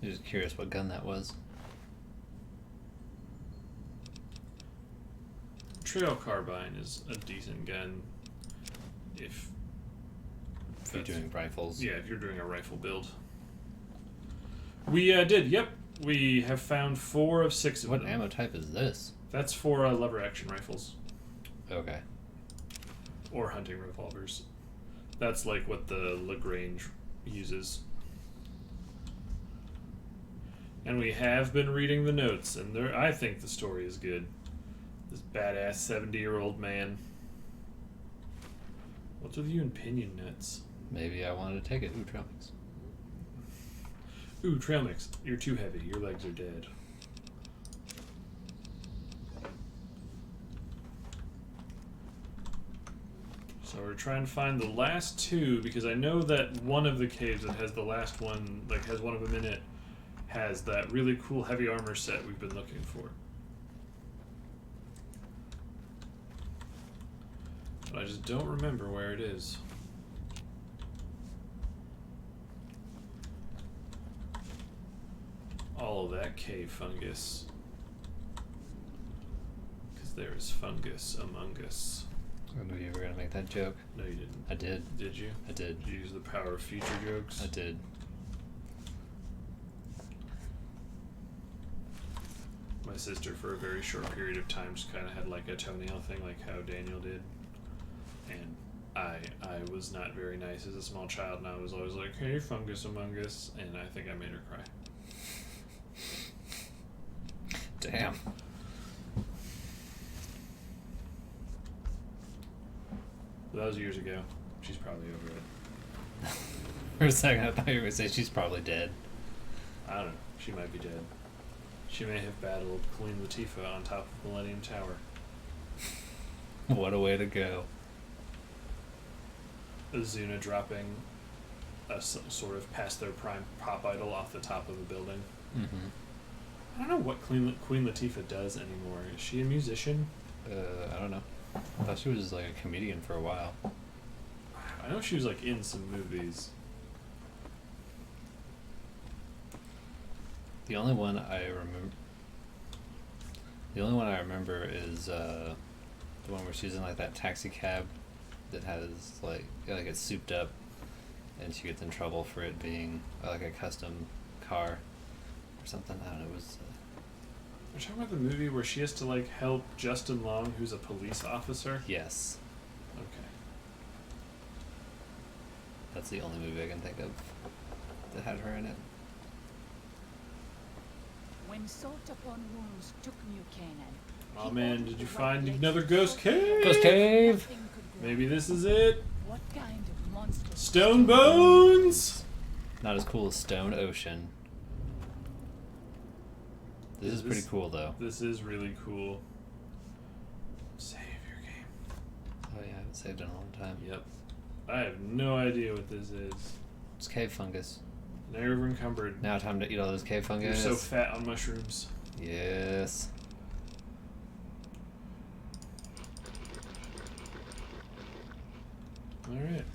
[SPEAKER 2] I'm just curious what gun that was.
[SPEAKER 1] Trail carbine is a decent gun. If
[SPEAKER 2] You're
[SPEAKER 1] that's-
[SPEAKER 2] doing rifles.
[SPEAKER 1] yeah, if you're doing a rifle build. We did. Yep, we have found 4 of 6 of
[SPEAKER 2] What
[SPEAKER 1] them.
[SPEAKER 2] ammo type is this?
[SPEAKER 1] That's for lever action rifles
[SPEAKER 2] Okay.
[SPEAKER 1] or hunting revolvers. That's like what the Lagrange uses. And we have been reading the notes, and I think the story is good. This badass 70-year-old man. What's with you and pinion nuts?
[SPEAKER 2] Maybe I wanted to take it. Ooh, trail mix.
[SPEAKER 1] Ooh, trail mix. You're too heavy. Your legs are dead. So we're trying to find the last 2 because I know that one of the caves that has the last one, like has one of them in it, has that really cool heavy armor set we've been looking for. But I just don't remember where it is. All of that cave fungus. Because there is fungus among us.
[SPEAKER 2] I knew you were gonna make that joke.
[SPEAKER 1] No, you didn't.
[SPEAKER 2] I did.
[SPEAKER 1] Did you?
[SPEAKER 2] I did.
[SPEAKER 1] Did you use the power of future jokes?
[SPEAKER 2] I did.
[SPEAKER 1] My sister, for a very short period of time, just kind of had like a toenail thing, like how Daniel did. And I was not very nice as a small child, and I was always like, "Hey, fungus among us," and I think I made her cry.
[SPEAKER 2] Damn.
[SPEAKER 1] But that was years ago. She's probably over it.
[SPEAKER 2] For a second, I thought you were gonna say she's probably dead.
[SPEAKER 1] I don't know. She might be dead. She may have battled Queen Latifah on top of Millennium Tower.
[SPEAKER 2] What a way to go.
[SPEAKER 1] Azuna dropping a sort of past their prime pop idol off the top of a building.
[SPEAKER 2] Mm-hmm.
[SPEAKER 1] I don't know what Queen Latifah does anymore. Is she a musician?
[SPEAKER 2] I don't know. I thought she was like a comedian for a while.
[SPEAKER 1] I know she was like in some movies.
[SPEAKER 2] The only one I remember is the one where she's in like that taxi cab that has like it's souped up, and she gets in trouble for it being like a custom car or something. I don't know. It was.
[SPEAKER 1] We're talking about the movie where she has to like help Justin Long, who's a police officer.
[SPEAKER 2] Yes,
[SPEAKER 1] Okay.
[SPEAKER 2] that's the only movie I can think of that had her in it.
[SPEAKER 3] When Salt upon Wounds took New Canaan.
[SPEAKER 1] Oh
[SPEAKER 3] he
[SPEAKER 1] man,
[SPEAKER 3] ordered
[SPEAKER 1] did you
[SPEAKER 3] the
[SPEAKER 1] find
[SPEAKER 3] White Lakes
[SPEAKER 1] another
[SPEAKER 3] to
[SPEAKER 1] ghost
[SPEAKER 3] filter
[SPEAKER 1] cave?
[SPEAKER 2] Ghost cave.
[SPEAKER 3] nothing could grow.
[SPEAKER 1] Maybe this is it.
[SPEAKER 3] What kind of monster?
[SPEAKER 1] Stone Bones.
[SPEAKER 2] Not as cool as Stone Ocean. This is pretty cool though.
[SPEAKER 1] This is really cool. Save your game.
[SPEAKER 2] Oh yeah, I haven't saved in a long time.
[SPEAKER 1] Yep. I have no idea what this is.
[SPEAKER 2] It's cave fungus.
[SPEAKER 1] Never encumbered.
[SPEAKER 2] Now time to eat all those cave
[SPEAKER 1] You're
[SPEAKER 2] fungus.
[SPEAKER 1] so fat on mushrooms.
[SPEAKER 2] Yes.
[SPEAKER 1] Alright.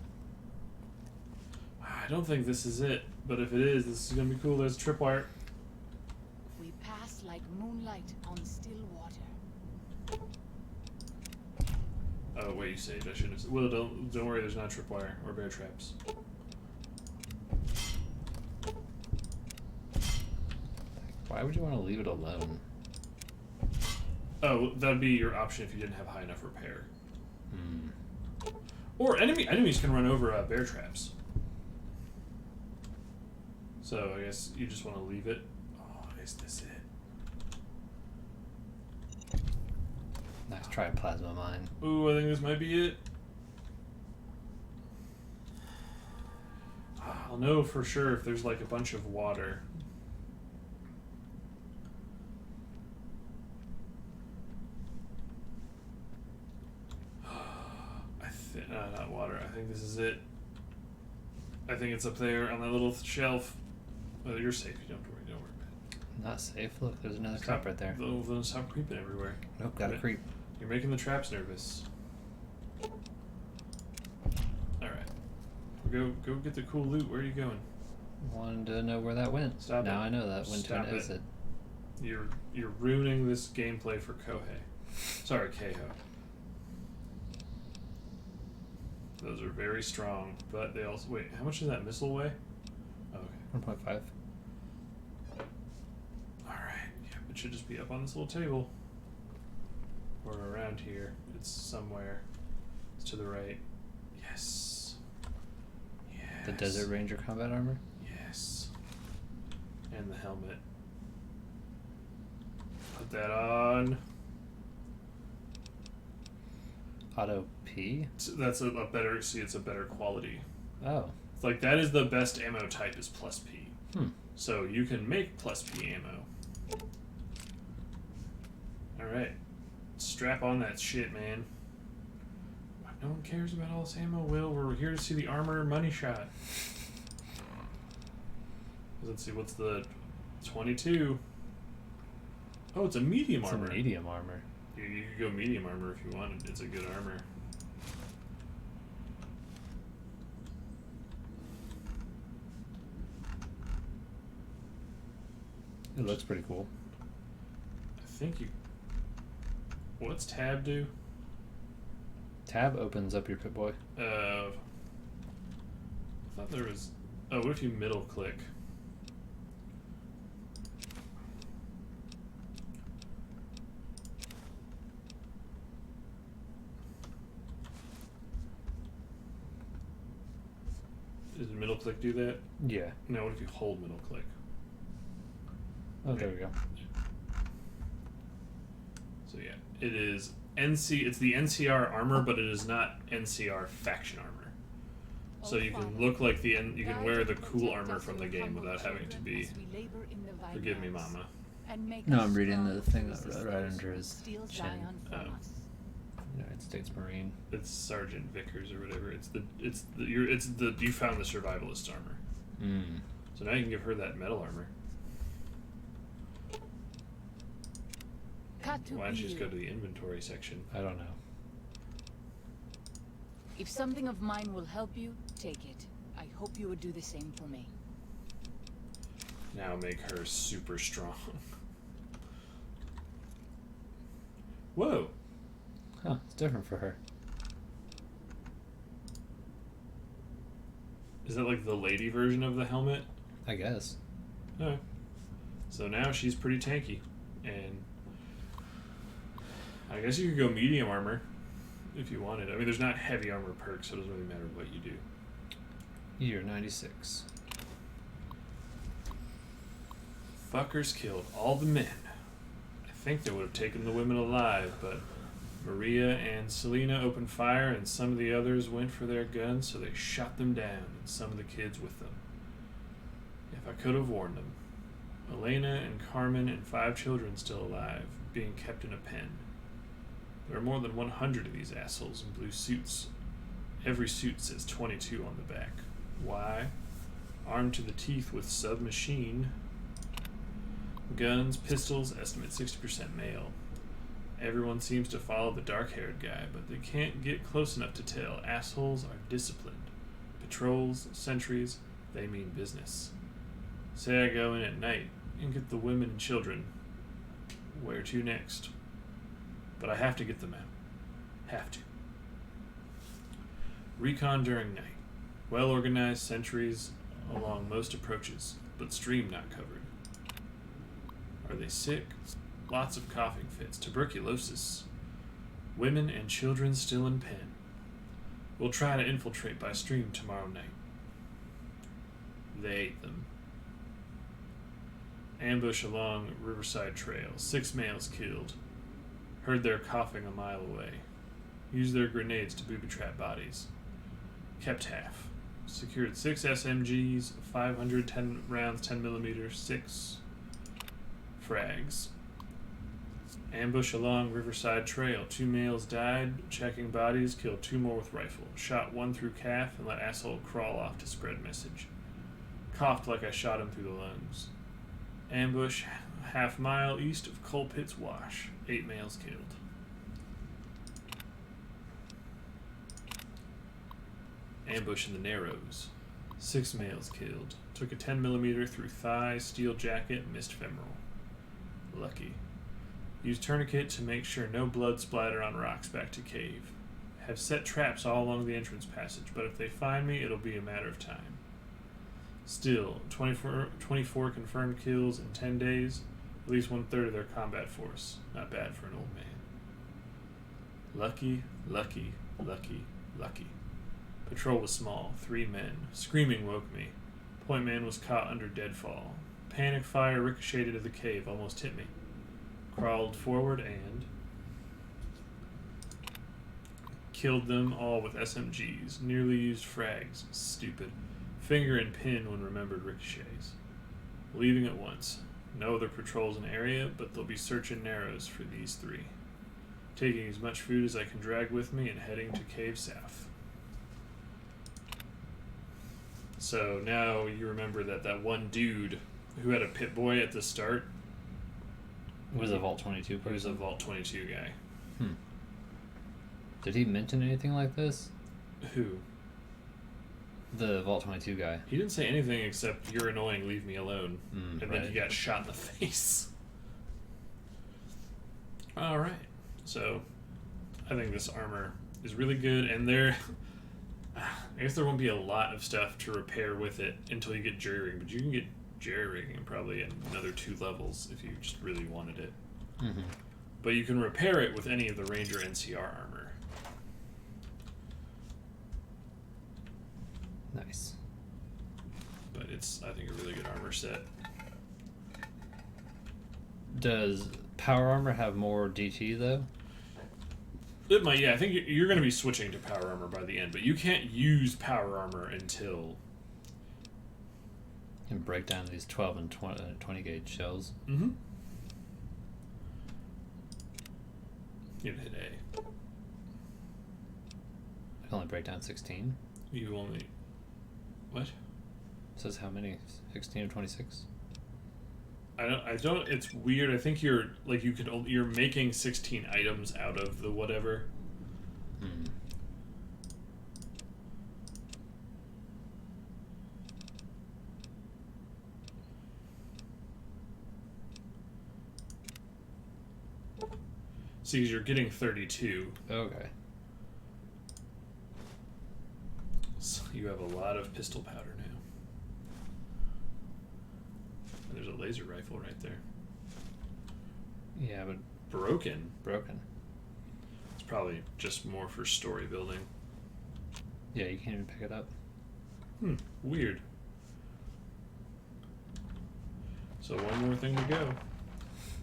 [SPEAKER 1] I don't think this is it, but if it is, this is gonna be cool. There's a tripwire.
[SPEAKER 3] We pass like moonlight on still water.
[SPEAKER 1] Oh wait, you saved. I shouldn't have said. Well, don't worry. There's not tripwire or bear traps.
[SPEAKER 2] Why would you want to leave it alone?
[SPEAKER 1] Oh, that'd be your option if you didn't have high enough repair.
[SPEAKER 2] Hmm.
[SPEAKER 1] Or enemies can run over bear traps. So I guess you just want to leave it. Oh, is this it?
[SPEAKER 2] Nice try, plasma mine.
[SPEAKER 1] Ooh, I think this might be it. I'll know for sure if there's like a bunch of water. Not water. I think this is it. I think it's up there on that little shelf. Oh, you're safe. You don't worry. Don't worry about it.
[SPEAKER 2] Not safe. Look, there's another trap right there.
[SPEAKER 1] They'll stop creeping everywhere.
[SPEAKER 2] Nope, got a creep.
[SPEAKER 1] You're making the traps nervous. All right. Go get the cool loot. Where are you going?
[SPEAKER 2] Wanted to know where that went.
[SPEAKER 1] Stop
[SPEAKER 2] now
[SPEAKER 1] it.
[SPEAKER 2] I know that went
[SPEAKER 1] Stop
[SPEAKER 2] to an
[SPEAKER 1] it.
[SPEAKER 2] exit.
[SPEAKER 1] You're ruining this gameplay for Kohei. Sorry, Keiho. Those are very strong, but they also wait. How much does that missile weigh? Oh, okay.
[SPEAKER 2] 1.5.
[SPEAKER 1] All right. Yeah, it should just be up on this little table, or around here. It's somewhere. It's to the right. Yes. Yes.
[SPEAKER 2] The Desert Ranger combat armor?
[SPEAKER 1] Yes. And the helmet. Put that on.
[SPEAKER 2] Auto P?
[SPEAKER 1] So that's a better. See, it's a better quality.
[SPEAKER 2] Oh.
[SPEAKER 1] It's like that is the best ammo type is plus P. So you can make plus P ammo. All right, strap on that shit, man. No one cares about all this ammo, Will. We're here to see the armor money shot. Let's see, what's the 22? Oh, it's a medium
[SPEAKER 2] It's
[SPEAKER 1] armor.
[SPEAKER 2] a medium armor.
[SPEAKER 1] You could go medium armor if you wanted. It's a good armor.
[SPEAKER 2] It looks pretty cool.
[SPEAKER 1] I think you... What's tab do?
[SPEAKER 2] Tab opens up your Pip-Boy.
[SPEAKER 1] I thought there was... Oh, what if you middle click? Does middle click do that?
[SPEAKER 2] Yeah.
[SPEAKER 1] No, what if you hold middle click?
[SPEAKER 2] Oh, there we go.
[SPEAKER 1] So yeah, it is NC. It's the NCR armor, but it is not NCR faction armor. So you can look like the you can wear the cool armor from the game without having to be. Forgive me, Mama.
[SPEAKER 2] No, I'm reading the thing that right under his chin.
[SPEAKER 1] Oh.
[SPEAKER 2] United States Marine.
[SPEAKER 1] It's Sergeant Vickers or whatever. It's the you found the survivalist armor.
[SPEAKER 2] Mm.
[SPEAKER 1] So now you can give her that metal armor. Why don't you just go to the inventory section?
[SPEAKER 2] I don't know.
[SPEAKER 3] If something of mine will help you, take it. I hope you would do the same for me.
[SPEAKER 1] Now make her super strong. Whoa.
[SPEAKER 2] Huh, it's different for her.
[SPEAKER 1] Is that like the lady version of the helmet?
[SPEAKER 2] I guess.
[SPEAKER 1] Oh. So now she's pretty tanky. And I guess you could go medium armor if you wanted. I mean, there's not heavy armor perks, so it doesn't really matter what you do.
[SPEAKER 2] Year 96.
[SPEAKER 1] Fuckers killed all the men. I think they would have taken the women alive, but Maria and Selena opened fire and some of the others went for their guns, so they shot them down and some of the kids with them. If I could have warned them. Elena and Carmen and 5 children still alive, being kept in a pen. There are more than 100 of these assholes in blue suits. Every suit says 22 on the back. Why? Armed to the teeth with submachine guns, pistols, estimate 60% male. Everyone seems to follow the dark-haired guy, but they can't get close enough to tell. Assholes are disciplined. Patrols, sentries, they mean business. Say I go in at night and get the women and children. Where to next? But I have to get them out. Have to. Recon during night. Well-organized sentries along most approaches, but stream not covered. Are they sick? Lots of coughing fits. Tuberculosis. Women and children still in pen. We'll try to infiltrate by stream tomorrow night. They ate them. Ambush along Riverside Trail. 6 males killed. Heard their coughing a mile away. Used their grenades to booby-trap bodies. Kept half. Secured 6 SMGs, 510 rounds, 10mm, 6 frags. Ambush along Riverside Trail. 2 males died. Checking bodies. Killed 2 more with rifle. Shot 1 through calf and let asshole crawl off to spread message. Coughed like I shot him through the lungs. Ambush half-mile east of Coal Pits Wash. 8 males killed. Ambush in the Narrows. 6 males killed. Took a 10mm through thigh, steel jacket, missed femoral. Lucky. Used tourniquet to make sure no blood splatter on rocks back to cave. Have set traps all along the entrance passage, but if they find me, it'll be a matter of time. Still, 24 confirmed kills in 10 days, at least 1/3 of their combat force. Not bad for an old man. Lucky, lucky, lucky, lucky. Patrol was small, 3 men. Screaming woke me. Point man was caught under deadfall. Panic fire ricocheted of the cave, almost hit me. Crawled forward and killed them all with SMGs. Nearly used frags. Stupid. Finger and pin when remembered ricochets. Leaving at once. No other patrols in area, but they'll be searching Narrows for these 3. Taking as much food as I can drag with me and heading to Cave South. So now you remember that one dude who had a Pit Boy at the start
[SPEAKER 2] Was a Vault 22 person?
[SPEAKER 1] was a Vault 22 guy.
[SPEAKER 2] Did he mention anything like this?
[SPEAKER 1] Who?
[SPEAKER 2] The Vault 22 guy.
[SPEAKER 1] He didn't say anything except, "You're annoying, leave me alone." And then
[SPEAKER 2] right.
[SPEAKER 1] he got shot in the face. Alright. So, I think this armor is really good, and I guess there won't be a lot of stuff to repair with it until you get jury-rigging, but you can get jury-rigging probably at another 2 levels if you just really wanted it.
[SPEAKER 2] Mm-hmm.
[SPEAKER 1] But you can repair it with any of the Ranger NCR armor.
[SPEAKER 2] Nice.
[SPEAKER 1] But it's, I think, a really good armor set.
[SPEAKER 2] Does Power Armor have more DT though?
[SPEAKER 1] It might, yeah. I think you're going to be switching to power armor by the end, but you can't use power armor until...
[SPEAKER 2] And break down these 12 and 20 gauge shells.
[SPEAKER 1] Mm-hmm. You hit A.
[SPEAKER 2] I can only break down 16.
[SPEAKER 1] You only... What?
[SPEAKER 2] It says how many? 16 or 26?
[SPEAKER 1] I don't, it's weird. I think you're making 16 items out of the whatever. See, you're getting 32.
[SPEAKER 2] Okay.
[SPEAKER 1] So you have a lot of pistol powder now. And there's a laser rifle right there.
[SPEAKER 2] Yeah, but
[SPEAKER 1] Broken.
[SPEAKER 2] broken.
[SPEAKER 1] It's probably just more for story building.
[SPEAKER 2] Yeah, you can't even pick it up.
[SPEAKER 1] Weird. So one more thing to go.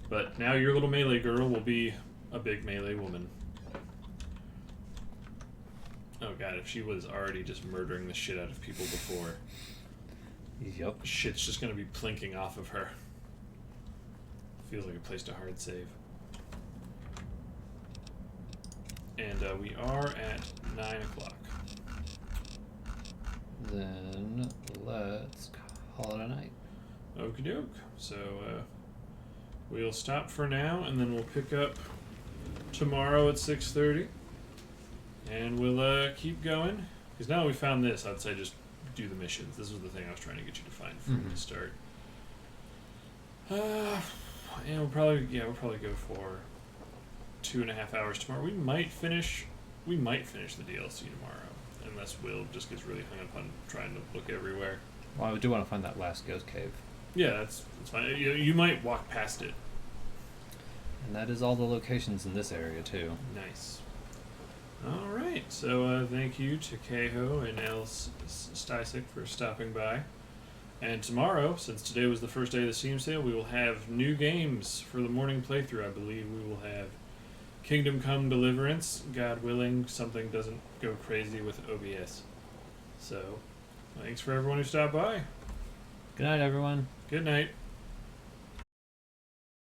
[SPEAKER 1] But now your little melee girl will be a big melee woman. Oh god, if she was already just murdering the shit out of people before,
[SPEAKER 2] Yup.
[SPEAKER 1] shit's just gonna be plinking off of her. Feels like a place to hard save. And we are at 9 o'clock.
[SPEAKER 2] Then let's call it a night.
[SPEAKER 1] Okie doke. So we'll stop for now, and then we'll pick up tomorrow at 6:30, and we'll keep going. Because now we found this, I'd say just do the missions. This was the thing I was trying to get you to find for me to start. And we'll probably go for 2.5 hours tomorrow. We might finish the DLC tomorrow, unless Will just gets really hung up on trying to look everywhere.
[SPEAKER 2] Well, I do want to find that last ghost cave.
[SPEAKER 1] Yeah, that's fine. You might walk past it.
[SPEAKER 2] And that is all the locations in this area too.
[SPEAKER 1] Nice. All right. So thank you to Keho and Alice Stisek for stopping by. And tomorrow, since today was the first day of the Steam sale, we will have new games for the morning playthrough. I believe we will have Kingdom Come Deliverance, God willing, something doesn't go crazy with OBS. So, thanks for everyone who stopped by.
[SPEAKER 2] Good night, everyone.
[SPEAKER 1] Good night.